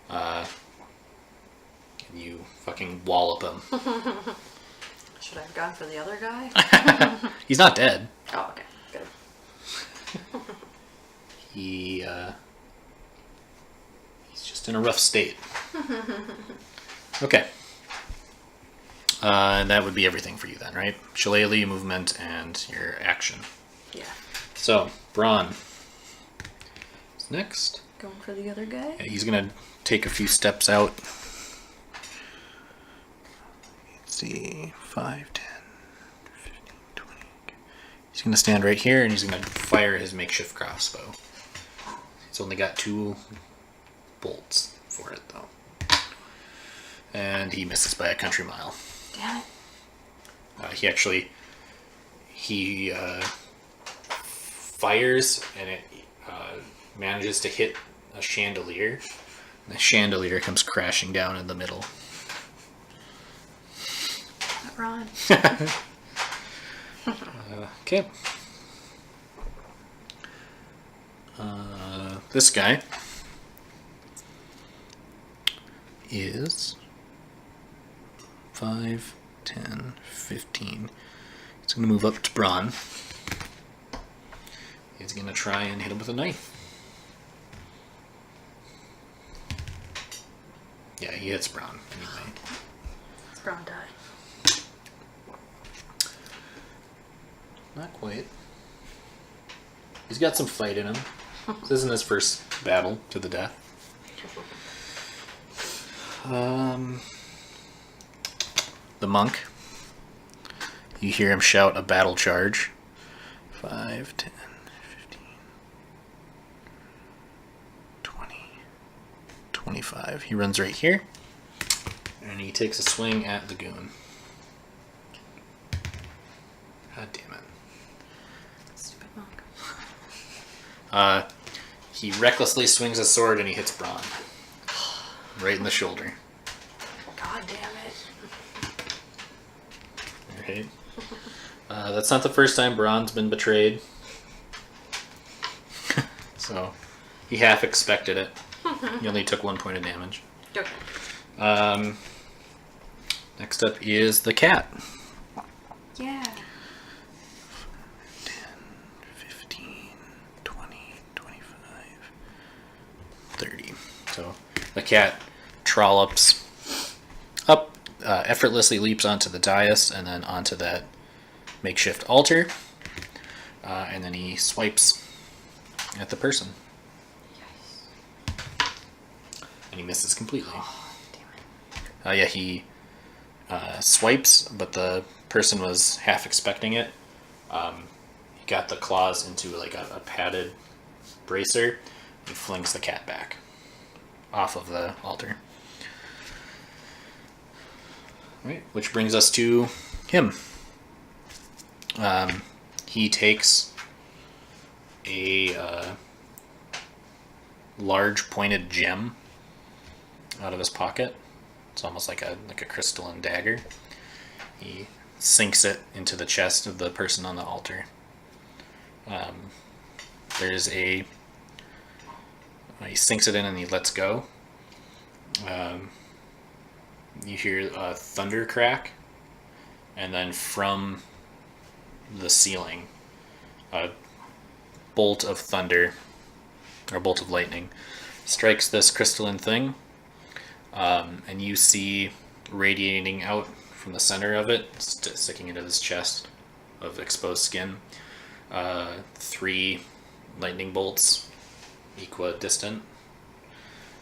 And you fucking wallop him. Should I have gone for the other guy? He's not dead. Oh, okay. Good. He's just in a rough state. Okay. That would be everything for you then, right? Shillelagh, movement, and your action. Yeah. So, Braun. Next. Going for the other guy? Yeah, he's going to take a few steps out. Let's see. 5, 10, 15, 20. He's going to stand right here and he's going to fire his makeshift crossbow. He's only got 2 bolts for it, though. And he misses by a country mile. Damn it. He actually he fires, and it manages to hit a chandelier. The chandelier comes crashing down in the middle. Ron. Okay. This guy is 5, 10, 15. He's going to move up to Braun. He's going to try and hit him with a knife. Yeah, he hits Braun anyway. It's Braun die. Not quite. He's got some fight in him. This isn't his first battle to the death. The monk. You hear him shout a battle charge. 5, 10, 15, 20, 25. He runs right here. And he takes a swing at the goon. God damn it. Stupid monk. He recklessly swings his sword and he hits Braun. Right in the shoulder. God damn it. Alright. That's not the first time Braun's been betrayed. So, he half expected it. He only took 1 point of damage. Okay. Next up is the cat. Yeah. 10, 15, 20, 25, 30. So the cat trollops up, effortlessly leaps onto the dais and then onto that makeshift altar. And then he swipes at the person. Yes. And he misses completely. Oh, damn it. Yeah, he swipes, but the person was half expecting it. He got the claws into like a padded bracer and flings the cat back off of the altar. Right, which brings us to him. He takes a large pointed gem out of his pocket. It's almost like a crystalline dagger. He sinks it into the chest of the person on the altar. There's he sinks it in and he lets go. You hear a thunder crack, and then from the ceiling, a bolt of thunder, or bolt of lightning, strikes this crystalline thing, and you see radiating out from the center of it, sticking into this chest of exposed skin, 3 lightning bolts equidistant,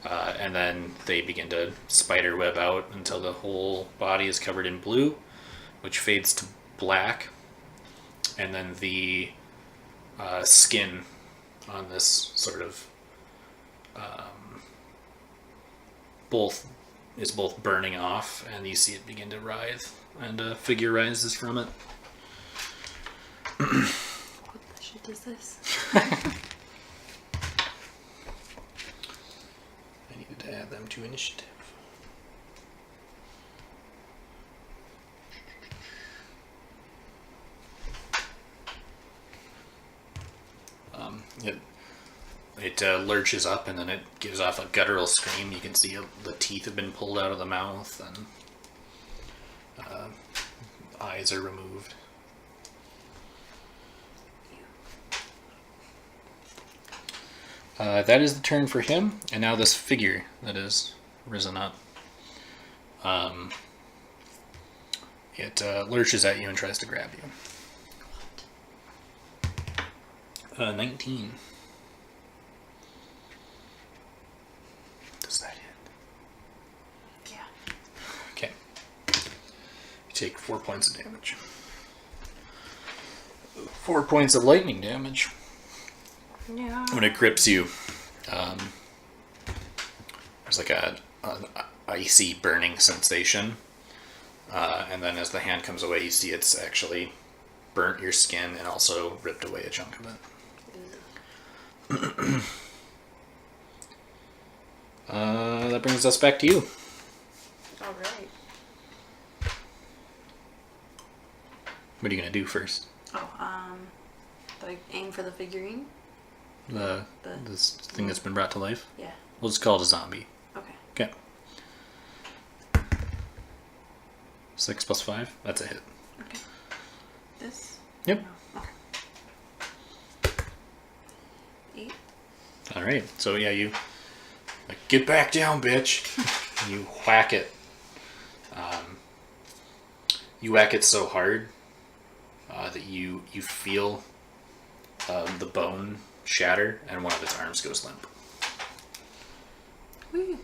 and then they begin to spider web out until the whole body is covered in blue, which fades to black, and then the skin on this sort of both burning off, and you see it begin to writhe, and a figure rises from it. What the shit is this? I needed to add them to initiative. It lurches up, and then it gives off a guttural scream. You can see the teeth have been pulled out of the mouth, and eyes are removed. That is the turn for him, and now this figure that is risen up. It lurches at you and tries to grab you. 19. Does that hit? Yeah. Okay. You take 4 points of damage. 4 points of lightning damage. Yeah. When it grips you, there's like an icy burning sensation. And then as the hand comes away, you see it's actually burnt your skin and also ripped away a chunk of it. That brings us back to you. All right. What are you gonna do first? Like aim for the figurine. This thing that's been brought to life. Yeah. We'll just call it a zombie. Okay. Okay. 6 + 5. That's a hit. Okay. This. Yep. No. Okay. 8. All right. So yeah, you like get back down, bitch. You whack it. You whack it so hard that you feel the bone shatter and one of its arms goes limp. Woo.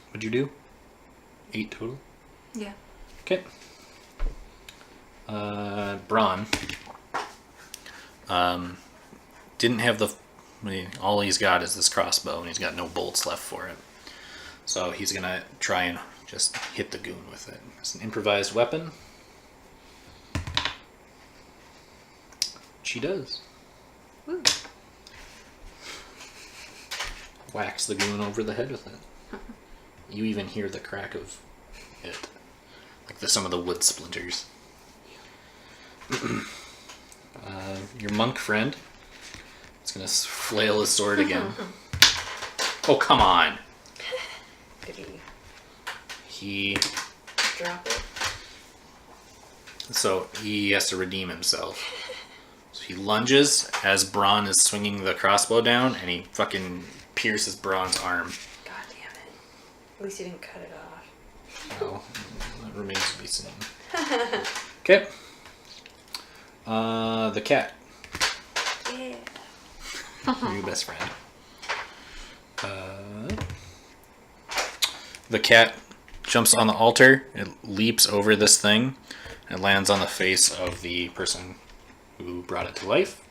What'd you do? 8 total. Yeah. Okay. Braun didn't have all he's got is this crossbow, and he's got no bolts left for it. So he's gonna try and just hit the goon with it. It's an improvised weapon. She does. Woo. Whacks the goon over the head with it. You even hear the crack of it, like some of the wood splinters. Your monk friend is gonna flail his sword again. Oh, come on! Did he He drop it? So he has to redeem himself. So he lunges as Braun is swinging the crossbow down, and he fucking pierces Braun's arm. God damn it. At least you didn't cut it off. Well, that remains to be seen. Okay. The cat. Yeah. You're your best friend. The cat jumps on the altar. It leaps over this thing and lands on the face of the person who brought it to life.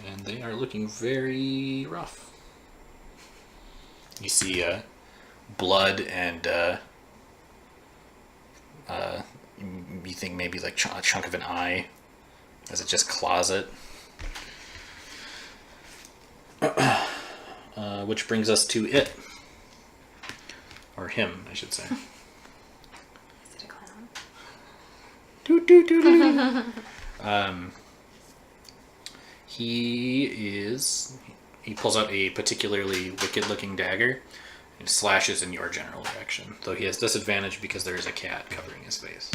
And they are looking very rough. You see blood and you think maybe like a chunk of an eye as it just claws it. Which brings us to it. Or him, I should say. Is it a clown? Doo, doo, doo, doo, doo. He pulls out a particularly wicked looking dagger and slashes in your general direction. Though he has disadvantage because there is a cat covering his face.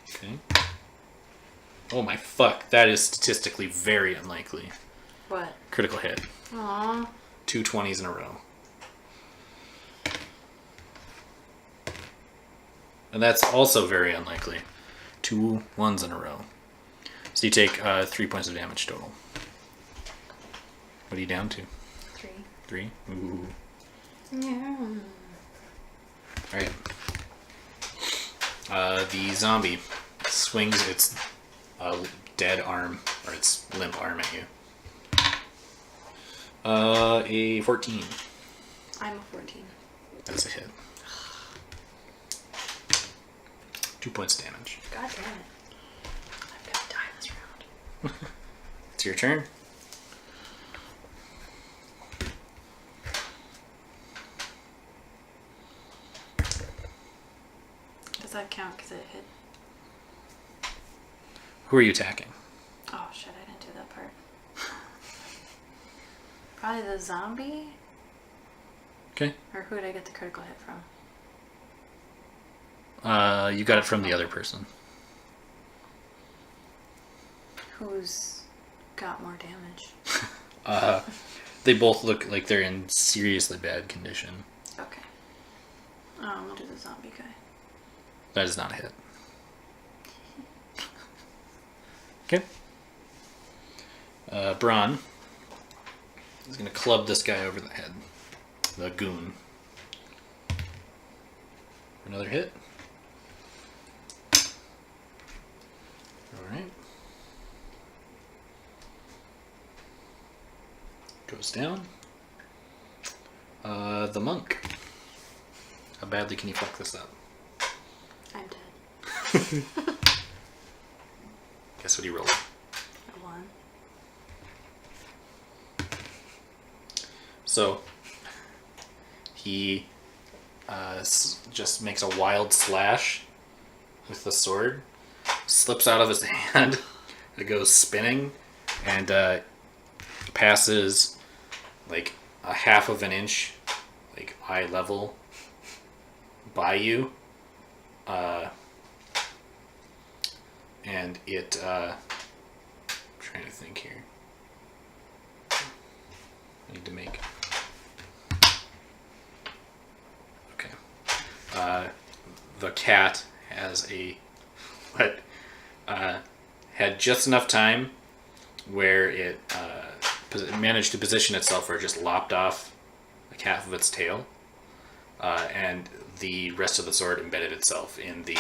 Okay. Oh my fuck, that is statistically very unlikely. What? Critical hit. Aww. 2 20s in a row. And that's also very unlikely. 2 1s in a row. So you take 3 points of damage total. What are you down to? 3. 3? Ooh. Yeah. Alright. The zombie swings its dead arm, or its limp arm at you. A 14. I'm a 14. That's a hit. 2 points of damage. God damn it. I'm gonna die this round. It's your turn. Does that count because it hit? Who are you attacking? Oh shit, I didn't do that part. Probably the zombie? Okay. Or who did I get the critical hit from? You got it from the other person. Who's got more damage? They both look like they're in seriously bad condition. Okay. I'm gonna do the zombie guy. That is not a hit. Okay. Braun is going to club this guy over the head. The goon. Another hit. Alright. Goes down. The monk. How badly can you fuck this up? I'm dead. Guess what he rolled? A 1. So he just makes a wild slash with the sword, slips out of his hand, it goes spinning, and passes like a half of an inch, like eye level, by you, and it. I'm trying to think here. I need to make. Okay. The cat has had just enough time where it managed to position itself where it just lopped off like half of its tail, and the rest of the sword embedded itself in the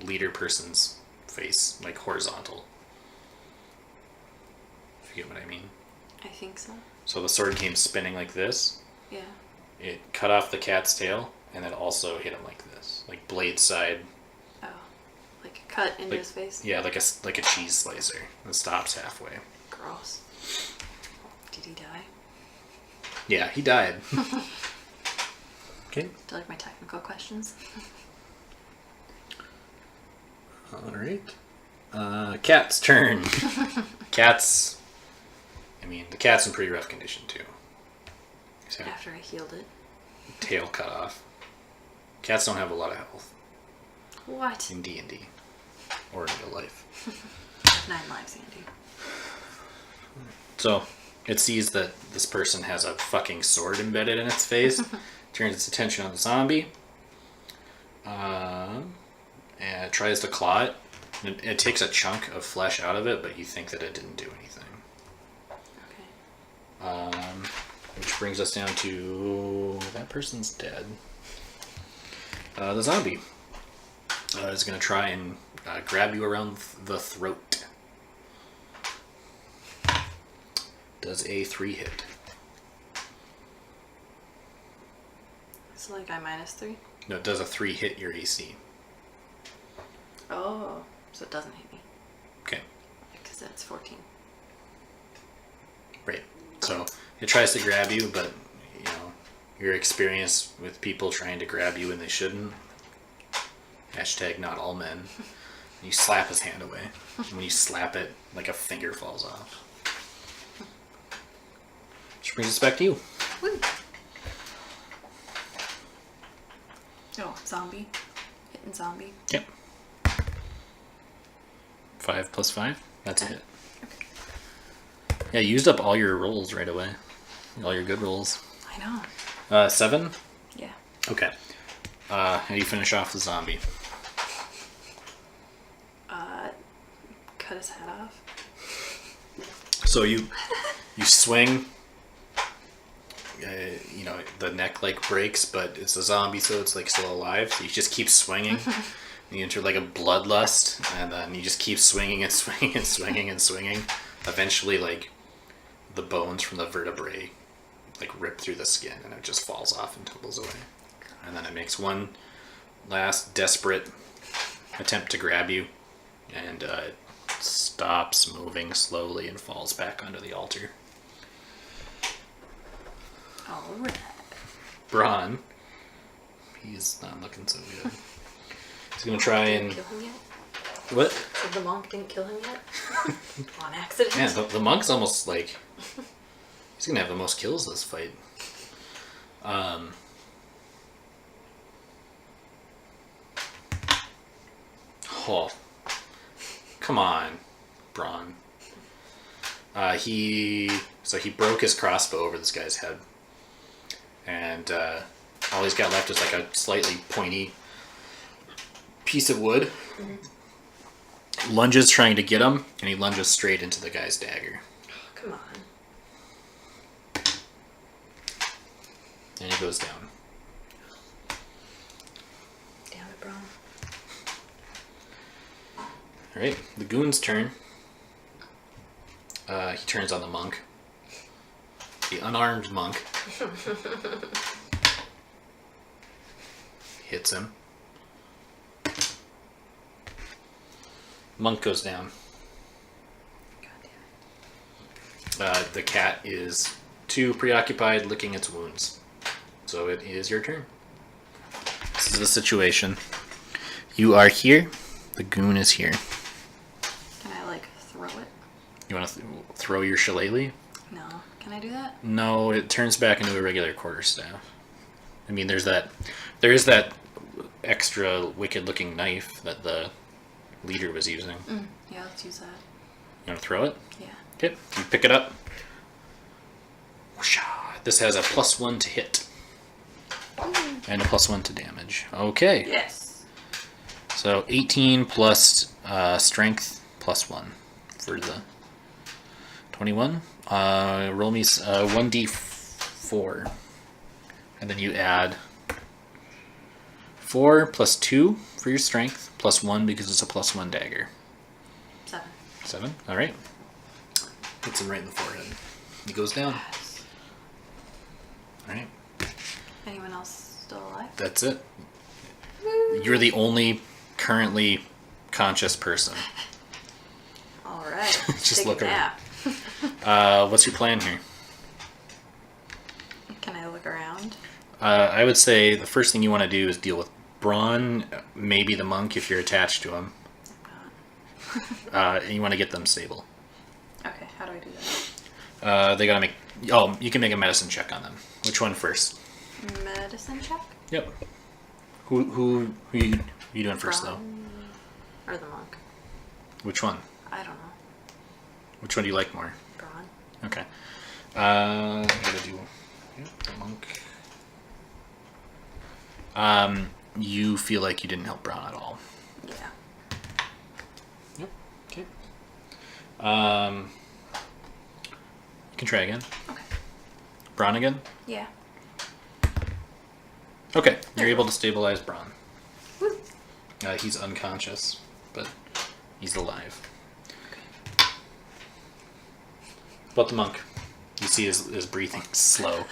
leader person's face, like horizontal. If you get what I mean. I think so. So the sword came spinning like this. Yeah. It cut off the cat's tail and then also hit him like this, like blade side. Oh, like cut into his face. Yeah, like a cheese slicer. It stops halfway. Gross. Did he die? Yeah, he died. Okay. Do you like my technical questions? All right. Cat's turn. Cat's. I mean, the cat's in pretty rough condition too. So, After I healed it. tail cut off. Cats don't have a lot of health What? in D&D or in real life. I have 9 lives, Andy. So it sees that this person has a fucking sword embedded in its face, turns its attention on the zombie, and it tries to claw it. It takes a chunk of flesh out of it, but you think that it didn't do anything. Okay. Which brings us down to that person's dead. The zombie is going to try and grab you around the throat. Does a 3 hit? So like I -3? No, does a 3 hit your AC? Oh, so it doesn't hit me. Okay. Because that's 14. Right. So it tries to grab you, but you know your experience with people trying to grab you when they shouldn't. Hashtag not all men. You slap his hand away. And when you slap it, like a finger falls off. Which brings us back to you. Woo. Oh, zombie. Hitting zombie. Yep. 5 plus 5. That's a hit. Okay. Yeah, you used up all your rolls right away. All your good rolls. I know. 7? Yeah. Okay. How do you finish off the zombie? Cut his head off. So you swing. You know, the neck like breaks, but it's a zombie, so it's like still alive. So you just keep swinging. You enter like a bloodlust, and then you just keep swinging and swinging and swinging and swinging. Eventually, like the bones from the vertebrae like rip through the skin, and it just falls off and tumbles away. And then it makes one last desperate attempt to grab you, and it stops moving slowly and falls back onto the altar. Alright. Braun, he's not looking so good. He's gonna try and Kill him yet? what? So the monk didn't kill him yet? On accident? Yeah, the monk's almost like he's gonna have the most kills this fight. Oh, come on, Braun. He broke his crossbow over this guy's head, and all he's got left is like a slightly pointy piece of wood. Mm-hmm. Lunges trying to get him, and he lunges straight into the guy's dagger. Come on. And he goes down. Damn it, Braun. Alright, the goon's turn. He turns on the monk. The unarmed monk hits him. Monk goes down. The cat is too preoccupied licking its wounds. So it is your turn. This is the situation. You are here. The goon is here. Can I, like, throw it? You want to throw your shillelagh? No. Can I do that? No, it turns back into a regular quarterstaff. I mean, there is that extra wicked-looking knife that the leader was using. Yeah, let's use that. You want to throw it? Yeah. Okay, you pick it up. This has a +1 to hit. And a +1 to damage. Okay. Yes. So 18 plus strength +1 for the 21. Roll me 1d4. And then you add 4 plus 2 for your strength, +1 because it's a +1 dagger. 7. 7? Alright. Hits him right in the forehead. He goes down. Yes. Alright. Anyone else still alive? That's it. You're the only currently conscious person. All right. Just Take look a around. nap. What's your plan here? Can I look around? I would say the first thing you want to do is deal with Braun, maybe the monk if you're attached to him. And you want to get them stable. Okay, how do I do that? They gotta make. Oh, you can make a medicine check on them. Which one first? Medicine check? Yep. Who you doing first though? Or the monk? Which one? I don't know. Which one do you like more? Braun. Okay. I gotta do the monk. You feel like you didn't help Braun at all. Yeah. Yep. Okay. You can try again. Okay. Braun again? Yeah. Okay. You're able to stabilize Braun. Woo. He's unconscious, but he's alive. But the monk, you see his breathing slow.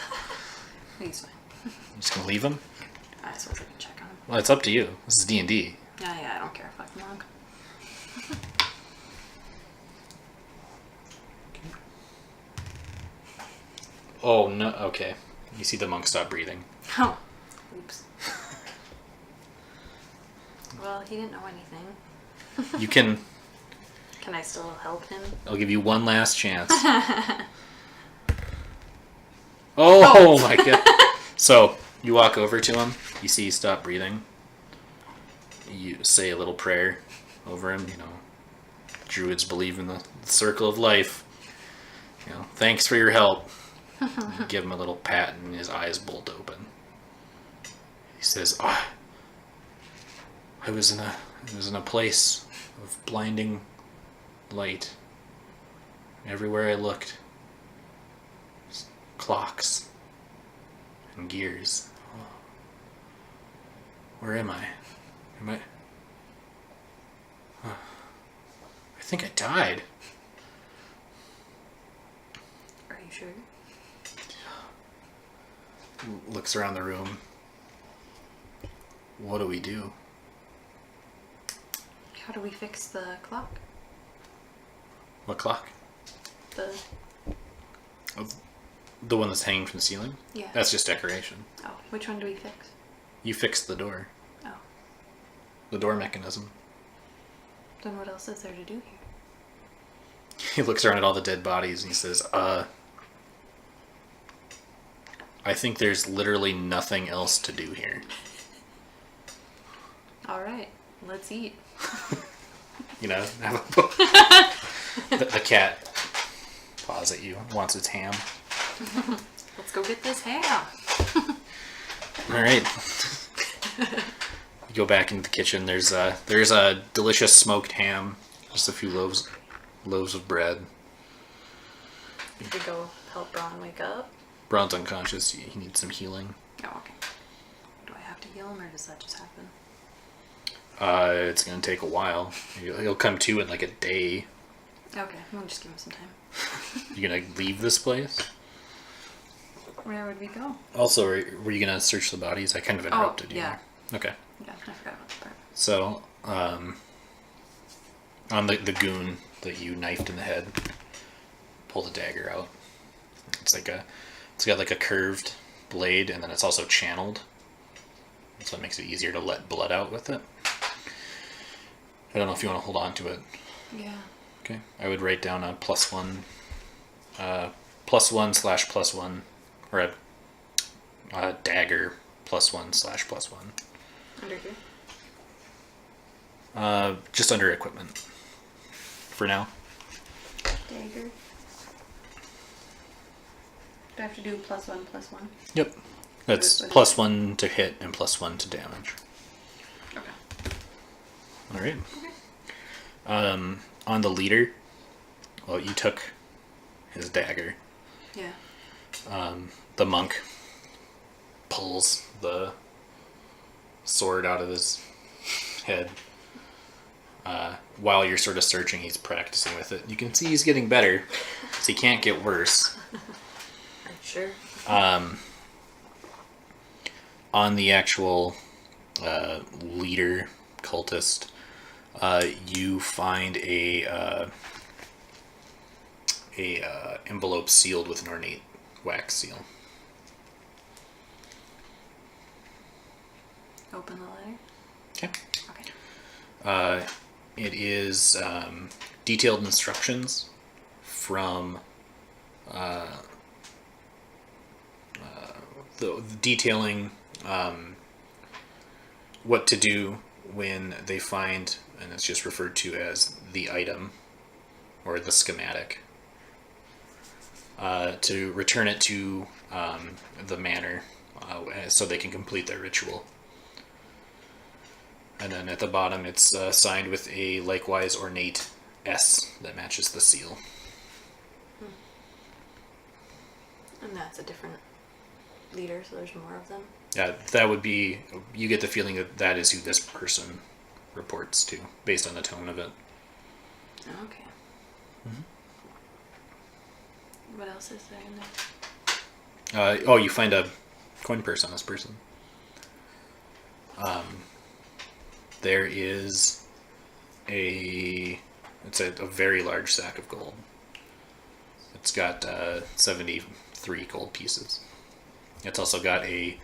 He's fine. You just gonna leave him? I suppose I can check on him. Well, it's up to you. This is D&D. Yeah, I don't care. Fuck the monk. Oh, no. Okay. You see the monk stop breathing. Oh. Oops. Well, he didn't know anything. You can... Can I still help him? I'll give you one last chance. Oh my god. So, you walk over to him. You see he stopped breathing. You say a little prayer over him. You know, druids believe in the circle of life. You know, thanks for your help. You give him a little pat and his eyes bolt open. He says, "Oh, I was in a place of blinding light. Everywhere I looked, clocks and gears. Oh. Where am I? I think I died." Are you sure? Looks around the room. What do we do? How do we fix the clock? What clock? The one that's hanging from the ceiling? Yeah. That's just decoration. Oh, which one do we fix? You fixed the door. Oh. The door mechanism. Then what else is there to do here? He looks around at all the dead bodies and he says, I think there's literally nothing else to do here. Alright, let's eat. You know, have the cat paws at you, wants its ham. Let's go get this ham. Alright. You go back into the kitchen. There's a delicious smoked ham. Just a few loaves of bread. Did we go help Braun wake up? Braun's unconscious. He needs some healing. Oh, okay. Do I have to heal him or does that just happen? It's gonna take a while. He'll come to in like a day. Okay, we'll just give him some time. You gonna leave this place? Where would we go? Also, were you gonna search the bodies? I kind of interrupted you. Yeah. Okay. Yeah, I forgot about the part. So, on the goon that you knifed in the head, pull the dagger out. It's got like a curved blade, and then it's also channeled, so it makes it easier to let blood out with it. I don't know if you want to hold on to it. Yeah. Okay. I would write down a +1, +1/+1, or a dagger +1/+1. Under here? Just under equipment for now. Dagger. Do I have to do +1/+1? Yep. That's With- +1 to hit and +1 to damage. Okay. All right. On the leader, well, you took his dagger. Yeah. The monk pulls the sword out of his head. While you're sort of searching, he's practicing with it. You can see he's getting better, so he can't get worse. I'm sure. On the actual leader cultist, you find a envelope sealed with an ornate wax seal. Open the letter. Okay. Okay. It is detailed instructions from the detailing what to do when they find, and it's just referred to as the item or the schematic, to return it to the manor so they can complete their ritual. And then at the bottom, it's signed with a likewise ornate S that matches the seal. And that's a different leader, so there's more of them. Yeah, that would be. You get the feeling that that is who this person reports to, based on the tone of it. Okay. Mm-hmm. What else is there in there? Oh, you find a coin purse on this person. There is it's a very large sack of gold. It's got 73 gold pieces. It's also got a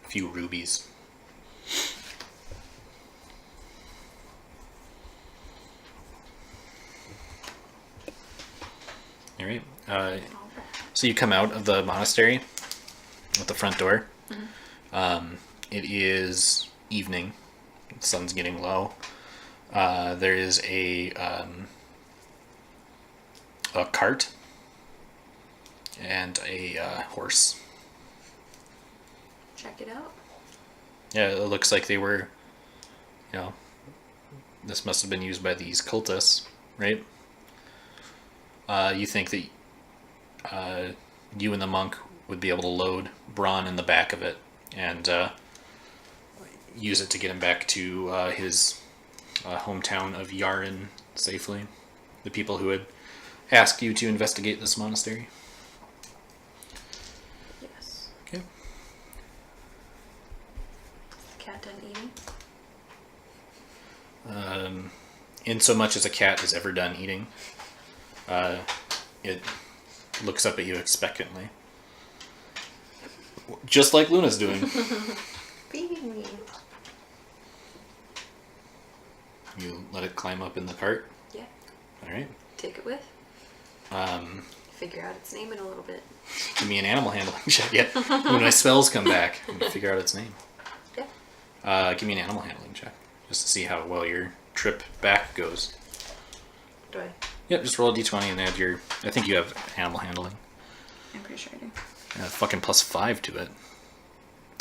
few rubies. All right. So you come out of the monastery at the front door. Mm-hmm. It is evening. The sun's getting low. There is a cart and a horse. Check it out. Yeah, it looks like they were, this must have been used by these cultists, right? You think that you and the monk would be able to load Braun in the back of it and use it to get him back to his hometown of Yaren safely. The people who had asked you to investigate this monastery. Yes. Okay. Is the cat done eating? In so much as a cat is ever done eating, it looks up at you expectantly. Just like Luna's doing. Feeding me. You let it climb up in the cart? Yeah. Alright. Take it with. Figure out its name in a little bit. Give me an animal handling check. Yeah. When my spells come back, I'm gonna figure out its name. Yeah. Give me an animal handling check. Just to see how well your trip back goes. Do I? Yep, just roll a d20 and add your... I think you have animal handling. I'm pretty sure I do. Fucking +5 to it.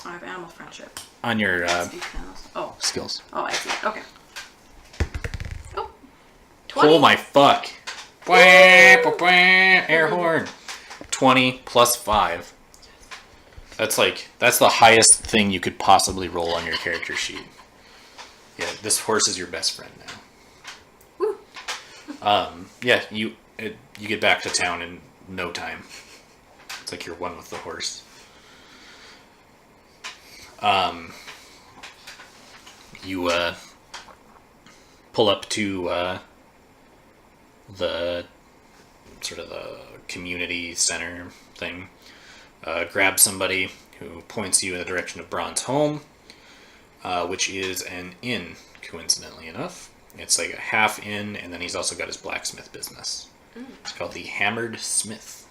I have animal friendship. On your Oh. skills. Oh, I see. Okay. Oh. 20. Oh my fuck. Air horn. 20 +5. That's the highest thing you could possibly roll on your character sheet. Yeah, this horse is your best friend now. Woo. Yeah, you You get back to town in no time. It's like you're one with the horse. You pull up to the sort of the community center thing. Grab somebody who points you in the direction of Braun's home, which is an inn, coincidentally enough. It's like a half inn, and then he's also got his blacksmith business. It's called the Hammered Smith.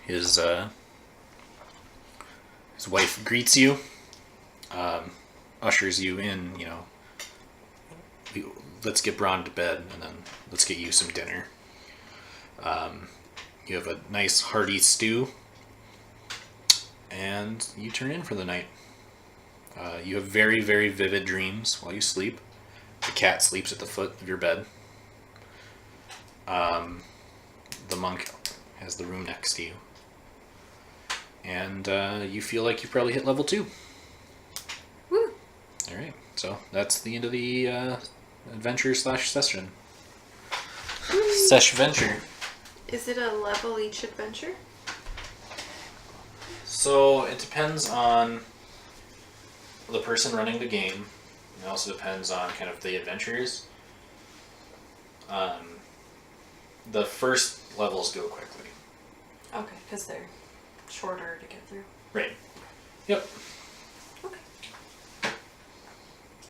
His wife greets you, ushers you in, let's get Braun to bed, and then let's get you some dinner. You have a nice hearty stew, and you turn in for the night. You have very, very vivid dreams while you sleep. The cat sleeps at the foot of your bed. The monk has the room next to you. And you feel like you probably hit level 2. Woo! Alright, so that's the end of the adventure / session. Sesh venture. Is it a level each adventure? So it depends on the person running the game. It also depends on kind of the adventures. The first levels go quickly. Okay, because they're shorter to get through. Right. Yep.